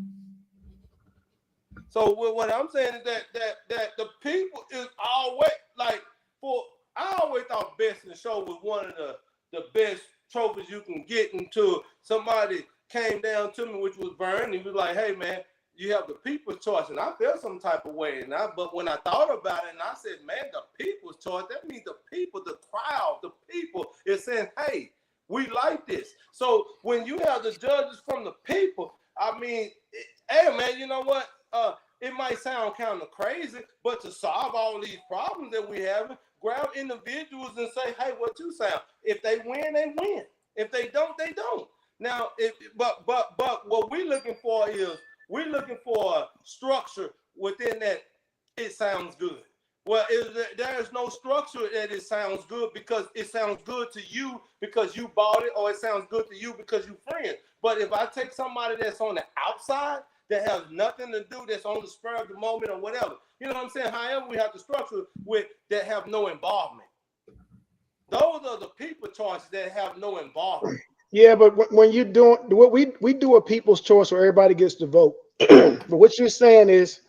So what I'm saying is that the people is always like I always thought Best in Show was one of the best trophies you can get until somebody came down to me, which was Vern. He was like, "Hey man, you have the people's choice," and I felt some type of way. But when I thought about it, and I said, "Man, the people's choice." That means the people, the crowd, the people is saying, "Hey, we like this." So when you have the judges from the people, I mean, hey man, you know what? It might sound kind of crazy, but to solve all these problems that we have, grab individuals and say, "Hey, what you sound?" If they win, they win. If they don't, they don't. Now, but what we're looking for is we're looking for a structure within that it sounds good. Well, there is no structure that it sounds good because it sounds good to you because you bought it, or it sounds good to you because you friends. But if I take somebody that's on the outside that has nothing to do, that's on the spur of the moment or whatever, you know what I'm saying? However, we have to structure with that have no involvement. Those are the people choices that have no involvement. Yeah, but when you're doing what we do a people's choice where everybody gets to vote. But what you're saying is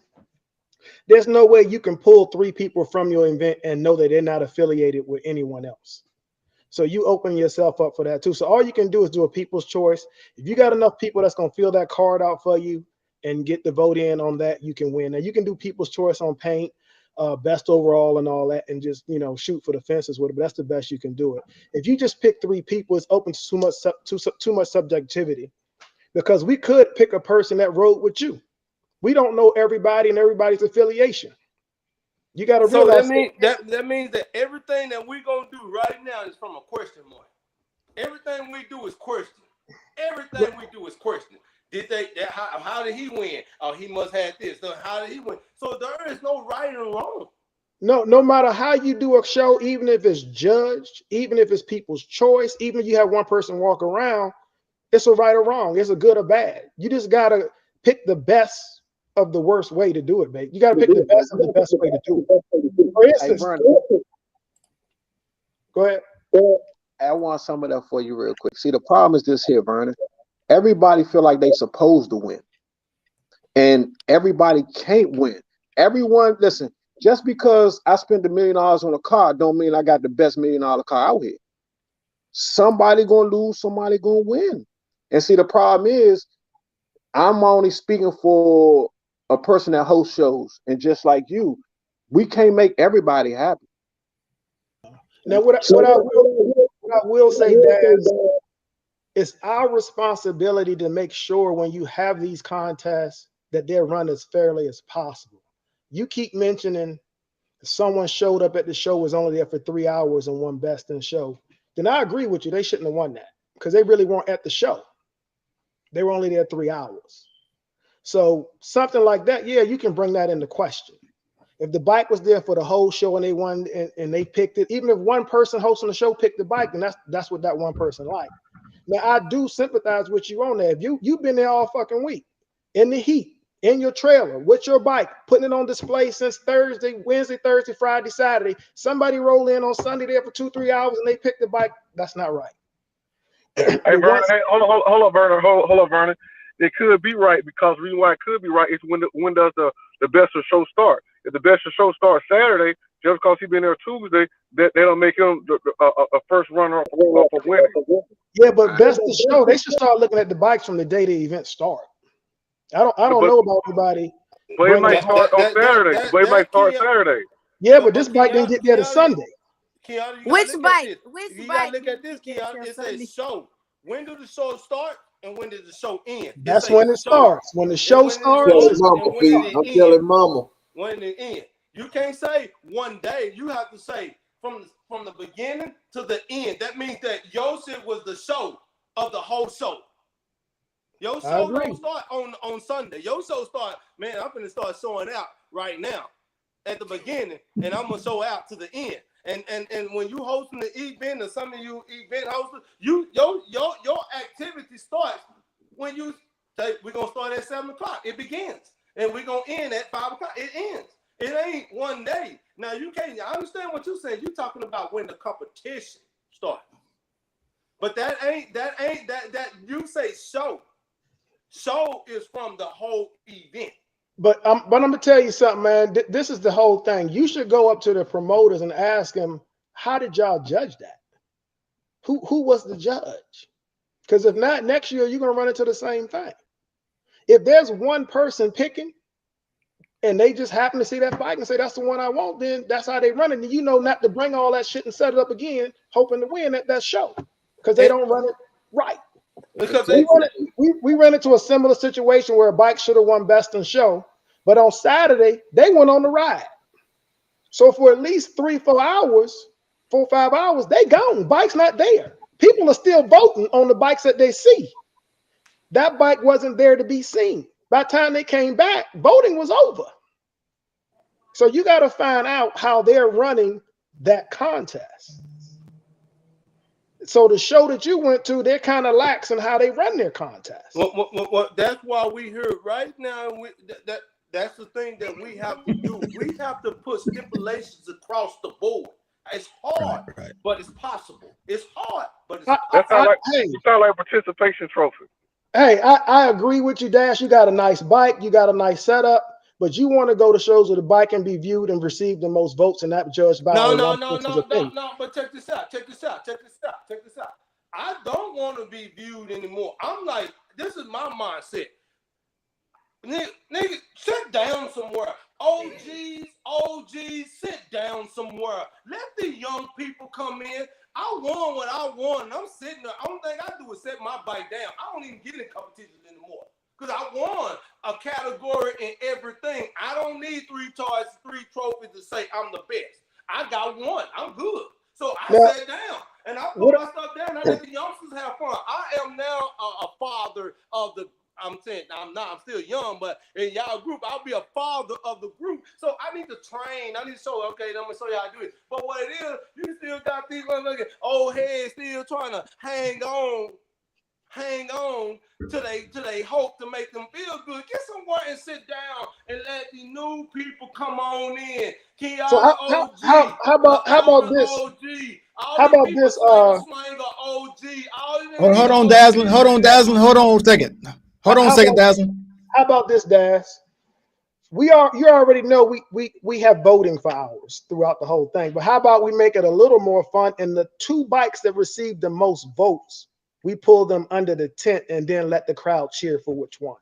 there's no way you can pull 3 people from your event and know that they're not affiliated with anyone else. So you open yourself up for that too. So all you can do is do a people's choice. If you got enough people that's gonna fill that card out for you and get the vote in on that, you can win. Now you can do people's choice on paint, best overall and all that, and just shoot for the fences with it. But that's the best you can do it. If you just pick 3 people, it's open to too much subjectivity, because we could pick a person that rode with you. We don't know everybody and everybody's affiliation. You got to So realize that means that everything that we're gonna do right now is from a question mark. Everything we do is question. Everything we do is question. Did they? How did he win? Oh, he must have this. So how did he win? So there is no right and wrong. no matter how you do a show, even if it's judged, even if it's people's choice, even if you have one person walk around, it's a right or wrong. It's a good or bad. You just gotta pick the best of the worst way to do it, babe. You gotta pick the best of the best way to do it. For instance, go ahead. I want some of that for you real quick. See, the problem is this here, Vernon. Everybody feel like they supposed to win, and everybody can't win. Everyone, listen. Just because I spent $1 million on a car, don't mean I got the best $1 million car out here. Somebody gonna lose, somebody gonna win. And see, the problem is, I'm only speaking for a person that hosts shows, and just like you, we can't make everybody happy. Now, what I will say, Daz, it's our responsibility to make sure when you have these contests that they're run as fairly as possible. You keep mentioning someone showed up at the show, was only there for 3 hours and won best in show. Then I agree with you. They shouldn't have won that because they really weren't at the show. They were only there 3 hours. So something like that, yeah, you can bring that into question. If the bike was there for the whole show and they won and they picked it, even if one person hosting the show picked the bike, then that's what that one person liked. Now I do sympathize with you on that. If you've been there all fucking week in the heat, in your trailer, with your bike, putting it on display since Wednesday, Thursday, Friday, Saturday, somebody roll in on Sunday there for 2-3 hours and they pick the bike, that's not right. Hey, Vernon, hold up, Vernon. Hold up, Vernon. It could be right because the reason why it could be right is when does the best of show start? If the best of show starts Saturday, just because he's been there Tuesday, they don't make him a first runner up for winning. Yeah, but best of show, they should start looking at the bikes from the day the event start. I don't know about anybody. But it might start on Saturday. But it might start Saturday. Yeah, but this bike didn't get there to Sunday. Kiana, Which bike? You gotta look at this, Kiana. It says show. When do the show start and when does the show end? That's when it starts. When the show starts, I'm telling mama. When it ends. You can't say one day. You have to say from the beginning to the end. That means that your shit was the show of the whole show. Your show don't start on Sunday. Your show start, man, I'm gonna start showing out right now at the beginning, and I'm gonna show out to the end. And when you hosting the event or some of you event hosters, your activity starts when you say we're gonna start at 7 o'clock. It begins. And we're gonna end at 5 o'clock. It ends. It ain't one day. Now you can't. I understand what you're saying. You're talking about when the competition starts, but that you say show. Show is from the whole event. But I'm gonna tell you something, man. This is the whole thing. You should go up to the promoters and ask them, how did y'all judge that? Who was the judge? Because if not, next year you're gonna run into the same thing. If there's one person picking and they just happen to see that bike and say that's the one I want, then that's how they run it. And you know not to bring all that shit and set it up again, hoping to win at that show. Because they don't run it right. Because we ran into a similar situation where a bike should have won best in show, but on Saturday they went on the ride. So for at least 4 hours, 5 hours, they gone. Bike's not there. People are still voting on the bikes that they see. That bike wasn't there to be seen. By the time they came back, voting was over. So you got to find out how they're running that contest. So the show that you went to, they're kind of lax in how they run their contest. Well, that's why we here right now. That's the thing that we have to do. We have to put stipulations across the board. It's hard, right. But it's possible. It's hard, but it's possible. You sound like a participation trophy. Hey, I agree with you, Dash. You got a nice bike. You got a nice setup. But you want to go to shows where the bike can be viewed and receive the most votes and not judged by No. But check this out. I don't want to be viewed anymore. I'm like, this is my mindset. Nigga, sit down somewhere. OGs, sit down somewhere. Let the young people come in. I won what I won. I'm sitting there. Only thing I do is set my bike down. I don't even get in competitions anymore. Because I won a category in everything. I don't need 3 trophies to say I'm the best. I got one. I'm good. So I sat down and I put my stuff down. I let the youngsters have fun. I am now a father of the. I'm saying I'm still young, but in y'all group, I'll be a father of the group. So I need to train. I need to show. Okay, I'm gonna show you how to do it. But what it is, you still got these motherfucking old heads still trying to hang on till they hope to make them feel good. Get somewhere and sit down and let the new people come on in. So how about this? How about this? Hold on, Dazzling. Hold on a second. Hold on a second, Dazzling. How about this, Daz? You already know we have voting for hours throughout the whole thing. But how about we make it a little more fun? And the 2 bikes that receive the most votes, we pull them under the tent and then let the crowd cheer for which one.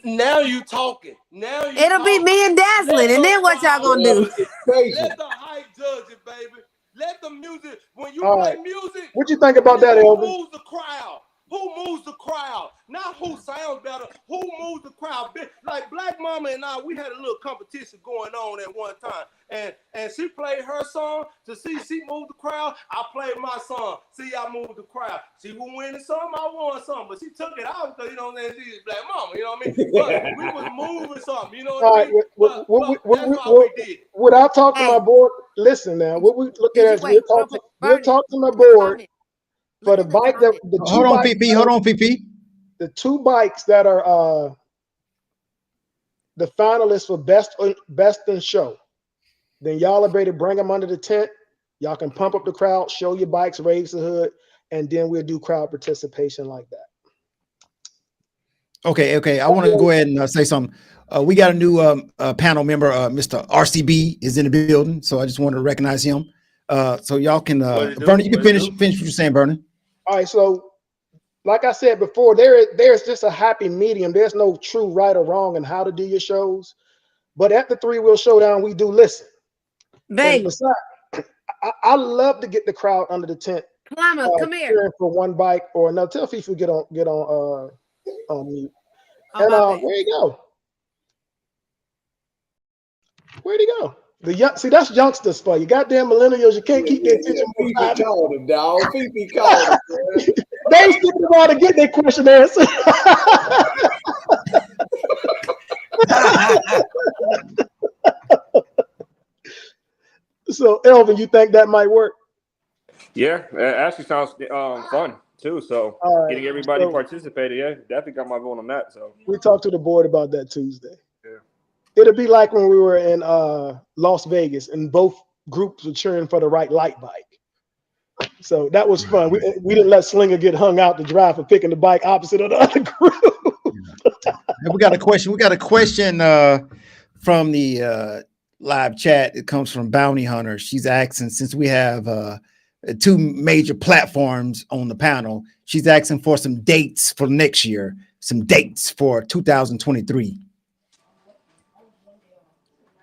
Now you talking. It'll be me and Dazzling, and then what y'all gonna do? Let the hype judge it, baby. Let the music. When you play music, what you think about that, Elvis? Who moves the crowd? Who moves the crowd? Not who sounds better. Who moves the crowd? Like Black Mama and I, we had a little competition going on at one time. And she played her song to see she moved the crowd. I played my song. See, I moved the crowd. She was winning some, I won some. But she took it out because, you know what I'm saying, she's Black Mama, you know what I mean? But we was moving something, you know what I mean? That's why we did. What I talk to my board, listen now, what we look at is we'll talk to my board. For the bike that hold on, PP. The 2 bikes that are the finalists for best in show, then y'all are ready to bring them under the tent. Y'all can pump up the crowd, show your bikes, raise the hood, and then we'll do crowd participation like that. Okay. I want to go ahead and say something. We got a new panel member, Mr. RCB is in the building, so I just wanted to recognize him. So y'all can, Vernon, you can finish what you're saying, Vernon. All right, so like I said before, there's just a happy medium. There's no true right or wrong in how to do your shows. But at the 3-Wheel Showdown, we do listen. Baby. Besides, I love to get the crowd under the tent. Plumber, come here. For one bike or another. Tell Fifi get on mute. And where you go? Where'd he go? See, that's youngsters for you. Goddamn millennials, you can't keep their attention. Fifi called him, dog. Fifi called him. They was sticking around to get their question answered. So, Elvin, you think that might work? Yeah, it actually sounds fun too. So getting everybody participated, yeah, definitely got my vote on that. So we talked to the board about that Tuesday. Yeah. It'll be like when we were in Las Vegas and both groups were cheering for the right light bike. So that was fun. We didn't let Slinger get hung out to dry for picking the bike opposite of the other group. And we got a question. We got a question from the live chat. It comes from Bounty Hunter. She's asking, since we have two major platforms on the panel, she's asking for some dates for next year, some dates for 2023.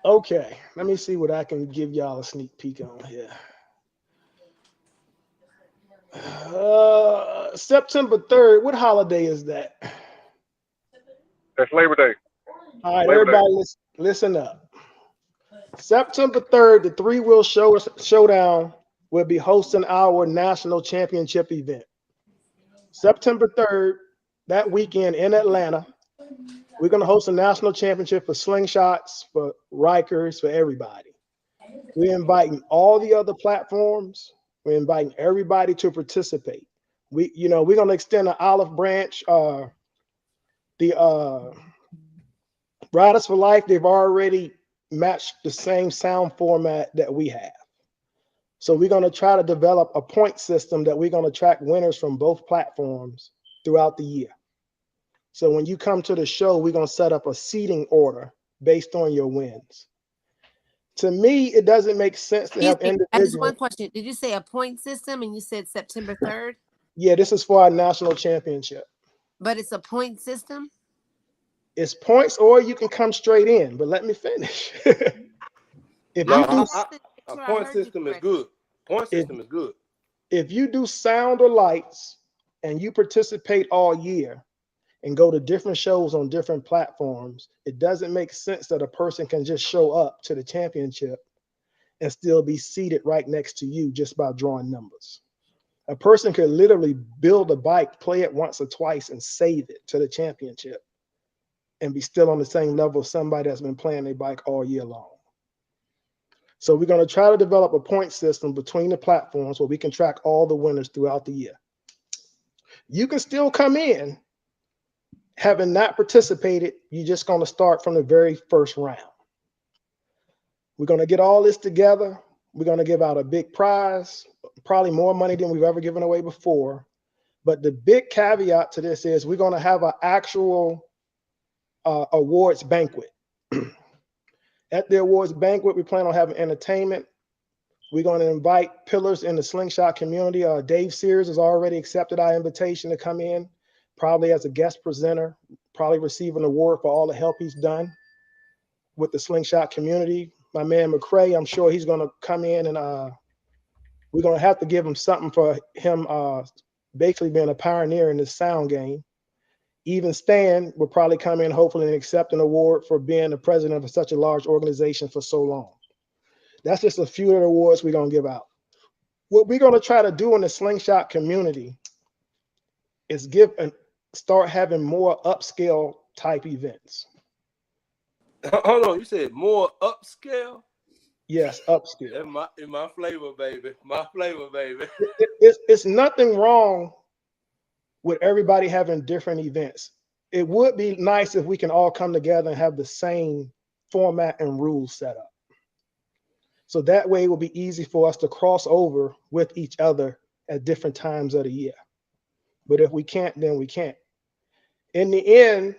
Okay, let me see what I can give y'all a sneak peek on here. September 3rd. What holiday is that? That's Labor Day. All right, Labor everybody, listen up. September 3rd, the Three Wheel Showdown will be hosting our national championship event. September 3rd, that weekend in Atlanta, we're going to host a national championship for Slingshots, for Rikers, for everybody. We're inviting all the other platforms. We're inviting everybody to participate. We're going to extend an olive branch. The Riders for Life, they've already matched the same sound format that we have. So we're going to try to develop a point system that we're going to track winners from both platforms throughout the year. So when you come to the show, we're going to set up a seating order based on your wins. To me, it doesn't make sense to have individuals. I just one question. Did you say a point system and you said September 3rd? Yeah, this is for our national championship. But it's a point system? It's points, or you can come straight in, but let me finish. A point system is good. Point system is good. If you do sound or lights and you participate all year and go to different shows on different platforms, it doesn't make sense that a person can just show up to the championship and still be seated right next to you just by drawing numbers. A person could literally build a bike, play it once or twice, and save it to the championship and be still on the same level as somebody that's been playing their bike all year long. So we're going to try to develop a point system between the platforms where we can track all the winners throughout the year. You can still come in having not participated. You're just going to start from the very first round. We're going to get all this together. We're going to give out a big prize, probably more money than we've ever given away before. But the big caveat to this is we're going to have an actual awards banquet. At the awards banquet, we plan on having entertainment. We're going to invite pillars in the Slingshot community. Dave Sears has already accepted our invitation to come in, probably as a guest presenter, probably receive an award for all the help he's done with the Slingshot community. My man McCray, I'm sure he's going to come in, and we're going to have to give him something for him basically being a pioneer in this sound game. Even Stan will probably come in, hopefully, and accept an award for being the president of such a large organization for so long. That's just a few of the awards we're going to give out. What we're going to try to do in the Slingshot community is start having more upscale type events. Hold on, you said more upscale? Yes, upscale. In my flavor, baby. My flavor, baby. It's nothing wrong with everybody having different events. It would be nice if we can all come together and have the same format and rules set up. So that way it will be easy for us to cross over with each other at different times of the year. But if we can't, then we can't. In the end,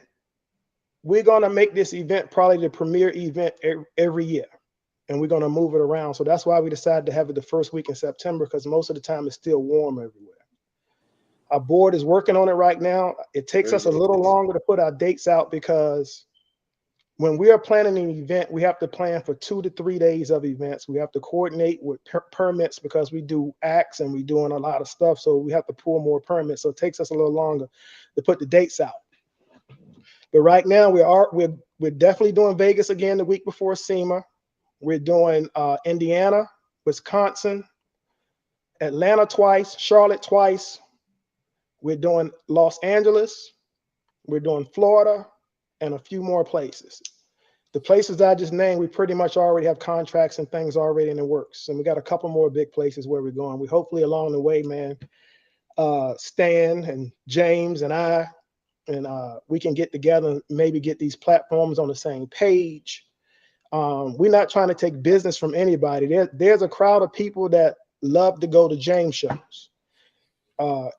we're going to make this event probably the premier event every year. And we're going to move it around. So that's why we decided to have it the first week in September, because most of the time it's still warm everywhere. Our board is working on it right now. It takes us a little longer to put our dates out because when we are planning an event, we have to plan for 2 to 3 days of events. We have to coordinate with permits because we do acts and we're doing a lot of stuff. So we have to pull more permits. So it takes us a little longer to put the dates out. But right now we're definitely doing Vegas again the week before SEMA. We're doing Indiana, Wisconsin, Atlanta twice, Charlotte twice. We're doing Los Angeles. We're doing Florida and a few more places. The places that I just named, we pretty much already have contracts and things already in the works. And we got a couple more big places where we're going. We hopefully along the way, man, Stan and James and we can get together and maybe get these platforms on the same page We're not trying to take business from anybody. There's a crowd of people that love to go to James shows.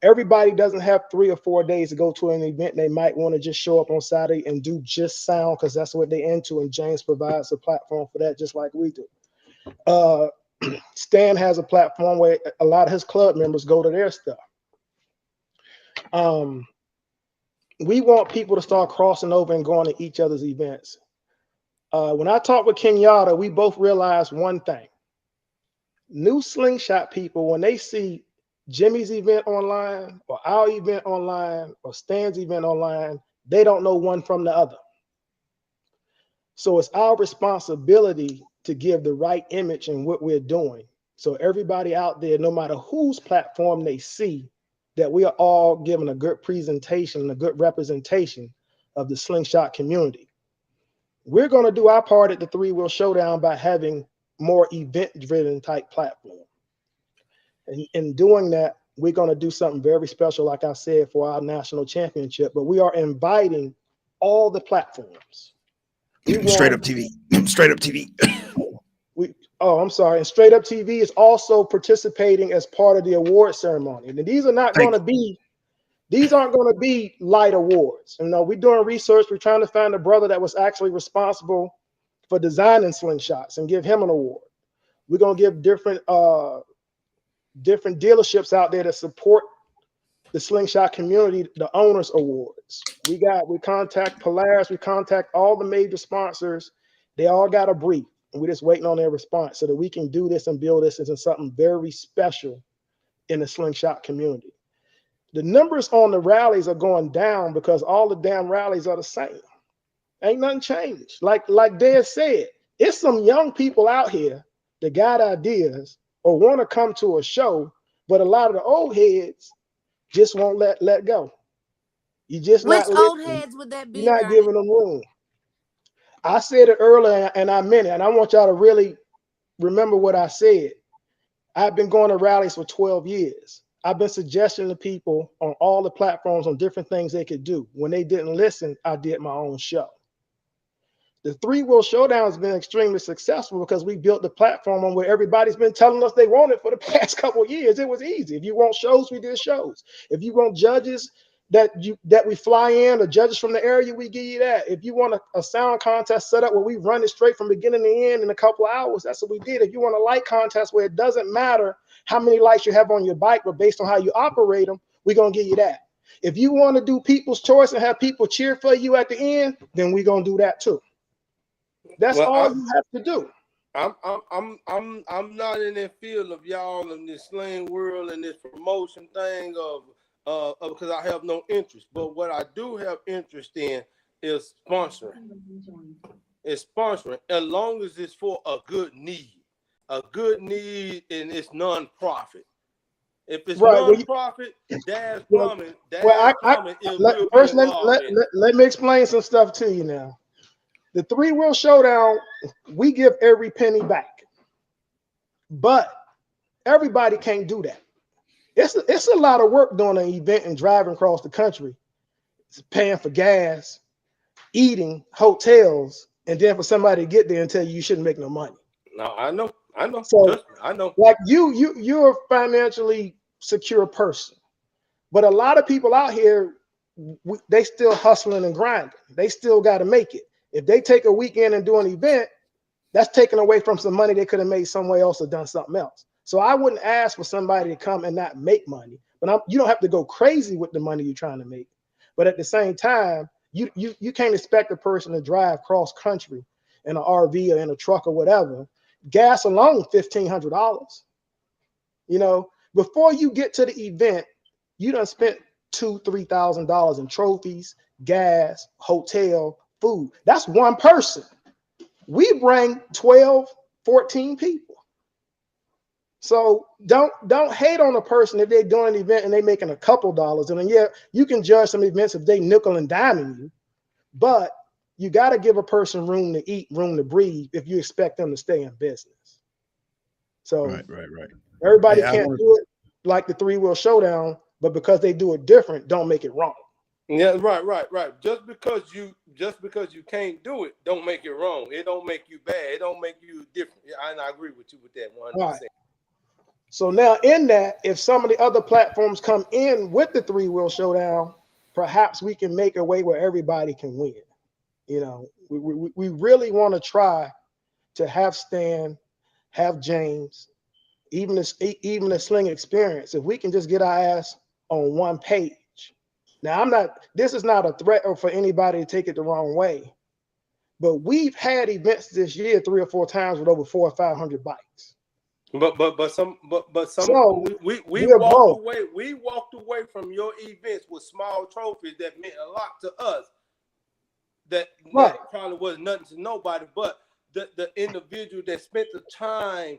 Everybody doesn't have 3 or 4 days to go to an event. They might want to just show up on Saturday and do just sound because that's what they're into, and James provides a platform for that, just like we do. Stan has a platform where a lot of his club members go to their stuff. We want people to start crossing over and going to each other's events. When I talked with Kenyatta, we both realized one thing. New Slingshot people, when they see Jimmy's event online or our event online or Stan's event online, they don't know one from the other. So it's our responsibility to give the right image in what we're doing. So everybody out there, no matter whose platform they see, that we are all giving a good presentation and a good representation of the Slingshot community. We're going to do our part at the Three Wheel Showdown by having more event-driven type platform. And in doing that, we're going to do something very special, like I said, for our national championship. But we are inviting all the platforms. Straight Up TV. Straight Up TV. I'm sorry. And Straight Up TV is also participating as part of the award ceremony. And these are not going to be, these aren't going to be light awards. You know, we're doing research. We're trying to find a brother that was actually responsible for designing Slingshots and give him an award. We're going to give different dealerships out there that support the Slingshot community the owners awards. We contact Polaris, we contact all the major sponsors. They all got a brief, and we're just waiting on their response so that we can do this and build this into something very special in the Slingshot community. The numbers on the rallies are going down because all the damn rallies are the same. Ain't nothing changed. Like Dad said, it's some young people out here that got ideas or want to come to a show, but a lot of the old heads just won't let go. You just Which not old listening. heads would that be? You're not giving them room. I said it earlier and I meant it, and I want y'all to really remember what I said. I've been going to rallies for 12 years. I've been suggesting to people on all the platforms on different things they could do. When they didn't listen, I did my own show. The Three Wheel Showdown has been extremely successful because we built the platform on where everybody's been telling us they want it for the past couple of years. It was easy. If you want shows, we did shows. If you want judges that we fly in, or judges from the area, we give you that. If you want a sound contest set up where we run it straight from beginning to end in a couple of hours, that's what we did. If you want a light contest where it doesn't matter how many lights you have on your bike, but based on how you operate them, we're going to give you that. If you want to do people's choice and have people cheer for you at the end, then we're going to do that too. That's all you have to do. I'm not in that field of y'all in this slang world and this promotion thing because I have no interest. But what I do have interest in is sponsoring. It's sponsoring as long as it's for a good need and it's non-profit. If it's non-profit, Dad's Plumbing, let me explain some stuff to you now. The Three Wheel Showdown, we give every penny back, but everybody can't do that. It's a lot of work doing an event and driving across the country. It's paying for gas, eating, hotels, and then for somebody to get there and tell you shouldn't make no money. No, I know. So I know. Like you're a financially secure person, but a lot of people out here, they still hustling and grinding. They still got to make it. If they take a weekend and do an event, that's taken away from some money they could have made somewhere else or done something else. So I wouldn't ask for somebody to come and not make money, but you don't have to go crazy with the money you're trying to make. But at the same time, you can't expect a person to drive cross country in an RV or in a truck or whatever. Gas alone, $1,500. You know, before you get to the event, you done spent $2,000-$3,000 in trophies, gas, hotel, food. That's one person. We bring 12, 14 people. So don't hate on a person if they're doing an event and they making a couple dollars. And then you can judge some events if they nickel and diming you, but you got to give a person room to eat, room to breathe if you expect them to stay in business. So right. Everybody can't do it like the Three Wheel Showdown, but because they do it different, don't make it wrong. Yeah, right. Just because you can't do it, don't make it wrong. It don't make you bad. It don't make you different. Yeah, I agree with you with that 100%. All right. So now in that, if some of the other platforms come in with the 3-wheel showdown, perhaps we can make a way where everybody can win. You know, we really want to try to have Stan, have James, even the Sling experience. If we can just get our ass on one page. Now this is not a threat or for anybody to take it the wrong way, but we've had events this year 3 or 4 times with over 400 or 500 bikes. But some So we walked away from your events with small trophies that meant a lot to us. That probably was nothing to nobody, but the individual that spent the time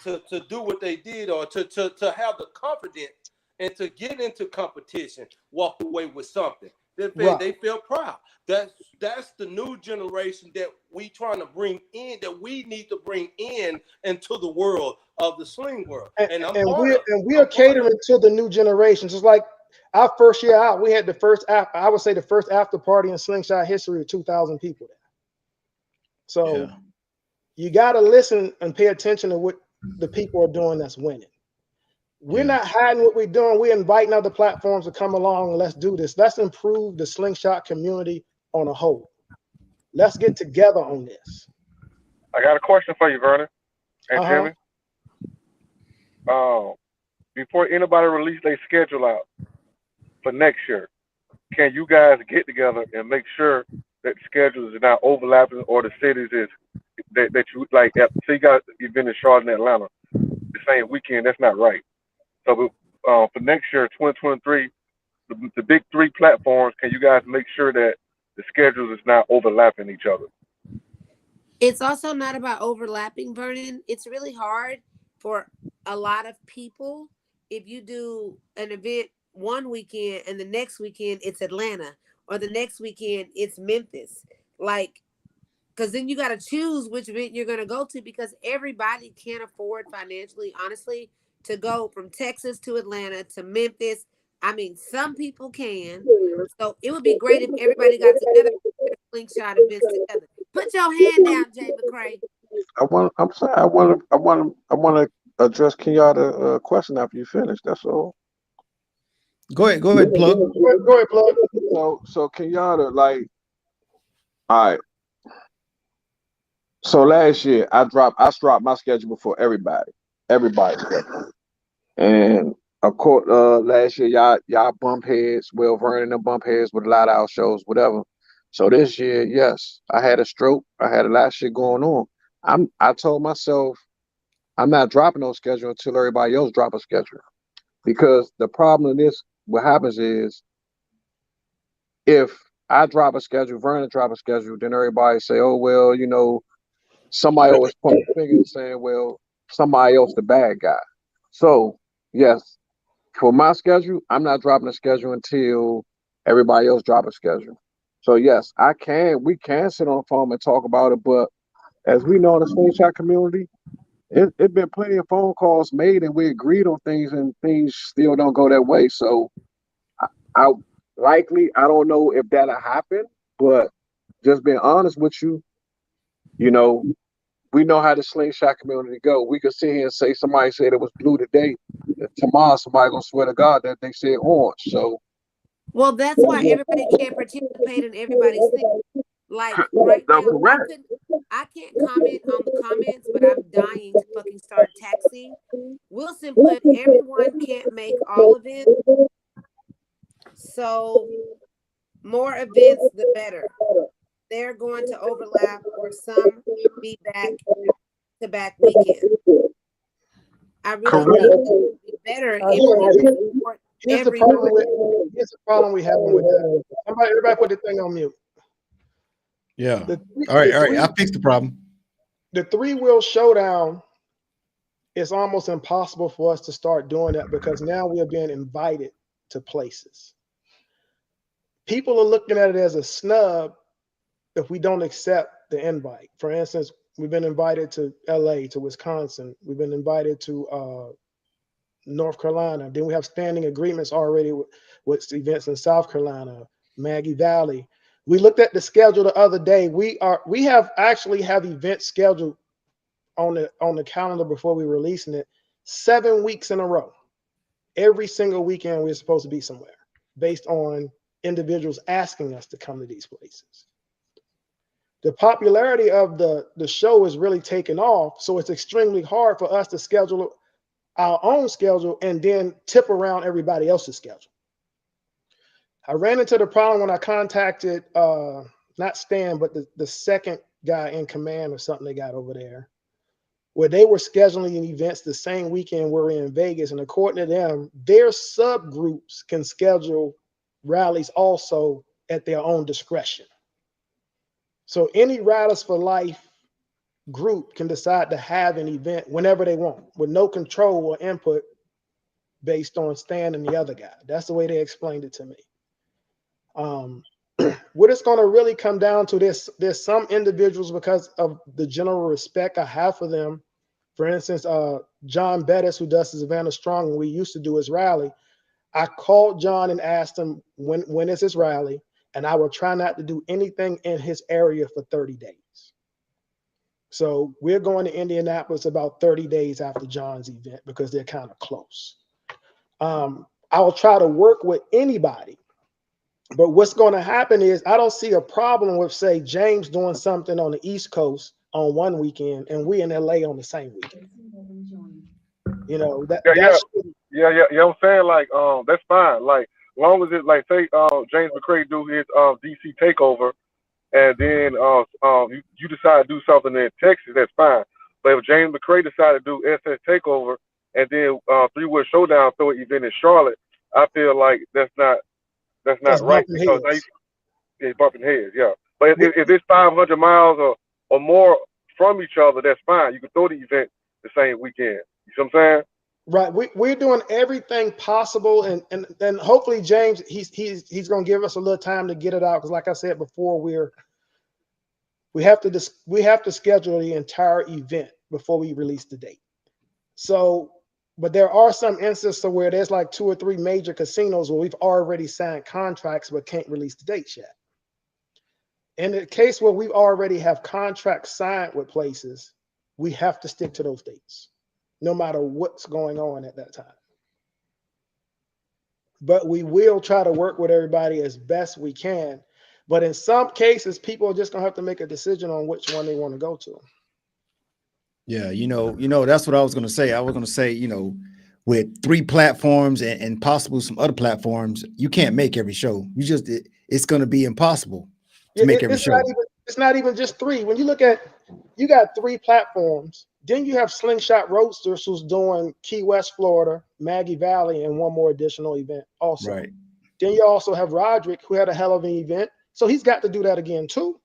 to do what they did, or to have the confidence and to get into competition, walk away with something. They feel proud. That's the new generation that we trying to bring in, that we need to bring in into the world of the sling world. And we are catering to the new generation. Just like our first year out, we had the first after party in Slingshot history with 2,000 people there. So you got to listen and pay attention to what the people are doing that's winning. We're not hiding what we're doing. We're inviting other platforms to come along and let's do this. Let's improve the Slingshot community on a whole. Let's get together on this. I got a question for you, Vernon and Jimmy. Before anybody release their schedule out for next year, can you guys get together and make sure that the schedules are not overlapping, or the cities is that you like? So you got an event in Charlotte and Atlanta the same weekend. That's not right. So for next year, 2023, the big 3 platforms, can you guys make sure that the schedules is not overlapping each other? It's also not about overlapping, Vernon. It's really hard for a lot of people if you do an event one weekend and the next weekend it's Atlanta, or the next weekend it's Memphis. Like, because then you got to choose which event you're going to go to, because everybody can't afford financially, honestly, to go from Texas to Atlanta to Memphis. I mean, some people can. So it would be great if everybody got together and Slingshot events together. Put your hand down, Jay McCray. I want to address Kenyatta question after you finish. That's all. Go ahead, Plug. Go ahead, Plug. So Kenyatta, like, all right. So last year I dropped my schedule before everybody's schedule. And of course, last year y'all bump heads, Vernon and bump heads with a lot of our shows, whatever. So this year, yes, I had a stroke. I had a lot of shit going on. I told myself I'm not dropping no schedule until everybody else drop a schedule. Because the problem in this, what happens is, if I drop a schedule, Vernon drop a schedule, then everybody say, oh, well, you know, somebody always point a finger and saying, well, somebody else the bad guy. So, yes, for my schedule, I'm not dropping a schedule until everybody else drop a schedule. So, yes, we can sit on the phone and talk about it, but as we know in the Slingshot community, it's been plenty of phone calls made and we agreed on things and things still don't go that way. So I don't know if that'll happen, but just being honest with you, you know, we know how the Slingshot community go. We could sit here and say somebody said it was blue today, and tomorrow somebody gonna swear to God that they said orange. So, well, that's why everybody can't participate in everybody's thing. Like right now, I can't comment on the comments, but I'm dying to fucking start taxing. Wilson put everyone can't make all events, so more events the better. They're going to overlap, or some be back-to-back weekend. I really think it would be better if we support everybody. Here's the problem we have with that. Everybody put the thing on mute. Yeah. All right. I fixed the problem. The 3-wheel showdown, it's almost impossible for us to start doing that because now we are being invited to places. People are looking at it as a snub if we don't accept the invite. For instance, we've been invited to LA, to Wisconsin. We've been invited to North Carolina. Then we have standing agreements already with events in South Carolina, Maggie Valley. We looked at the schedule the other day. We actually have events scheduled on the calendar before we releasing it 7 weeks in a row. Every single weekend we're supposed to be somewhere based on individuals asking us to come to these places. The popularity of the show is really taken off, so it's extremely hard for us to schedule our own schedule and then tip around everybody else's schedule. I ran into the problem when I contacted not Stan, but the second guy in command or something they got over there, where they were scheduling events the same weekend we're in Vegas. And according to them, their subgroups can schedule rallies also at their own discretion. So any Riders for Life group can decide to have an event whenever they want with no control or input based on Stan and the other guy. That's the way they explained it to me. What it's going to really come down to, there's some individuals, because of the general respect I have for them. For instance, John Bettis, who does Savannah Strong, and we used to do his rally. I called John and asked him when is his rally, and I will try not to do anything in his area for 30 days. So we're going to Indianapolis about 30 days after John's event because they're kind of close. I'll try to work with anybody, but what's going to happen is I don't see a problem with, say, James doing something on the East Coast on one weekend and we in LA on the same weekend. You know, I'm saying, like, that's fine. Like, as long as it, like, say, James McCray do his DC takeover, and then you decide to do something in Texas, that's fine. But if James McCray decided to do SS takeover, and then Three-Wood Showdown throw an event in Charlotte, I feel like that's not right, because he's bumping heads, yeah. But if it's 500 miles or more from each other, that's fine. You can throw the event the same weekend. You see what I'm saying? Right. We're doing everything possible, and hopefully James, he's going to give us a little time to get it out, because like I said before, we have to schedule the entire event before we release the date. So, but there are some instances where there's like 2 or 3 major casinos where we've already signed contracts but can't release the dates yet. In the case where we already have contracts signed with places, we have to stick to those dates, no matter what's going on at that time. But we will try to work with everybody as best we can. But in some cases, people are just going to have to make a decision on which one they want to go to. Yeah, that's what I was going to say. I was going to say, with 3 platforms and possible some other platforms, you can't make every show. It's going to be impossible to make every show. It's not even just 3. When you look at, you got 3 platforms. Then you have Slingshot Roadsters, who's doing Key West, Florida, Maggie Valley, and one more additional event also. Right. Then you also have Roderick, who had a hell of an event. So he's got to do that again too.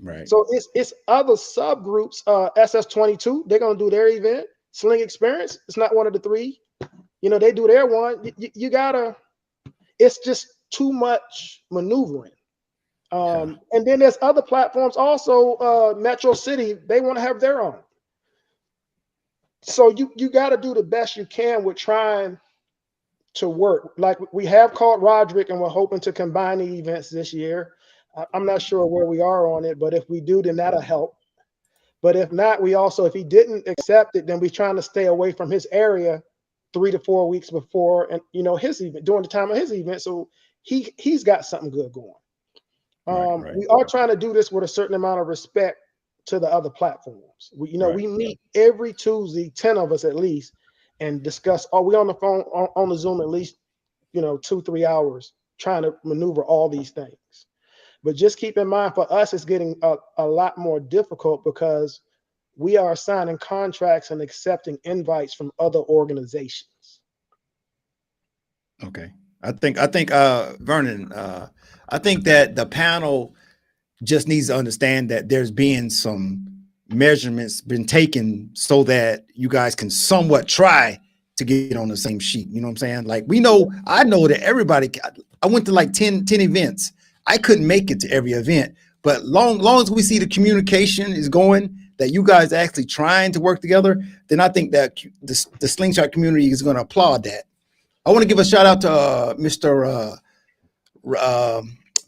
Right. So it's other subgroups. SS22, they're gonna do their event. Sling Experience, it's not one of the 3. They do their one. You gotta. It's just too much maneuvering. And then there's other platforms also. Metro City, they want to have their own. So you got to do the best you can with trying to work. Like we have called Roderick, and we're hoping to combine the events this year. I'm not sure where we are on it, but if we do, then that'll help. But if not, we also, if he didn't accept it, then we're trying to stay away from his area 3 to 4 weeks before, and his event, during the time of his event, so he's got something good going. Right. We are trying to do this with a certain amount of respect to the other platforms. We meet every Tuesday, 10 of us at least, and discuss. Are we on the phone, on the Zoom at least, 2-3 hours, trying to maneuver all these things. But just keep in mind, for us, it's getting a lot more difficult because we are signing contracts and accepting invites from other organizations. Okay. I think Vernon, I think that the panel just needs to understand that there's been some measurements been taken so that you guys can somewhat try to get on the same sheet. You know what I'm saying? Like I know that everybody, I went to like 10 events. I couldn't make it to every event, but long as we see the communication is going, that you guys are actually trying to work together, then I think that the Slingshot community is going to applaud that. I want to give a shout out to Mr.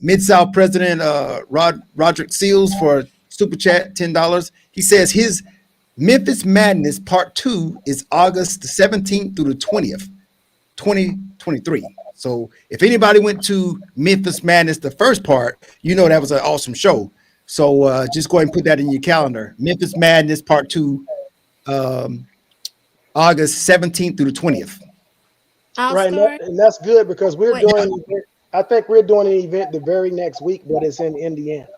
Mid-South President Roderick Seals for Super Chat, $10. He says his Memphis Madness Part 2 is August the 17th through the 20th, 2023. So if anybody went to Memphis Madness, the first part, you know that was an awesome show. So just go ahead and put that in your calendar. Memphis Madness Part 2, August 17th through the 20th. Right, and that's good because we're doing. I think we're doing an event the very next week, but it's in Indiana,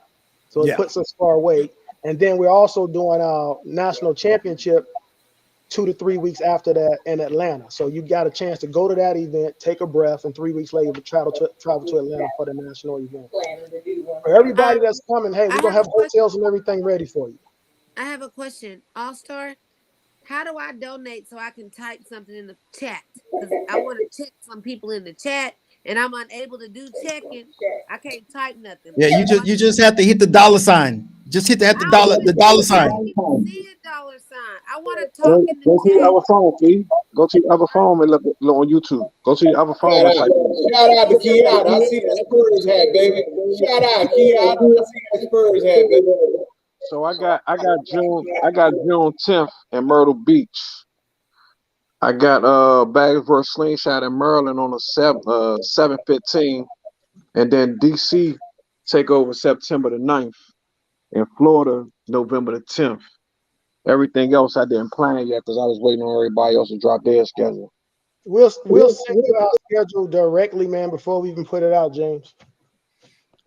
so it puts us far away. And then we're also doing our national championship 2 to 3 weeks after that in Atlanta. So you got a chance to go to that event, take a breath, and 3 weeks later travel to Atlanta for the national event. For everybody that's coming, hey, we're gonna have hotels and everything ready for you. I have a question, All Star. How do I donate so I can type something in the chat? Because I want to check some people in the chat, and I'm unable to do checking. I can't type nothing. Yeah, you just have to hit the dollar sign. Just hit the dollar sign. I don't see a dollar sign. I want to talk in the Go to your chat. other phone, P. Go to your other phone and look on YouTube. Go to your other phone and type in. Shout out to Kiata. I see that Spurs hat, baby. Shout out, Kiata. I see that Spurs hat, baby. So I got June 10th in Myrtle Beach. I got Bags vs. Slingshot in Maryland on the 7/15, and then DC take over September the 9th, in Florida November the 10th. Everything else I didn't plan yet because I was waiting on everybody else to drop their schedule. We'll send you our schedule directly, man, before we even put it out, James.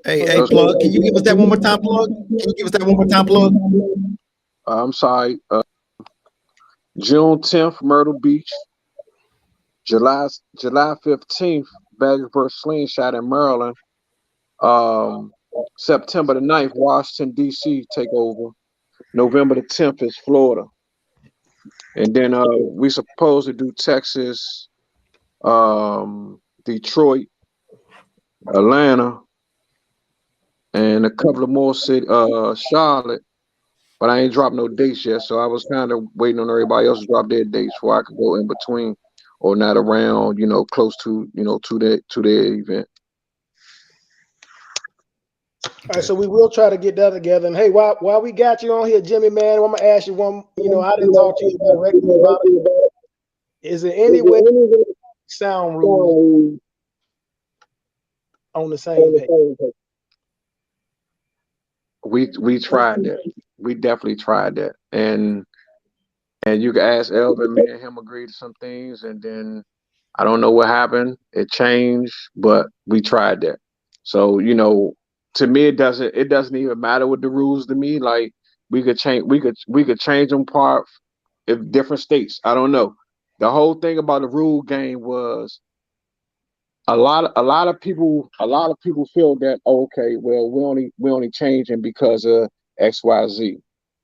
Hey, plug. Can you give us that one more time, plug? Can you give us that one more time, plug? I'm sorry. June 10th, Myrtle Beach. July 15th, Bags vs. Slingshot in Maryland. September the 9th, Washington, D.C. take over. November the 10th is Florida. And then we supposed to do Texas, Detroit, Atlanta, and a couple of more cities, Charlotte. But I ain't dropped no dates yet, so I was kind of waiting on everybody else to drop their dates before I could go in between or not around, close to, to their event. All right, so we will try to get that together. And hey, while we got you on here, Jimmy, man, I'm gonna ask you one. I didn't talk to you directly about it. Is there any way sound rules on the same page? We tried that. We definitely tried that, and you can ask Elvin. Me and him agreed to some things, and then I don't know what happened. It changed, but we tried that. So to me, it doesn't even matter what the rules to me. Like we could change them part if different states. I don't know. The whole thing about the rule game was a lot of people feel that okay, well we only changing because of XYZ,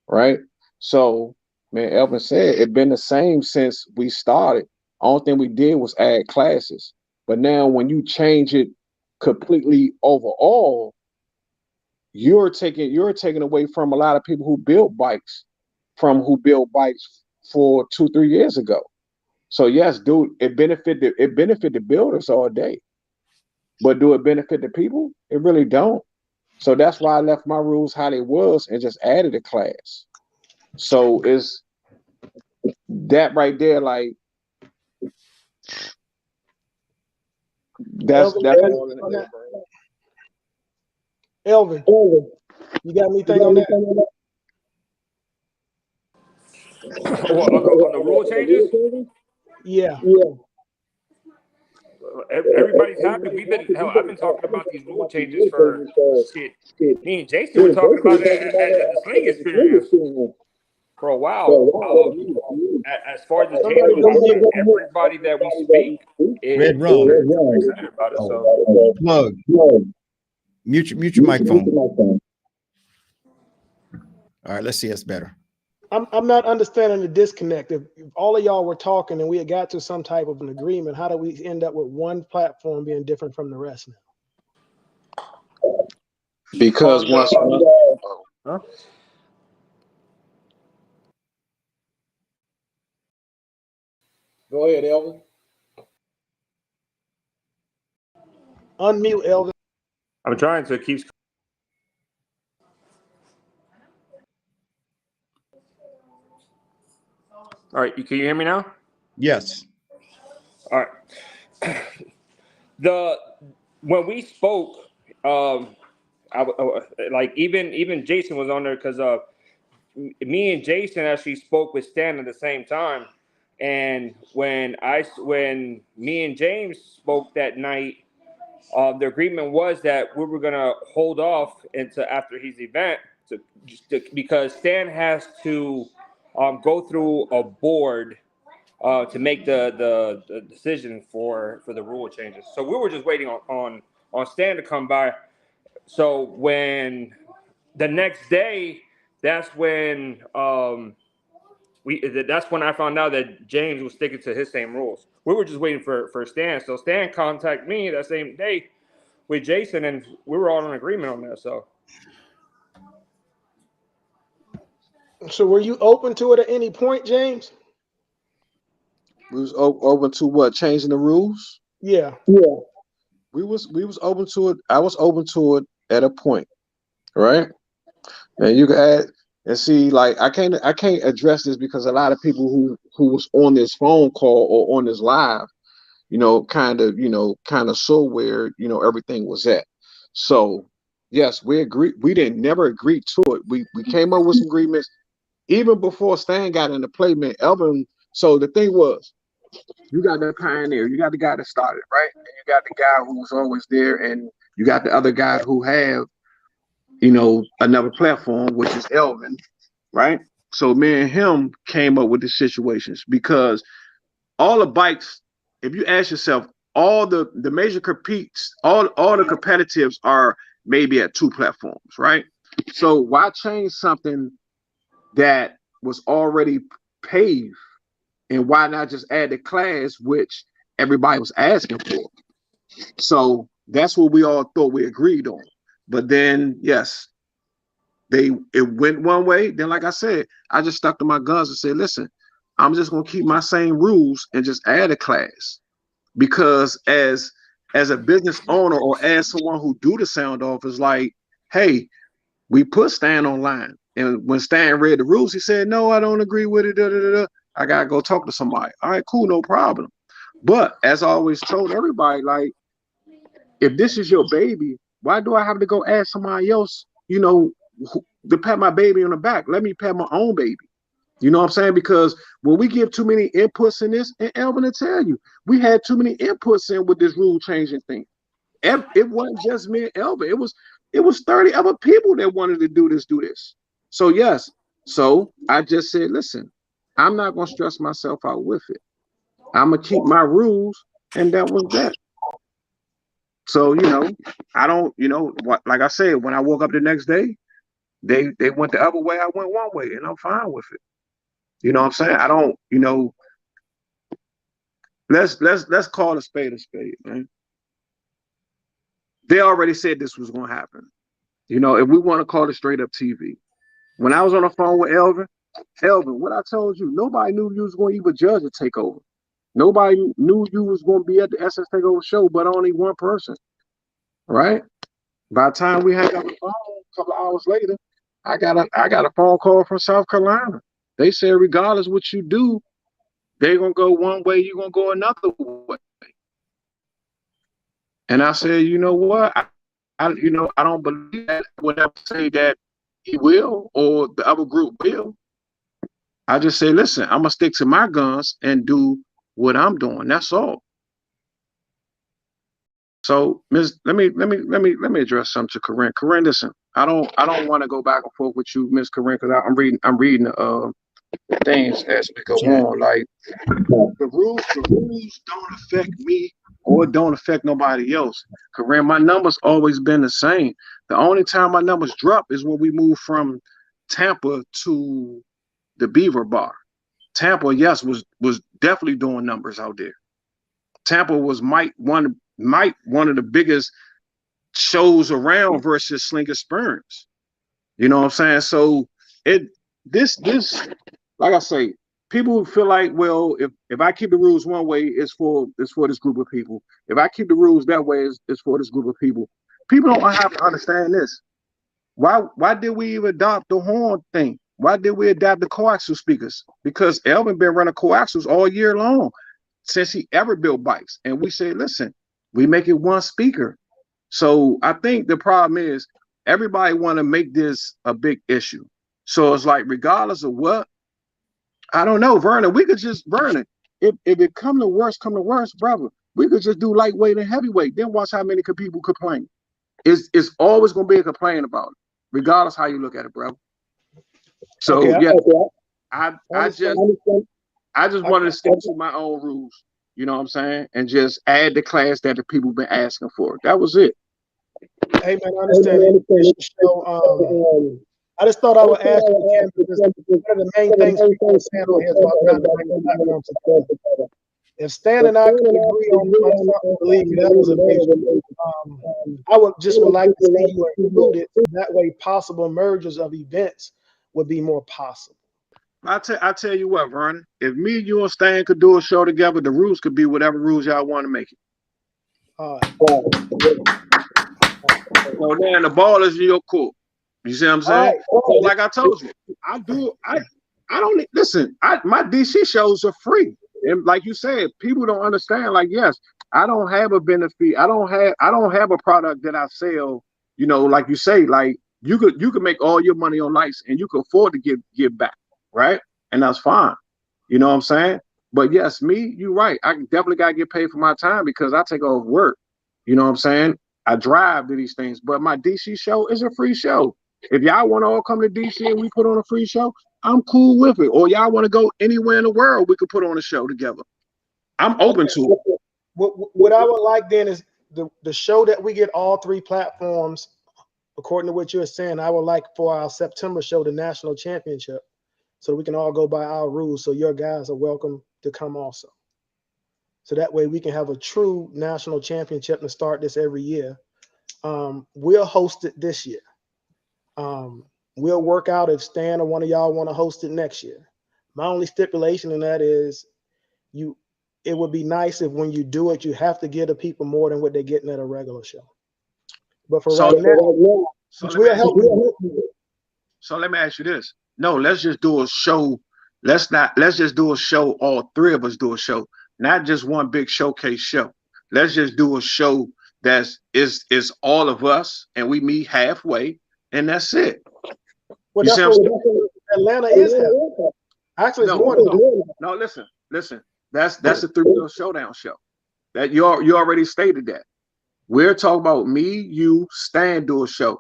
right? So man, Elvin said it's been the same since we started. Only thing we did was add classes. But now when you change it completely overall, you're taking away from a lot of people who built bikes for 2-3 years ago. So yes, dude, it benefited the builders all day. But do it benefit the people? It really don't. So that's why I left my rules how they was and just added a class. So it's that right there, like that's all in it. Elvin, you got anything on that? On the rule changes? Yeah. Everybody's happy. I've been talking about these rule changes for shit. Me and Jason were talking about it at the Sling experience for a while. As far as the changes, I think everybody that we speak is super excited about it. So Plug. Mute your microphone. All right, let's see us better. I'm not understanding the disconnect. If all of y'all were talking and we had got to some type of an agreement, how do we end up with one platform being different from the rest now? Because once Go ahead, Elvin. Unmute, Elvin. I'm trying to keep. All right, can you hear me now? Yes. All right. When we spoke, like even Jason was on there because me and Jason actually spoke with Stan at the same time, and when me and James spoke that night, the agreement was that we were gonna hold off until after his event because Stan has to go through a board to make the decision for the rule changes. So we were just waiting on Stan to come by. So when the next day, that's when that's when I found out that James was sticking to his same rules. We were just waiting for Stan. So Stan contacted me that same day with Jason, and we were all in agreement on that. So were you open to it at any point, James? We was open to what? Changing the rules? Yeah. Yeah. We was open to it. I was open to it at a point, right? And you can add and see, like I can't address this because a lot of people who was on this phone call or on this live, kind of saw where everything was at. So yes, we agree. We didn't never agree to it. We came up with some agreements even before Stan got into play, man. Elvin. So the thing was, you got that pioneer, you got the guy that started, right? And you got the guy who was always there, and you got the other guy who have, another platform, which is Elvin, right? So me and him came up with the situations because all the bikes, if you ask yourself, all the major competes, all the competitives are maybe at 2 platforms, right? So why change something that was already paved? And why not just add the class, which everybody was asking for? So that's what we all thought we agreed on. But then, yes, it went one way. Then, like I said, I just stuck to my guns and said, listen, I'm just going to keep my same rules and just add a class. Because as a business owner or as someone who do the sound off, is like, hey, we put Stan online. And when Stan read the rules, he said, no, I don't agree with it. Da, da, da, da. I got to go talk to somebody. All right, cool, no problem. But as I always told everybody, like, if this is your baby, why do I have to go ask somebody else, to pat my baby on the back? Let me pat my own baby. You know what I'm saying? Because when we give too many inputs in this, and Elvin will tell you, we had too many inputs in with this rule changing thing. It wasn't just me and Elvin. It was 30 other people that wanted to do this. So yes. So I just said, listen, I'm not gonna stress myself out with it. I'm gonna keep my rules, and that was that. So I don't, like I said, when I woke up the next day, they went the other way, I went one way, and I'm fine with it. You know what I'm saying? I don't, let's call a spade, man. They already said this was gonna happen. If we want to call it straight up TV. When I was on the phone with Elvin, what I told you, nobody knew you was going to even judge a takeover. Nobody knew you was going to be at the SS Takeover show, but only one person, right? By the time we hung up the phone, a couple of hours later, I got a phone call from South Carolina. They said, regardless what you do, they're gonna go one way, you're gonna go another way. And I said, you know what? I don't believe that. I would never say that he will or the other group will. I just say, listen, I'm gonna stick to my guns and do what I'm doing. That's all. So, Ms. Let me address something to Corinne. Corinne, listen, I don't want to go back and forth with you, Ms. Corinne, because I'm reading things as we go on. Like the rules don't affect me or don't affect nobody else. Corinne, my numbers always been the same. The only time my numbers drop is when we move from Tampa to the Beaver Bar. Tampa, yes, was definitely doing numbers out there. Tampa was one of the biggest shows around versus Sling Experience. You know what I'm saying? So this like I say, people feel like, well, if I keep the rules one way, it's for this group of people. If I keep the rules that way, it's for this group of people. People don't have to understand this. Why did we even adopt the horn thing? Why did we adapt the coaxial speakers? Because Elvin been running coaxials all year long since he ever built bikes. And we say, listen, we make it one speaker. So I think the problem is everybody want to make this a big issue. So it's like, regardless of what, I don't know, Vernon, we could just Vernon. If it come to worst, brother, we could just do lightweight and heavyweight. Then watch how many people complain. It's always gonna be a complaint about it, regardless how you look at it, bro. So Okay, yeah, I I just wanted to stick to my own rules, you know what I'm saying, and just add the class that the people been asking for. That was it. Hey man, I understand it. So, I just thought I would ask you again because one of the main things people are saying on here is about trying to bring the platform together. If Stan and I could agree on something, believe me, that was amazing. I would like to see you included. That way, possible mergers of events would be more possible. I tell you what, Vernon. If me, you, and Stan could do a show together, the rules could be whatever rules y'all want to make it. So then the ball is in your court. You see what I'm saying? So like I told you, I don't listen. My DC shows are free. And like you said, people don't understand. Like, yes, I don't have a benefit. I don't have a product that I sell, you know, like you say, like you could make all your money on lights and you can afford to give back, right? And that's fine. You know what I'm saying? But yes, me, you're right. I definitely gotta get paid for my time because I take off work. You know what I'm saying? I drive to these things, but my DC show is a free show. If y'all want to all come to DC and we put on a free show, I'm cool with it. Or y'all want to go anywhere in the world, we could put on a show together. I'm open to it. What I would like then is the show that we get all three platforms, according to what you're saying, I would like for our September show, the national championship, so we can all go by our rules. So your guys are welcome to come also. So that way we can have a true national championship and start this every year. We'll host it this year. We'll work out if Stan or one of y'all want to host it next year. My only stipulation in that is it would be nice if when you do it, you have to give the people more than what they're getting at a regular show. But for right now, we'll help you. So let me ask you this. No, let's just do a show. Let's just do a show. All three of us do a show, not just one big showcase show. Let's just do a show that's all of us and we meet halfway and that's it. Well, that's what Atlanta is having. Actually, it's more than that. No, listen. That's the 3 Wheel Showdown show. That you already stated that. We're talking about me, you, Stan do a show.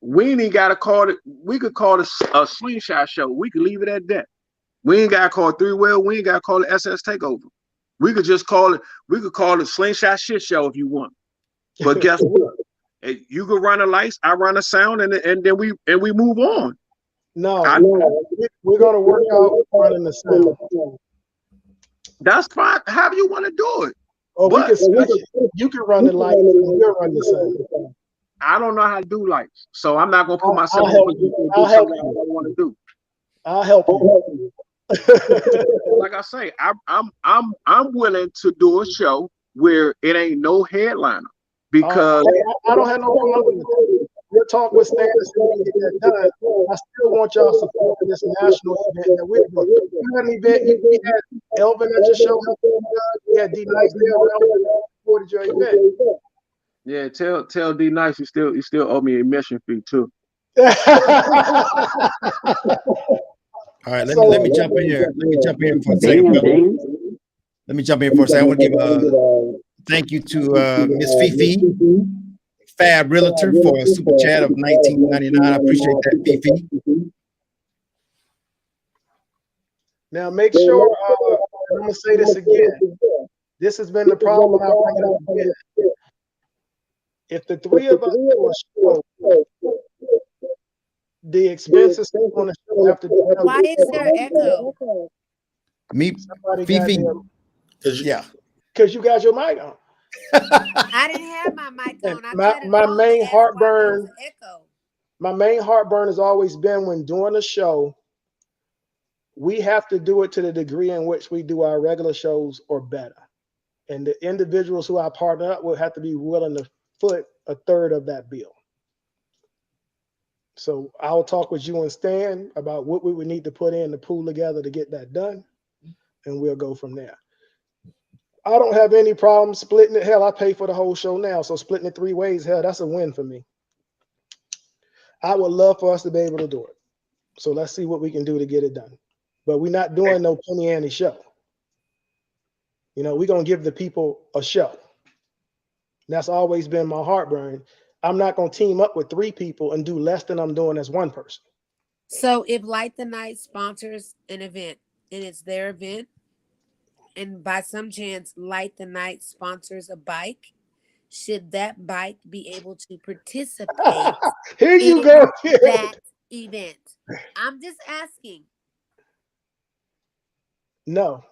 We ain't gotta call it. We could call it a Slingshot show. We could leave it at that. We ain't gotta call it 3 Wheel. We ain't gotta call it SS Takeover. We could just call it. We could call it Slingshot Shit Show if you want. But guess what? You could run the lights, I run the sound, and then we move on. No, we're gonna work out running the sound. That's fine. However you want to do it. Oh, you can run the lights and we'll run the sound. I don't know how to do lights, so I'm not gonna put myself I'll help you. I want to do. I'll help you. Like I say, I'm willing to do a show where it ain't no headliner because I don't have no problem with that. We'll talk with Stan and see if we can get that done. I still want y'all support for this national event that we're doing. We had an event. We had Elvin at your show. We had D Nice there. Supported your event. Yeah, tell D Nice you still owe me a admission fee too. All right, let me jump in here. Let me jump in for a second. Let me jump in for a second. I want to give a thank you to Miss Fifi, Fab Realtor, for a super chat of $19.99. I appreciate that, Fifi. Now make sure, I'm going to say this again. This has been the problem. I'll bring it up again. If the three of us do a show, the expenses on the show have to be. Why is there echo? Me, Fifi. Yeah. Because you got your mic on. I didn't have my mic on. My main heartburn. My main heartburn has always been when doing a show, we have to do it to the degree in which we do our regular shows or better. And the individuals who I partner up with have to be willing to foot a third of that bill. So I'll talk with you and Stan about what we would need to put in the pool together to get that done, and we'll go from there. I don't have any problem splitting it. Hell, I pay for the whole show now, so splitting it 3 ways, hell, that's a win for me. I would love for us to be able to do it. So let's see what we can do to get it done. But we're not doing no penny ante show. You know, we're going to give the people a show. That's always been my heartburn. I'm not going to team up with 3 people and do less than I'm doing as one person. So if Light the Night sponsors an event and it's their event, and by some chance Light the Night sponsors a bike, should that bike be able to participate Here you in go. that event? I'm just asking. No,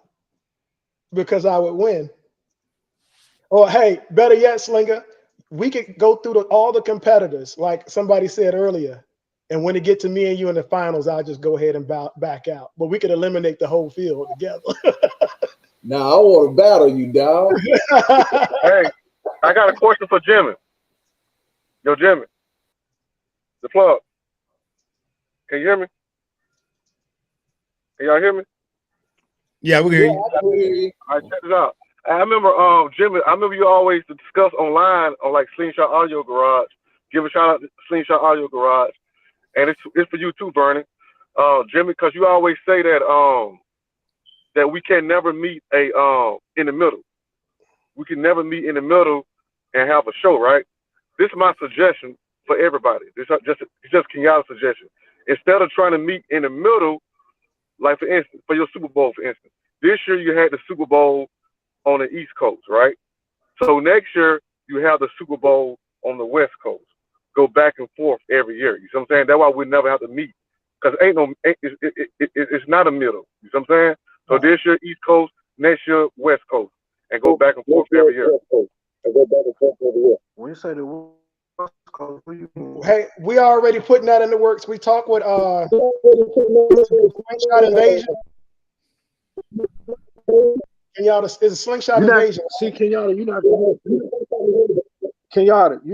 because I would win. Or hey, better yet, Slinger, we could go through all the competitors, like somebody said earlier. And when it get to me and you in the finals, I'll just go ahead and back out. But we could eliminate the whole field together. Now I want to battle you, dog. Hey, I got a question for Jimmy. Yo, Jimmy, the plug. Can you hear me? Can y'all hear me? Yeah, we hear you. All right, check this out. I remember, Jimmy, I remember you always discuss online on like Slingshot Audio Garage. Give a shout out to Slingshot Audio Garage. And it's for you too, Bernie. Jimmy, because you always say that that we can never meet in the middle. We can never meet in the middle and have a show, right? This is my suggestion for everybody. This is just Kenyatta's suggestion. Instead of trying to meet in the middle, like for instance, for your Super Bowl, for instance, this year you had the Super Bowl on the East Coast, right? So next year you have the Super Bowl on the West Coast. Go back and forth every year. You know what I'm saying? That's why we never have to meet, because it's not a middle. You know what I'm saying? So this year East Coast, next year West Coast, and go back and forth every year. When you say the West Coast, what do you mean? Hey, we are already putting that in the works. We talked with Slingshot Invasion. Kenyatta, it's a Slingshot Invasion. See, Kenyatta, you're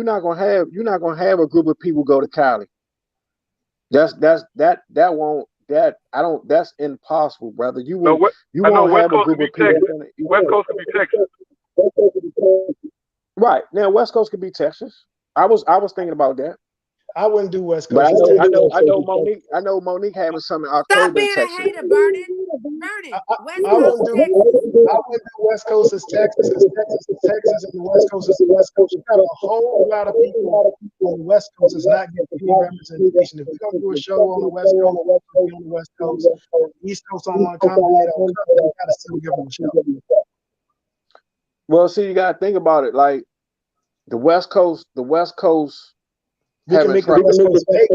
not gonna have a group of people go to Cali. That's impossible, brother. You won't have a group of people. West Coast could be Texas. Right now, West Coast could be Texas. I was thinking about that. I wouldn't do West But Coast. I know Monique having something in October. Stop being in Texas. a hater, Vernon. I wouldn't do West Coast as Texas, because Texas is Texas, and the West Coast is the West Coast. You got a whole lot of people on the West Coast that's not getting any representation. If we're gonna do a show on the West Coast, on the West Coast, East Coast don't want to come, they gotta still give them a show. Well, see, you gotta think about it. Like the West Coast. We can make the West Coast big.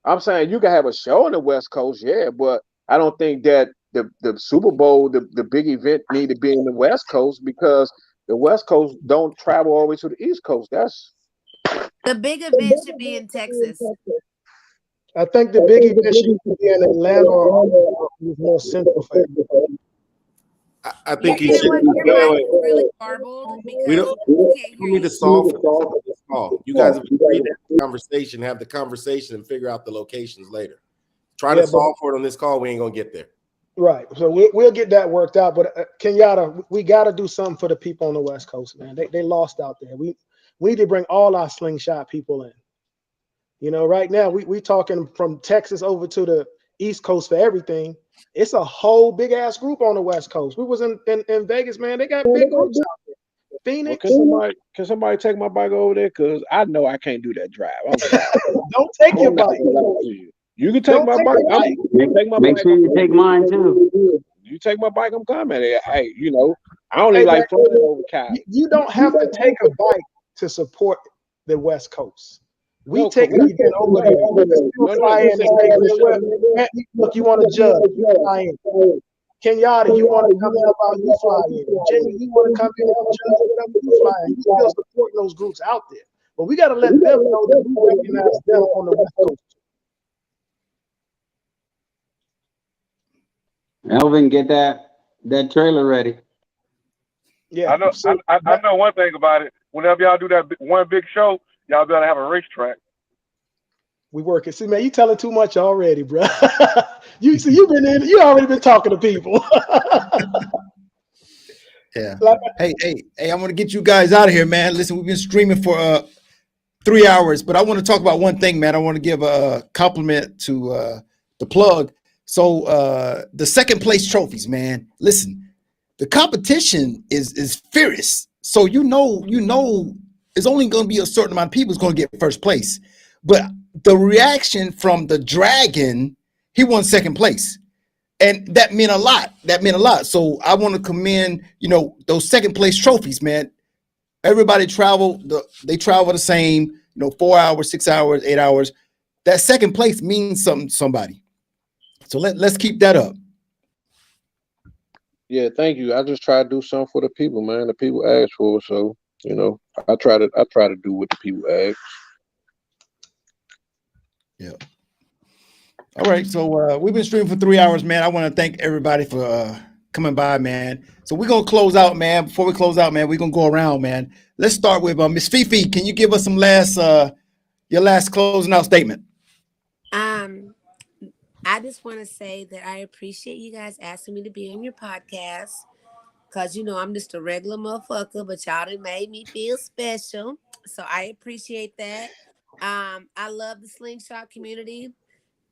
I'm saying you can have a show on the West Coast, yeah, but I don't think that the Super Bowl, the big event, need to be in the West Coast, because the West Coast don't travel all the way to the East Coast. That's the big event should be in Texas. I think the big event should be in Atlanta or more central for everybody. I think you know what? Your mic is really garbled because we don't need to solve for this call. You guys have agreed to have the conversation, have the conversation, and figure out the locations later. Try to solve for it on this call. We ain't gonna get there. Right. So we'll get that worked out. But Kenyatta, we got to do something for the people on the West Coast, man. They lost out there. We need to bring all our Slingshot people in. You know, right now we talking from Texas over to the East Coast for everything. It's a whole big ass group on the West Coast. We was in Vegas, man. They got big groups out there. Phoenix. Well, can somebody take my bike over there? Because I know I can't do that drive. Don't take your bike. You can take my bike. Make sure you take mine too. You take my bike, I'm coming. Hey, you know, I only like flying over Cali. You don't have to take a bike to support the West Coast. We take an event over there. Fly in and take this. Look, you want to judge? Fly in. Kenyatta, you want to come help out? You fly in. Jimmy, you want to come in and judge? Whatever, you fly in. You still supporting those groups out there, but we got to let them know that we recognize them on the West Coast. Elvin, get that trailer ready. Yeah. I know. I know one thing about it. Whenever y'all do that one big show, y'all better have a racetrack. We working. See, man, you telling too much already, bro. You see, you already been talking to people. Yeah. Hey, I want to get you guys out of here, man. Listen, we've been streaming for 3 hours, but I want to talk about one thing, man. I want to give a compliment to the plug. So the second place trophies, man. Listen, the competition is fierce. So you know, it's only going to be a certain amount of people who's going to get first place. But the reaction from the Dragon, he won second place. And that meant a lot. So I want to commend, those second place trophies, man. Everybody they travel the same, 4 hours, 6 hours, 8 hours. That second place means something to somebody. So let's keep that up. Yeah, thank you. I just try to do something for the people, man. The people ask for it, so I try to do what the people ask. Yeah. All right. So we've been streaming for 3 hours, man. I want to thank everybody for coming by, man. So we're gonna close out, man. Before we close out, man, we're gonna go around, man. Let's start with Miss Fifi. Can you give us some your last closing out statement? I just want to say that I appreciate you guys asking me to be on your podcast. Cause I'm just a regular motherfucker, but y'all done made me feel special. So I appreciate that. I love the Slingshot community.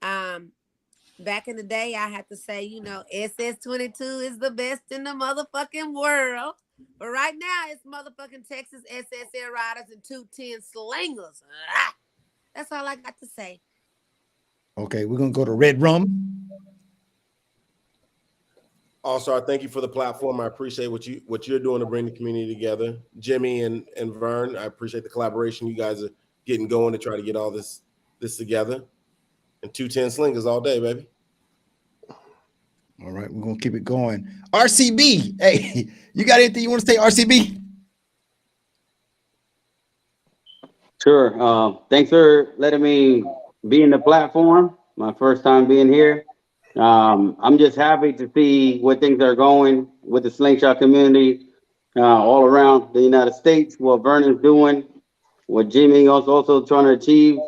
Back in the day, I had to say, SS22 is the best in the motherfucking world. But right now, it's motherfucking Texas SSL Riders and 210 Slingers. That's all I got to say. Okay, we're gonna go to Red Rum. Also, I thank you for the platform. I appreciate what you're doing to bring the community together. Jimmy and Vern, I appreciate the collaboration you guys are getting going to try to get all this together. And 210 Slingers all day, baby. All right, we're gonna keep it going. RCB, hey, you got anything you want to say, RCB? Sure. Thanks for letting me be in the platform. My first time being here. I'm just happy to see where things are going with the Slingshot community all around the United States. What Vernon's doing, what Jimmy is also trying to achieve.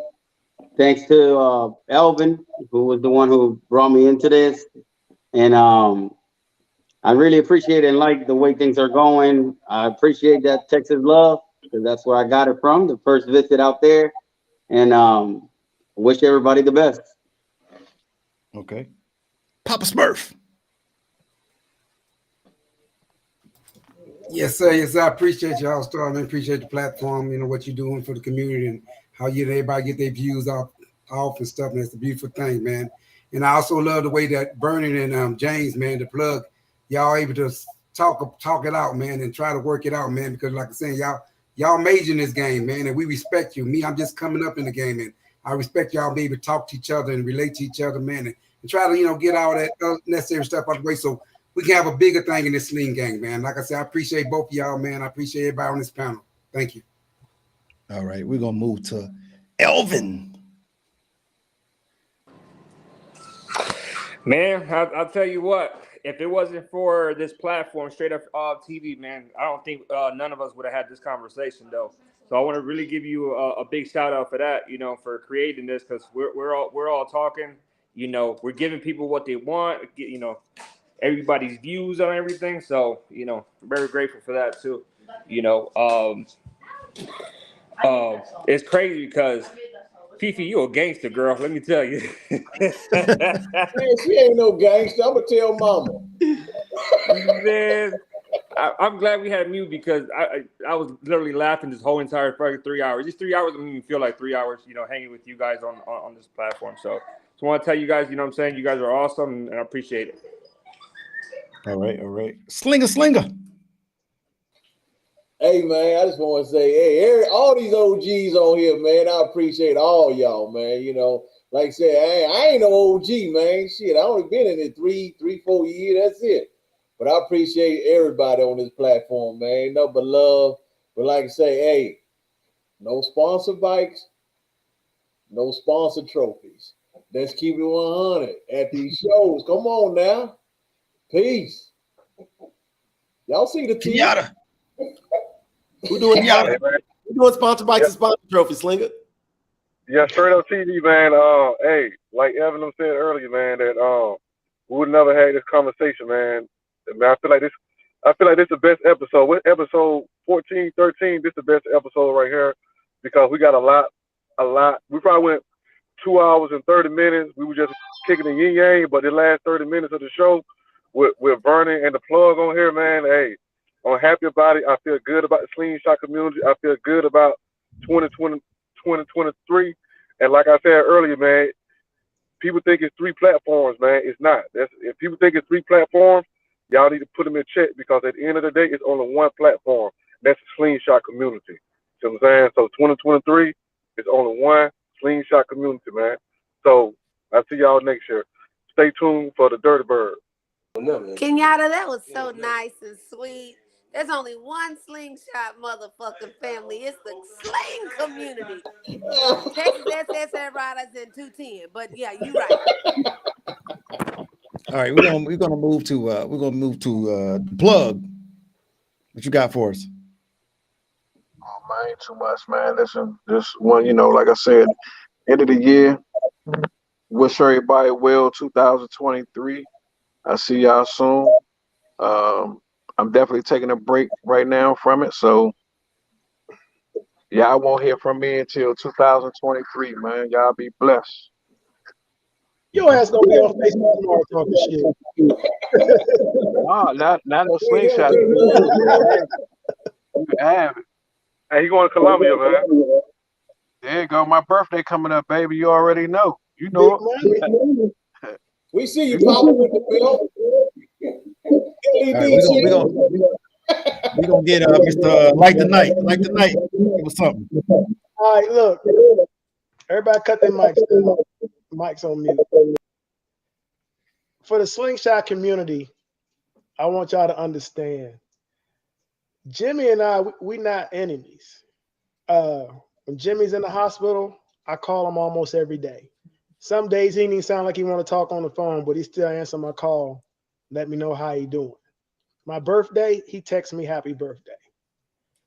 Thanks to Elvin, who was the one who brought me into this. And I really appreciate it and like the way things are going. I appreciate that Texas love, because that's where I got it from, the first visit out there. And wish everybody the best. Okay. Papa Smurf. Yes, sir. Yes, sir. I appreciate y'all, Star. I appreciate the platform, what you're doing for the community and how everybody get their views off and stuff. And it's a beautiful thing, man. And I also love the way that Vernon and James, man, the plug, y'all able to talk it out, man, and try to work it out, man. Because like I said, y'all major in this game, man, and we respect you. Me, I'm just coming up in the game, and I respect y'all being able to talk to each other and relate to each other, man, and try to, get all that necessary stuff out of the way so we can have a bigger thing in this Sling gang, man. Like I said, I appreciate both of y'all, man. I appreciate everybody on this panel. Thank you. All right, we're gonna move to Elvin. Man, I'll tell you what. If it wasn't for this platform, Straight Up TV, man, I don't think none of us would have had this conversation, though. So I want to really give you a big shout out for that, for creating this, because we're all talking. We're giving people what they want. Everybody's views on everything. So I'm very grateful for that too. It's crazy because Fifi, you a gangster, girl. Let me tell you. Man, she ain't no gangster. I'm gonna tell mama. Man, I'm glad we had mute because I was literally laughing this whole entire fucking 3 hours. These 3 hours don't even feel like 3 hours, hanging with you guys on this platform. So just want to tell you guys, what I'm saying? You guys are awesome and I appreciate it. All right. Slinger. Hey, man, I just want to say, hey, all these OGs on here, man, I appreciate all y'all, man. Like I said, I ain't no OG, man. Shit, I only been in it 4 years. That's it. But I appreciate everybody on this platform, man. Nothing but love. But like I say, hey, no sponsor bikes, no sponsor trophies. Let's keep it 100 at these shows. Come on now. Peace. Y'all see the team? Kenyatta. We're doing sponsored by the sponsor trophy, Slinger. Yeah, straight up TV, man. Hey, like Evan said earlier, man, that we would never had this conversation, man. I feel like this is the best episode. With episode 14, 13, this is the best episode right here because we got a lot. We probably went 2 hours and 30 minutes. We were just kicking the yin yang, but the last 30 minutes of the show with Vernon and the plug on here, man. Hey, I'm happy about it. I feel good about the Slingshot community. I feel good about 2023. And like I said earlier, man, people think it's 3 platforms, man. It's not. If people think it's 3 platforms, y'all need to put them in check because at the end of the day, it's only one platform. That's the Slingshot community. See what I'm saying? So 2023 is only one Slingshot community, man. So I'll see y'all next year. Stay tuned for the Dirty Bird. Kenyatta, that was so nice and sweet. There's only one Slingshot motherfucking family. It's the Sling community. Texas SSR Riders in 210. But yeah, you right. All right, we're gonna move to plug. What you got for us? Oh man, ain't too much, man. Listen, this one, like I said, end of the year. Wish everybody well 2023. I see y'all soon. I'm definitely taking a break right now from it. So y'all won't hear from me until 2023, man. Y'all be blessed. Your ass gonna be on Facebook tomorrow talking shit. Not no Slingshot. You have it. Hey, he going to Columbia, man. There you go. My birthday coming up, baby. You already know. You know it. We see you popping with the belt. Right, we're gonna get Mr. Like the Night. Give us something. All right, look. Everybody cut their mics down. Mics on mute. For the Slingshot community, I want y'all to understand. Jimmy and I, we not enemies. When Jimmy's in the hospital, I call him almost every day. Some days he didn't sound like he want to talk on the phone, but he still answer my call, let me know how he doing. My birthday, he texts me happy birthday.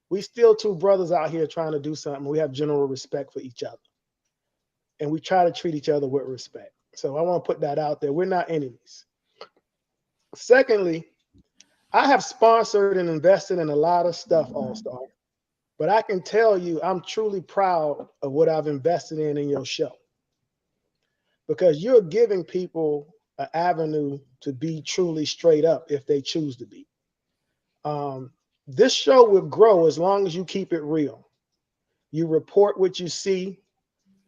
We still 2 brothers out here trying to do something. We have general respect for each other. And we try to treat each other with respect. So I want to put that out there. We're not enemies. Secondly, I have sponsored and invested in a lot of stuff, All-Star. But I can tell you, I'm truly proud of what I've invested in your show. Because you're giving people an avenue to be truly straight up if they choose to be. This show will grow as long as you keep it real. You report what you see,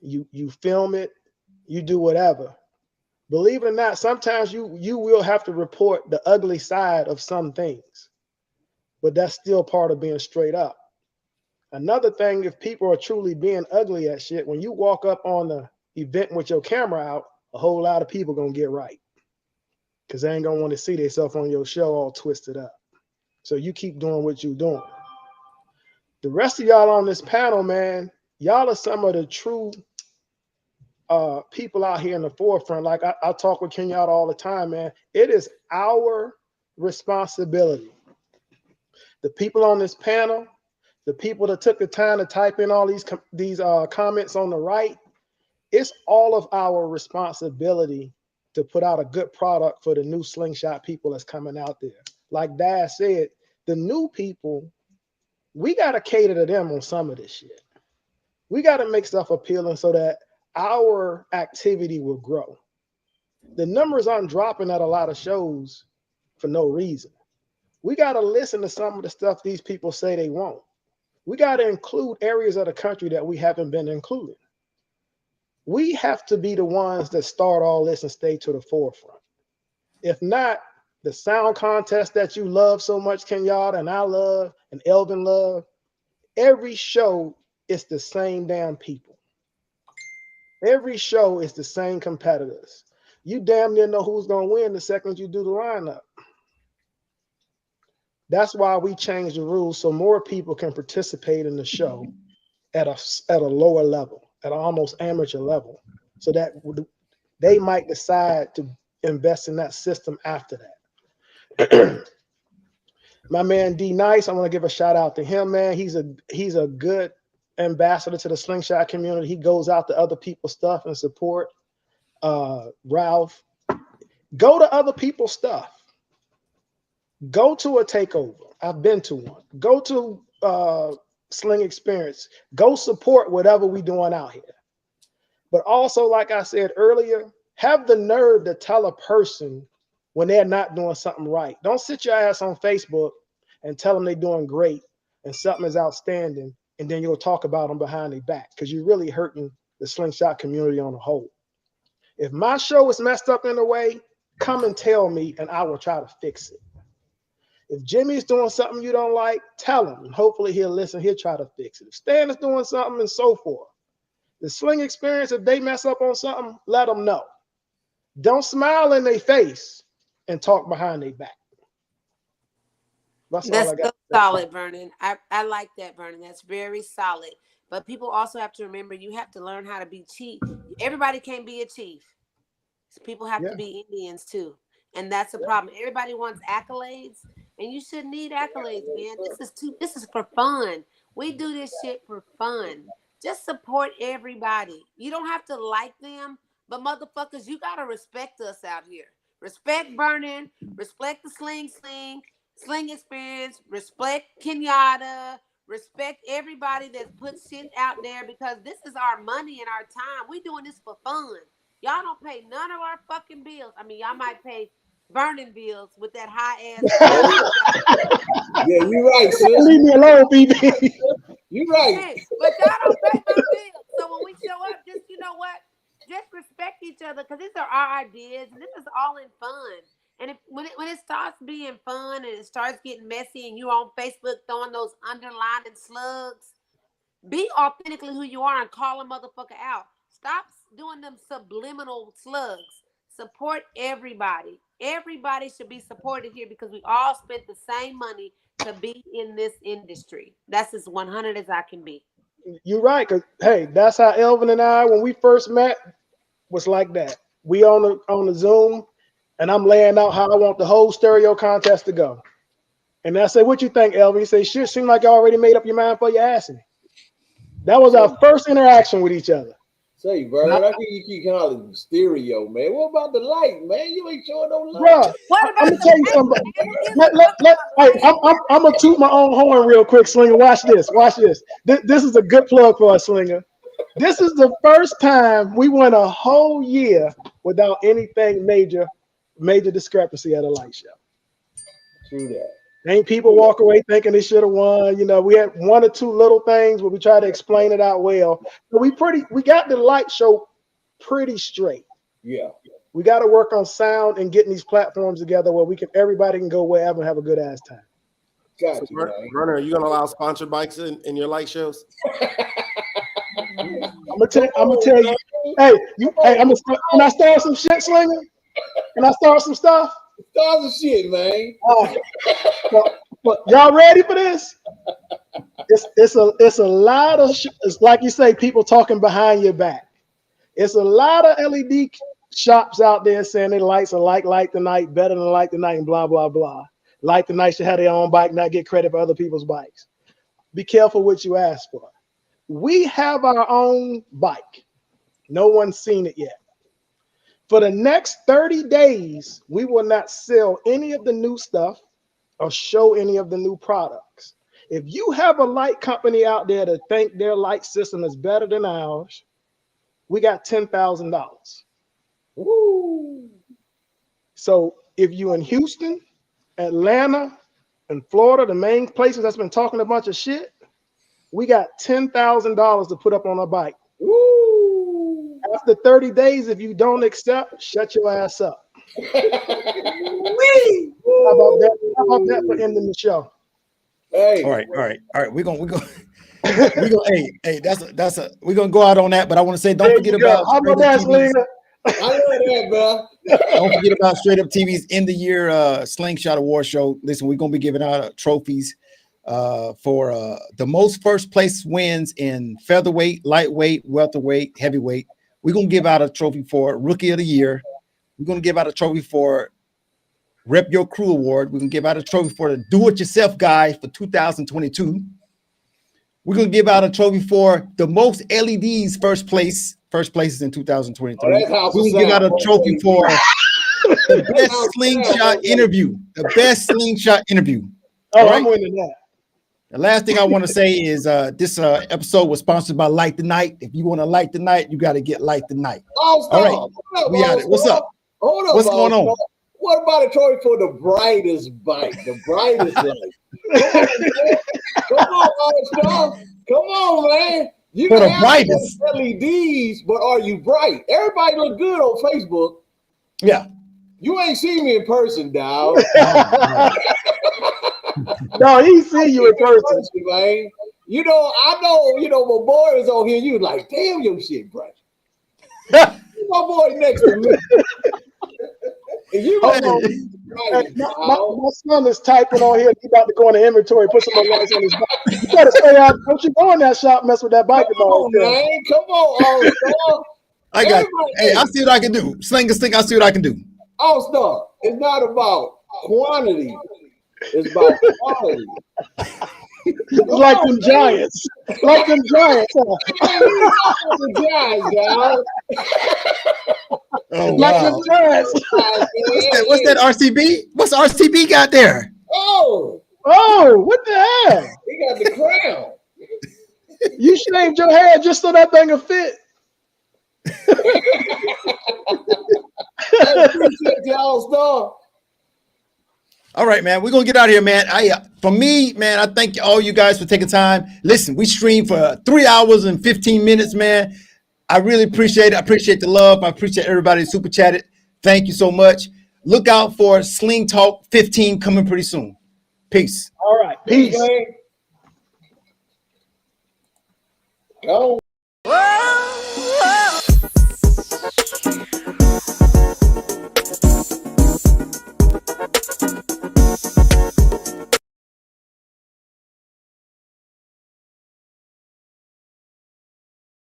you film it, you do whatever. Believe it or not, sometimes you will have to report the ugly side of some things, but that's still part of being straight up. Another thing, if people are truly being ugly at shit, when you walk up on the event with your camera out, a whole lot of people gonna get right because they ain't gonna want to see themselves on your show all twisted up. So you keep doing what you're doing. The rest of y'all on this panel, man, y'all are some of the true people out here in the forefront. Like I talk with Kenyatta all the time, man. It is our responsibility. The people on this panel, the people that took the time to type in all these comments on the right, it's all of our responsibility to put out a good product for the new Slingshot people that's coming out there. Like Dad said, the new people, we got to cater to them on some of this shit. We got to make stuff appealing so that our activity will grow. The numbers aren't dropping at a lot of shows for no reason. We got to listen to some of the stuff these people say they won't. We got to include areas of the country that we haven't been including. We have to be the ones that start all this and stay to the forefront. If not, the sound contest that you love so much, Kenyatta, and I love, and Elvin love, every show is the same damn people. Every show is the same competitors. You damn near know who's going to win the second you do the lineup. That's why we changed the rules so more people can participate in the show at a lower level, at an almost amateur level, so that they might decide to invest in that system after that. My man D Nice, I want to give a shout out to him, man. He's a good ambassador to the Slingshot community. He goes out to other people's stuff and support. Ralph, go to other people's stuff. Go to a takeover. I've been to one. Go to Sling Experience. Go support whatever we doing out here. But also, like I said earlier, have the nerve to tell a person when they're not doing something right. Don't sit your ass on Facebook and tell them they're doing great and something is outstanding, and then you'll talk about them behind their back because you're really hurting the Slingshot community on the whole. If my show is messed up in a way, come and tell me and I will try to fix it. If Jimmy's doing something you don't like, tell him, and hopefully he'll listen. He'll try to fix it. If Stan is doing something and so forth. The Sling Experience, if they mess up on something, let them know. Don't smile in their face and talk behind their back. That's all I got. Solid, Vernon. I like that, Vernon. That's very solid. But people also have to remember you have to learn how to be chief. Everybody can't be a chief. So people have to be Indians too. And that's a problem. Everybody wants accolades, and you shouldn't need accolades, man. This is for fun. We do this shit for fun. Just support everybody. You don't have to like them, but motherfuckers, you gotta respect us out here. Respect Vernon, respect the Sling Experience, respect Kenyatta, respect everybody that's put shit out there because this is our money and our time. We doing this for fun. Y'all don't pay none of our fucking bills. I mean, y'all might pay Vernon bills with that high ass. Yeah, you're right, sis. Leave me alone, BB. You're right. Hey, but y'all don't pay my bills. So when we show up, just you know what? Just respect each other because these are our ideas and this is all in fun. And when it starts being fun and it starts getting messy and you're on Facebook throwing those underlining slugs, be authentically who you are and call a motherfucker out. Stop doing them subliminal slugs. Support everybody. Everybody should be supported here because we all spent the same money to be in this industry. That's as 100 as I can be. You're right, because hey, that's how Elvin and I, when we first met, was like that. We on the Zoom, and I'm laying out how I want the whole stereo contest to go. And I say, "What you think, Elvin?" He say, "Shit, seems like you already made up your mind for your ass." That was our first interaction with each other. Say, Vern, I think you keep calling it stereo, man. What about the light, man? You ain't showing no light. Bruh, I'm gonna tell you something. I'm gonna toot my own horn real quick, Slinger. Watch this. Watch this. This is a good plug for us, Slinger. This is the first time we went a whole year without anything major discrepancy at a light show. True that. Ain't people walk away thinking they should have won. You know, we had one or two little things where we tried to explain it out well. But we got the light show pretty straight. Yeah. We got to work on sound and getting these platforms together where everybody can go wherever and have a good ass time. Got you, Vernon, are you gonna allow sponsored bikes in your light shows? I'm gonna tell you. Hey, can I start some shit, Slinger? Can I start some stuff? Start some shit, man. But y'all ready for this? It's a lot of it's like you say, people talking behind your back. It's a lot of LED shops out there saying their lights are like Light the Night, better than Light the Night, and blah blah blah. Light the Night should have their own bike, not get credit for other people's bikes. Be careful what you ask for. We have our own bike. No one's seen it yet. For the next 30 days, we will not sell any of the new stuff or show any of the new products. If you have a light company out there that think their light system is better than ours, we got $10,000. Woo! So if you in Houston, Atlanta, and Florida, the main places that's been talking a bunch of shit, we got $10,000 to put up on our bike. Woo! After 30 days, if you don't accept, shut your ass up. How about that for ending the show? Hey. All right. We're gonna we're gonna go out on that, but I want to say don't forget about how about that, Slinger? I love that, bro. Don't forget about Straight Up TV's end of year Slingshot Award Show. Listen, we're gonna be giving out trophies for the most first place wins in featherweight, lightweight, welterweight, heavyweight. We're gonna give out a trophy for Rookie of the Year. We're gonna give out a trophy for Rep Your Crew Award. We're gonna give out a trophy for the Do-It-Yourself guy for 2022. We're gonna give out a trophy for the most LEDs first place. First place is in 2023. Oh, that's House We're of gonna give out Sound, a trophy for the best slingshot interview. The best slingshot interview. Oh, All right? I'm winning that. The last thing I want to say is this episode was sponsored by Light the Night. If you want to light the night, you got to get Light the Night. Oh, stop. All right, Hold up, we got it. What's up? Hold up. What's going on? What about a trophy for the brightest bike, the brightest light? Come on, All-Star. Come on, man. You For can the have brightest. LEDs, but are you bright? Everybody look good on Facebook. Yeah. You ain't seen me in person, dog. No, he see you in person, man. You know, I know, my boy is on here. You like, damn, your shit bright. My boy next to me. And you Hold on. My son is typing on here. He about to go in the inventory, put some more lights on his bike. You gotta stay out. Don't you go in that shop, mess with that bike. Come on, man. Come on, All-Star. I got. Hey, I see what I can do. Slinger Stink. I see what I can do. All-Star. It's not about quantity. It's about quality. It's like them Giants. Like them Giants. The Giants, dog. Oh, Like wow. them Giants. What's that RCB? What's RCB got there? Oh, what the hell? he got the crown. You shaved your head just so that thing will fit. I appreciate you, All-Star. All right, man. We're gonna get out of here, man. For me, man, I thank all you guys for taking time. Listen, we streamed for 3 hours and 15 minutes, man. I really appreciate it. I appreciate the love. I appreciate everybody who super chatted. Thank you so much. Look out for Sling Talk 15 coming pretty soon. Peace. All right. Peace. Go.